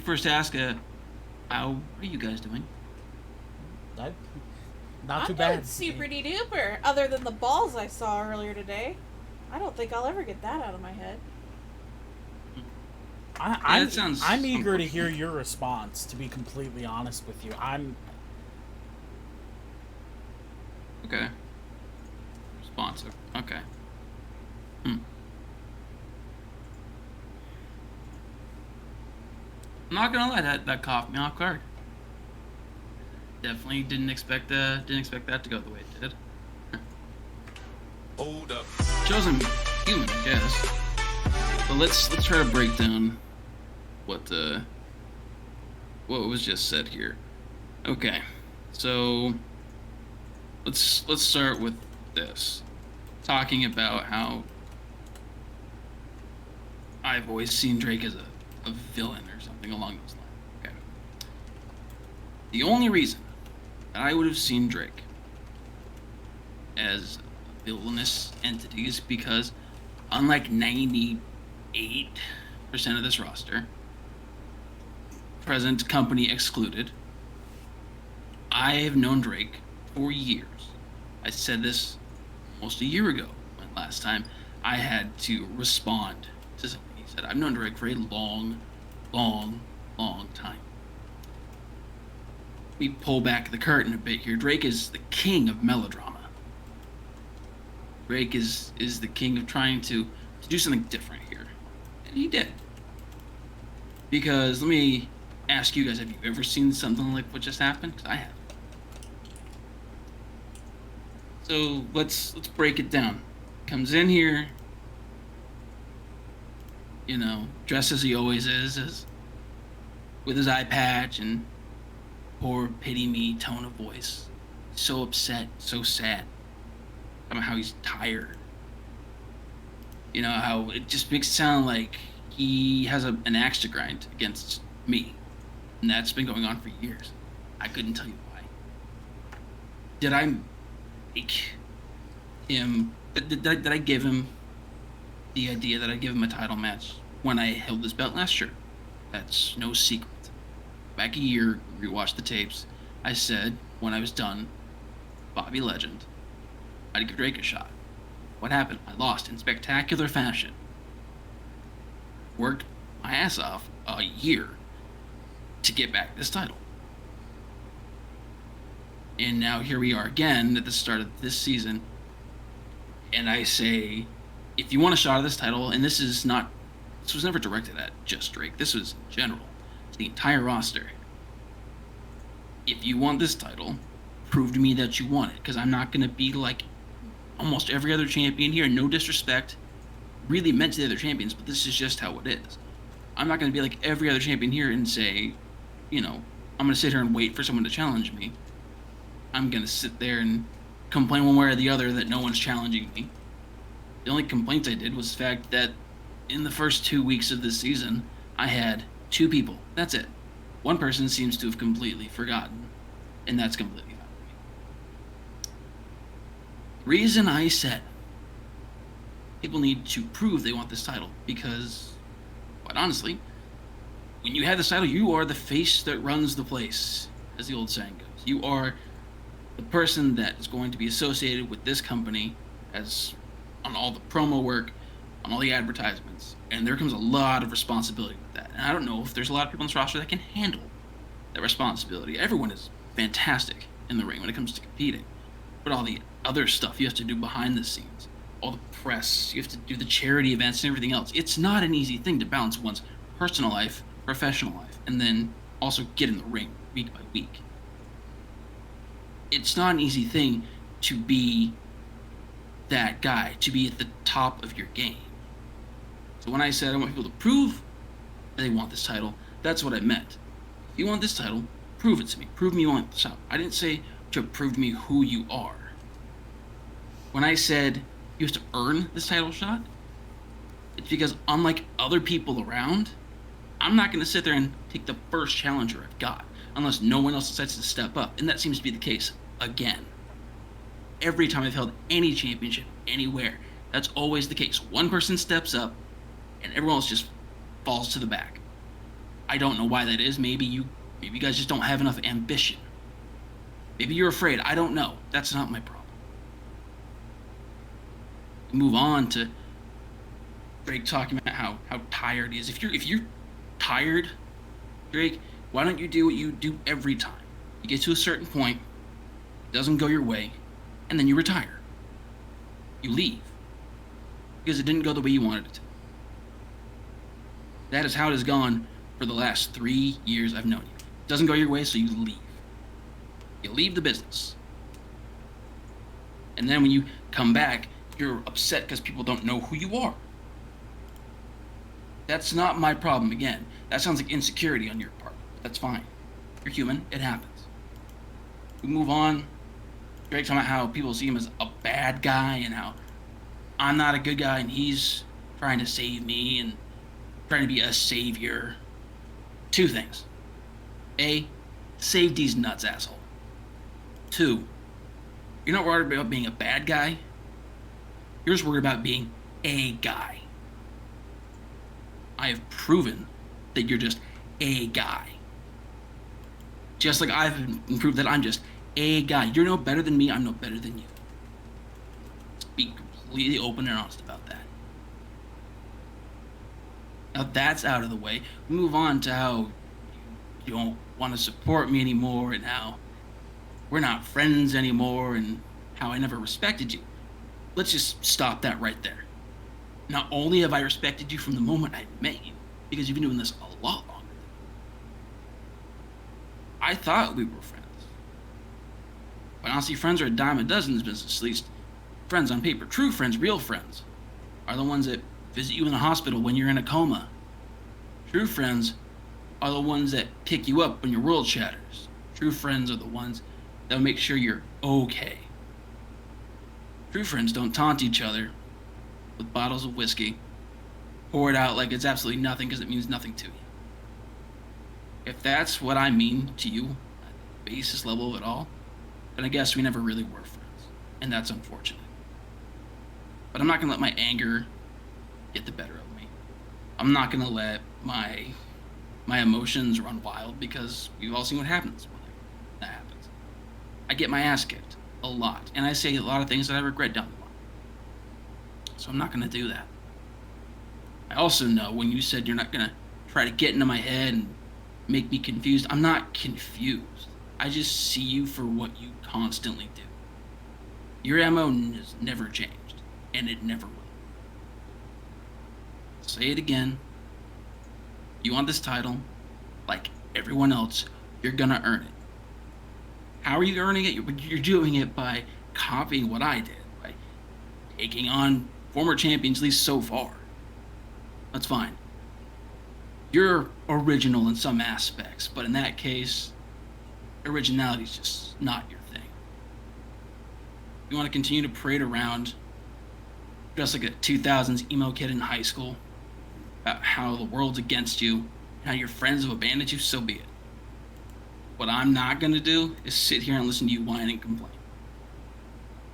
first ask, how are you guys doing? Not too I'm bad. doing super duper. Other than the balls I saw earlier today, I don't think I'll ever get that out of my head. I'm eager to hear your response. To be completely honest with you, Okay. Responsive. Okay. I'm not gonna lie, that caught me off guard. Definitely didn't expect that to go the way it did. Hold up. Chosen human, I guess. But let's try to break down what was just said here. Okay, so let's start with this. Talking about how I've always seen Drake as a villain or something along those lines. Okay. The only reason that I would have seen Drake as a villainous entity is because, unlike 98% of this roster, present company excluded, I have known Drake for years. I said this almost a year ago, when last time I had to respond to something he said. I've known Drake for a long, long, long time. We pull back the curtain a bit here. Drake is the king of melodrama. Drake is the king of trying to do something different here. And he did. Because, let me ask you guys, have you ever seen something like what just happened? Because I have. So, let's break it down. Comes in here, dressed as he always is with his eye patch and poor pity me tone of voice. So upset, so sad about how he's tired. How it just makes it sound like he has an axe to grind against me. And that's been going on for years. I couldn't tell you why. Did I make him... Did I give him the idea that I'd give him a title match when I held this belt last year? That's no secret. Back a year, rewatched the tapes, I said, when I was done, Bobby Legend, I'd give Drake a shot. What happened? I lost in spectacular fashion. Worked my ass off a year to get back this title. And now here we are again at the start of this season, and I say, if you want a shot at this title, and this was never directed at just Drake, this was in general, the entire roster. If you want this title, prove to me that you want it, because I'm not going to be like almost every other champion here. No disrespect, really meant to the other champions, but this is just how it is. I'm not going to be like every other champion here and say, I'm going to sit here and wait for someone to challenge me. I'm going to sit there and complain one way or the other that no one's challenging me. The only complaints I did was the fact that in the first 2 weeks of this season, I had 2 people. That's it. One person seems to have completely forgotten, and that's completely fine with me. The reason I said people need to prove they want this title, because, quite honestly, when you have this title, you are the face that runs the place, as the old saying goes. You are the person that is going to be associated with this company as on all the promo work, on all the advertisements, and there comes a lot of responsibility with that. And I don't know if there's a lot of people on this roster that can handle that responsibility. Everyone is fantastic in the ring when it comes to competing. But all the other stuff you have to do behind the scenes, all the press, you have to do the charity events and everything else. It's not an easy thing to balance one's personal life, professional life, and then also get in the ring week by week. It's not an easy thing to be that guy, to be at the top of your game. So when I said I want people to prove that they want this title, that's what I meant. If you want this title, prove it to me. Prove me you want this title. I didn't say to prove to me who you are. When I said you have to earn this title shot, it's because unlike other people around, I'm not going to sit there and take the first challenger I've got unless no one else decides to step up. And that seems to be the case again. Every time I've held any championship anywhere, that's always the case. One person steps up and everyone else just falls to the back. I don't know why that is. Maybe you guys just don't have enough ambition. Maybe you're afraid. I don't know. That's not my problem. Move on to Drake talking about how tired he is. If you're tired, Drake, why don't you do what you do every time? You get to a certain point, it doesn't go your way, and then you retire. You leave. Because it didn't go the way you wanted it to. That is how it has gone for the last 3 years I've known you. It doesn't go your way, so you leave. You leave the business. And then when you come back, you're upset because people don't know who you are. That's not my problem again. That sounds like insecurity on your part. That's fine. You're human. It happens. We move on. Drake's talking about how people see him as a bad guy and how I'm not a good guy and he's trying to save me and trying to be a savior. Two things. A, save these nuts, asshole. 2, you're not worried about being a bad guy. You're just worried about being a guy. I have proven that you're just a guy. Just like I've proved that I'm just a guy. You're no better than me, I'm no better than you. Let's be completely open and honest about that. Now that's out of the way. We move on to how you don't want to support me anymore and how we're not friends anymore and how I never respected you. Let's just stop that right there. Not only have I respected you from the moment I met you, because you've been doing this a lot longer. I thought we were friends. But honestly, friends are a dime a dozen in this business, at least friends on paper. True friends, real friends, are the ones that visit you in the hospital when you're in a coma. True friends are the ones that pick you up when your world shatters. True friends are the ones that will make sure you're okay. True friends don't taunt each other with bottles of whiskey, pour it out like it's absolutely nothing because it means nothing to you. If that's what I mean to you, at the basis level of it all, then I guess we never really were friends, and that's unfortunate. But I'm not gonna let my anger get the better of me. I'm not gonna let my emotions run wild because we've all seen what happens when that happens. I get my ass kicked a lot, and I say a lot of things that I regret down the line. So I'm not gonna do that. I also know when you said you're not gonna try to get into my head and make me confused, I'm not confused. I just see you for what you constantly do. Your MO has never changed, and it never will. Say it again. You want this title, like everyone else, you're gonna earn it. How are you earning it? You're doing it by copying what I did, by taking on former champions, at least so far. That's fine. You're original in some aspects, but in that case, originality is just not your thing. You want to continue to parade around just like a 2000s emo kid in high school about how the world's against you and how your friends have abandoned you, so be it. What I'm not going to do is sit here and listen to you whine and complain.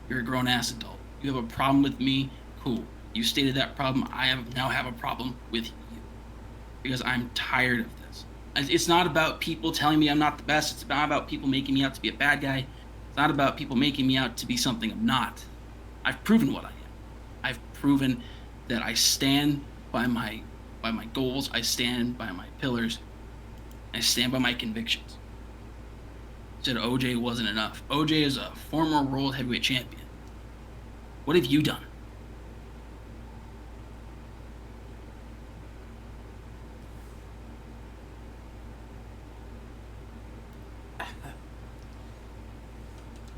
You're a grown-ass adult. You have a problem with me, cool. You stated that problem. I now have a problem with you because I'm tired of this. It's not about people telling me I'm not the best. It's not about people making me out to be a bad guy. It's not about people making me out to be something I'm not. I've proven what I am. I've proven that I stand by my goals. I stand by my pillars. I stand by my convictions. said OJ wasn't enough. OJ is a former world heavyweight champion. What have you done?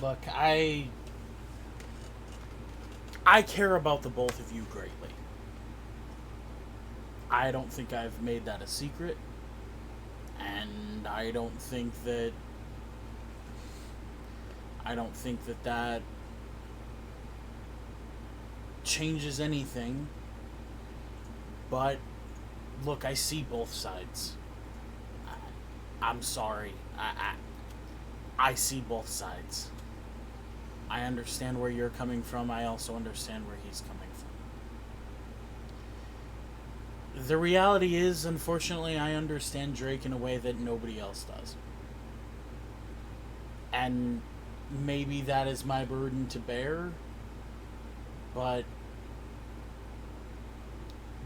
Look, I care about the both of you greatly. I don't think I've made that a secret. And I don't think that that changes anything. But look, I see both sides. I'm sorry. I see both sides. I understand where you're coming from. I also understand where he's coming from. The reality is, unfortunately, I understand Drake in a way that nobody else does. And maybe that is my burden to bear, but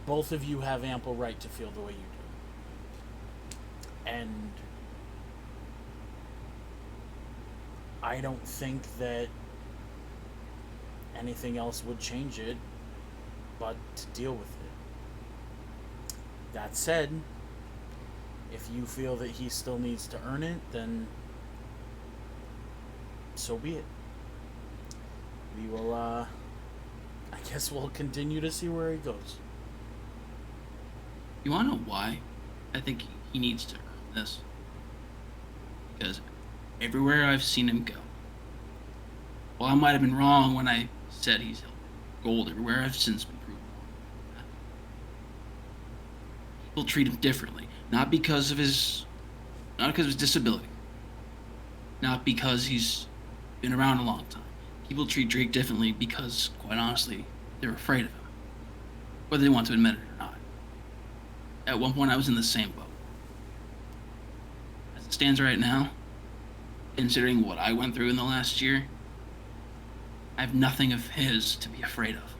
both of you have ample right to feel the way you do. And I don't think that anything else would change it but to deal with it. That said, if you feel that he still needs to earn it, then so be it. We will, I guess we'll continue to see where he goes. You wanna know why I think he needs to earn this? Because everywhere I've seen him go, well, I might have been wrong when I said he's held gold. Everywhere I've since been proven wrong. People treat him differently, not because of his disability, not because he's been around a long time. People treat Drake differently because, quite honestly, they're afraid of him, whether they want to admit it or not. At one point, I was in the same boat. As it stands right now, considering what I went through in the last year, I have nothing of his to be afraid of.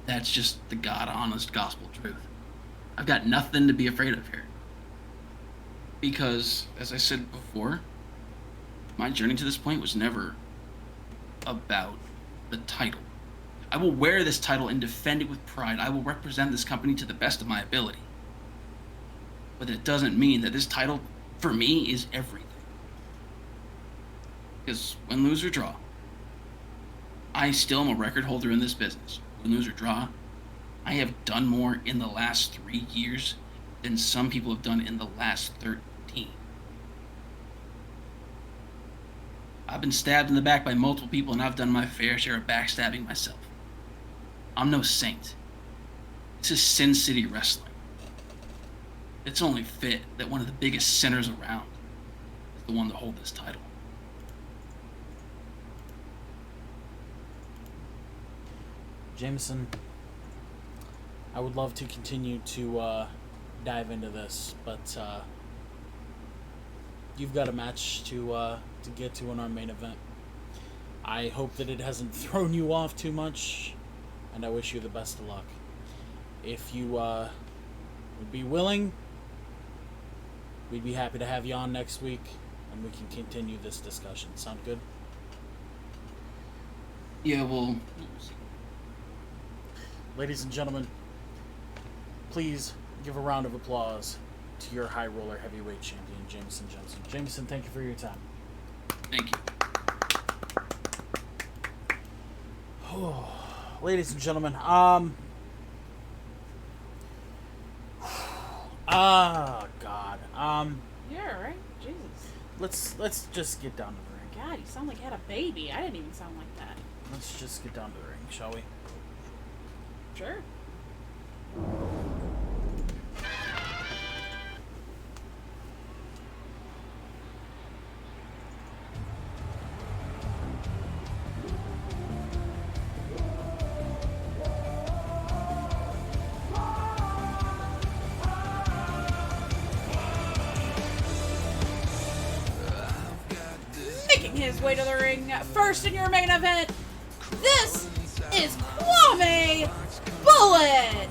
That's just the God honest gospel truth. I've got nothing to be afraid of here. Because, as I said before, my journey to this point was never about the title. I will wear this title and defend it with pride. I will represent this company to the best of my ability. But it doesn't mean that this title, for me, is everything. Because win, lose, or draw, I still am a record holder in this business. Win, lose, or draw, I have done more in the last 3 years than some people have done in the last 13. I've been stabbed in the back by multiple people, and I've done my fair share of backstabbing myself. I'm no saint. This is Sin City Wrestling. It's only fit that one of the biggest sinners around is the one to hold this title. Jamison, I would love to continue to dive into this, but you've got a match to get to in our main event. I hope that it hasn't thrown you off too much, and I wish you the best of luck. If you would be willing, we'd be happy to have you on next week, and we can continue this discussion. Sound good? Yeah, well... Ladies and gentlemen, please give a round of applause to your high roller heavyweight champion, Jamison Jensen. Jamison, thank you for your time. Thank you. Ladies and gentlemen, God. You're alright. Jesus. Let's just get down to the ring. God, you sound like you had a baby. I didn't even sound like that. Let's just get down to the ring, shall we? Sure. Making his way to the ring first in your main event, this is Kwame Bullet!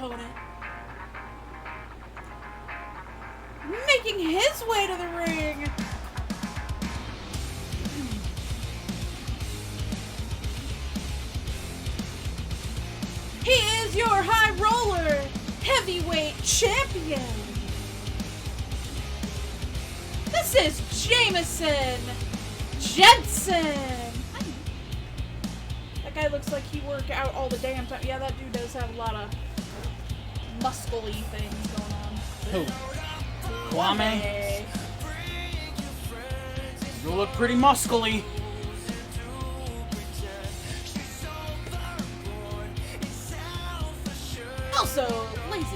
opponent. Making his way to the ring. He is your high roller heavyweight champion. This is Jamison Jensen. That guy looks like he work out all the damn time. Yeah, that dude does have a lot of muscly things going on. Who? Kwame? You look pretty muscly. Also, Lazy,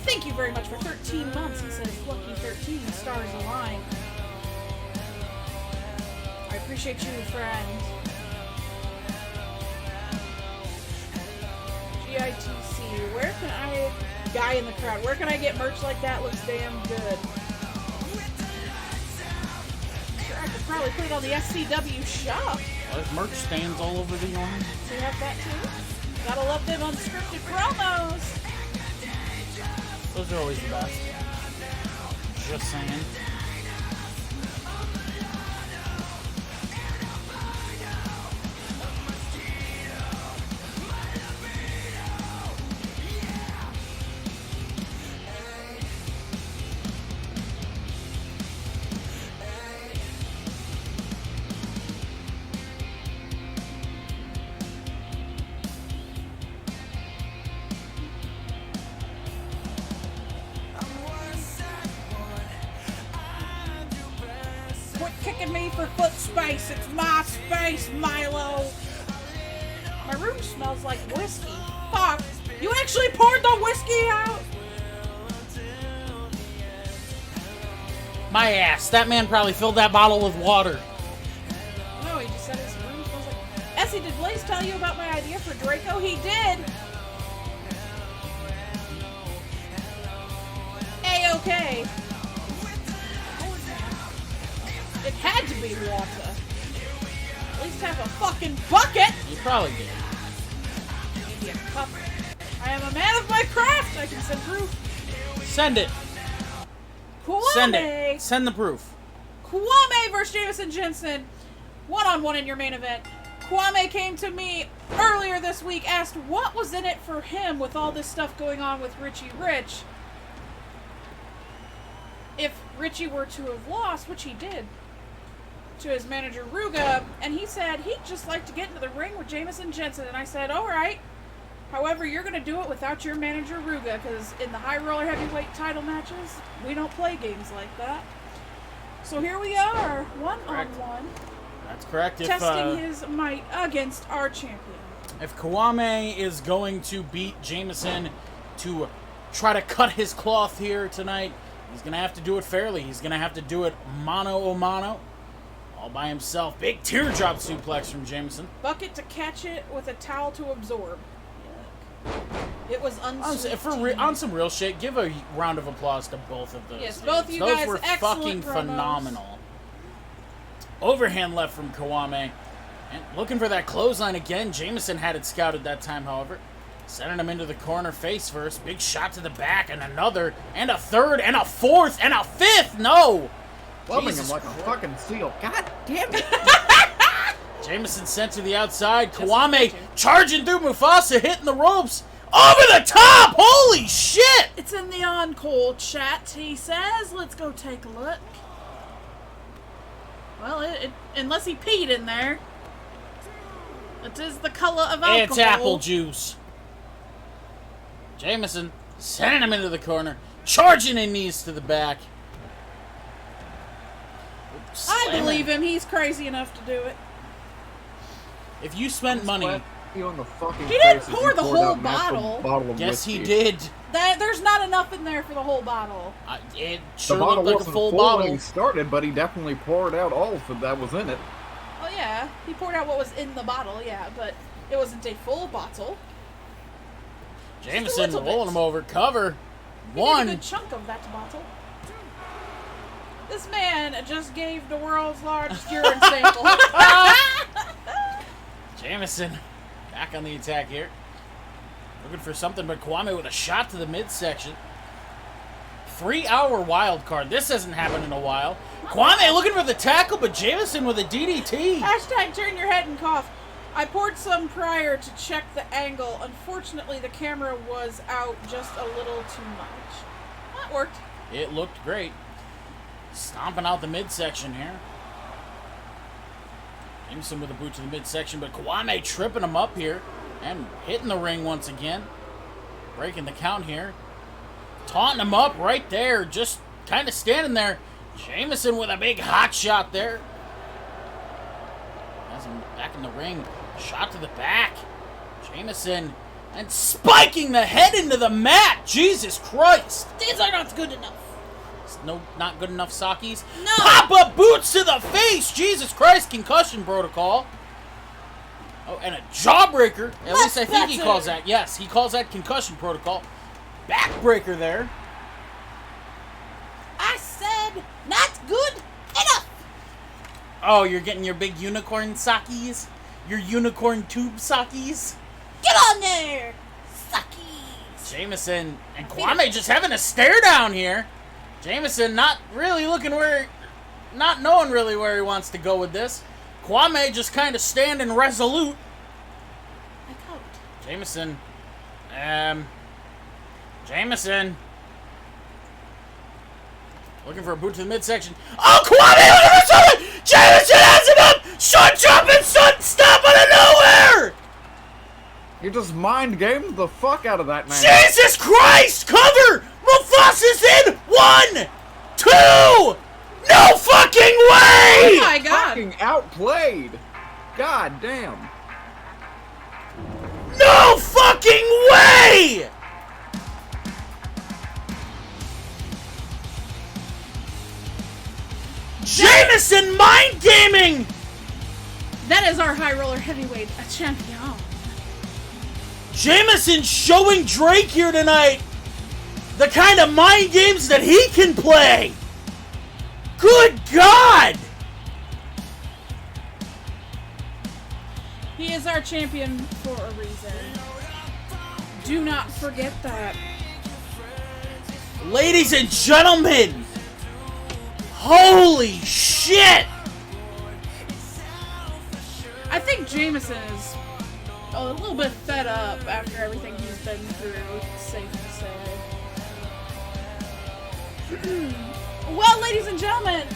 thank you very much for 13 months. He says, lucky 13 stars align. I appreciate you, friend. GITC, where can I... Guy in the crowd, where can I get merch like that? Looks damn good. Sure, I could probably put it on the SCW shop. There's merch stands all over the yard. So you have that too? Gotta love them unscripted promos. Those are always the best. Just saying. Kicking me for foot space. It's my space, Milo. My room smells like whiskey. Fuck. You actually poured the whiskey out? My ass. That man probably filled that bottle with water. No, he just said his room smells like... Essie, did Blaze tell you about my idea for Draco? He did. A-okay. It had to be water. At least have a fucking bucket. You probably did. Maybe a cup. I am a man of my craft. I can send proof. Send it. Kwame. Send it. Send the proof. Kwame versus Jamison Jensen. One-on-one in your main event. Kwame came to me earlier this week, asked what was in it for him with all this stuff going on with Richie Rich. If Richie were to have lost, which he did, to his manager Ruga, and he said he'd just like to get into the ring with Jamison Jensen, and I said, alright. However, you're going to do it without your manager Ruga, because in the high roller heavyweight title matches, we don't play games like that. So here we are, one-on-one. That's correct. Testing his might against our champion. If Kwame is going to beat Jamison to try to cut his cloth here tonight, he's going to have to do it fairly. He's going to have to do it mano-a-mano. All by himself. Big teardrop suplex from Jamison. Bucket to catch it with a towel to absorb. Yuck. It was unsweet. On some real shit, give a round of applause to both of those. Yes, both of you those guys, were excellent fucking promos. phenomenal. Overhand left from Kwame. And looking for that clothesline again. Jamison had it scouted that time, however. Sending him into the corner face first. Big shot to the back and another. And a third and a fourth and a fifth. No! Loving him like a fucking seal. God damn it. Jamison sent to the outside. Kwame charging through Mufasa, hitting the ropes. Over the top! Holy shit! It's in the Encore chat, he says. Let's go take a look. Well, unless he peed in there. It is the color of alcohol. It's apple juice. Jamison sending him into the corner. Charging in knees to the back. I believe him. He's crazy enough to do it. If you spent money... He didn't pour the whole bottle. Yes, he did. There's not enough in there for the whole bottle. It sure looked like a full when bottle. he started, but he definitely poured out all of that was in it. Oh yeah, he poured out what was in the bottle, yeah, but it wasn't a full bottle. Jamison rolling him over. Cover. He One. did a good chunk of that bottle. This man just gave the world's largest urine sample. Jamison back on the attack here. Looking for something, but Kwame with a shot to the midsection. 3-hour wild card. This hasn't happened in a while. Kwame looking for the tackle, but Jamison with a DDT. Hashtag turn your head and cough. I poured some prior to check the angle. Unfortunately, the camera was out just a little too much. That worked. It looked great. Stomping out the midsection here. Jamison with a boot to the midsection, but Kwame tripping him up here and hitting the ring once again. Breaking the count here. Taunting him up right there, just kind of standing there. Jamison with a big hot shot there. Has him back in the ring. Shot to the back. Jamison and spiking the head into the mat. Jesus Christ. These are not good enough. No, not good enough Sakis. No. Pop-up boots to the face. Jesus Christ, concussion protocol. Oh, and a jawbreaker. At least I think he calls that. Yes, he calls that concussion protocol. Backbreaker there. I said not good enough. Oh, you're getting your big unicorn Sakis? Your unicorn tube Sakis? Get on there, Sakis. Jamison and Kwame just having a stare down here. Jamison not really looking not knowing really where he wants to go with this. Kwame just kind of standing resolute. Jamison. Jamison. Looking for a boot to the midsection. Oh, Kwame looking for something! Jamison has it up! Shot jumping, sudden stop out of nowhere! You just mind gamed the fuck out of that man. Jesus Christ! Cover! Mufasa's in! 1, 2! No fucking way! Oh my god! Fucking outplayed. God damn. No fucking way! Jamison mind gaming! That is our high roller heavyweight champion. Jamison showing Drake here tonight the kind of mind games that he can play. Good God! He is our champion for a reason. Do not forget that. Ladies and gentlemen, holy shit! I think Jamison is a little bit fed up after everything he's been through, it's safe to say. Well, ladies and gentlemen,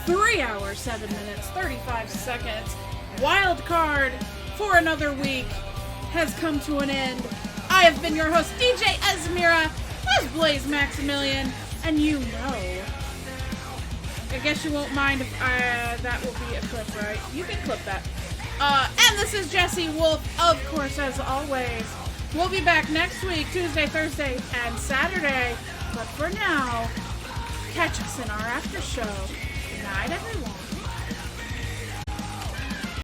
3 hours, 7 minutes, 35 seconds. Wildcard for another week has come to an end. I have been your host, DJ Esmira, as Blaze Maximilian, and you know, I guess you won't mind if that will be a clip, right? You can clip that. And this is Jesse Wolf, of course, as always. We'll be back next week, Tuesday, Thursday, and Saturday. But for now, catch us in our after show. Good night, everyone.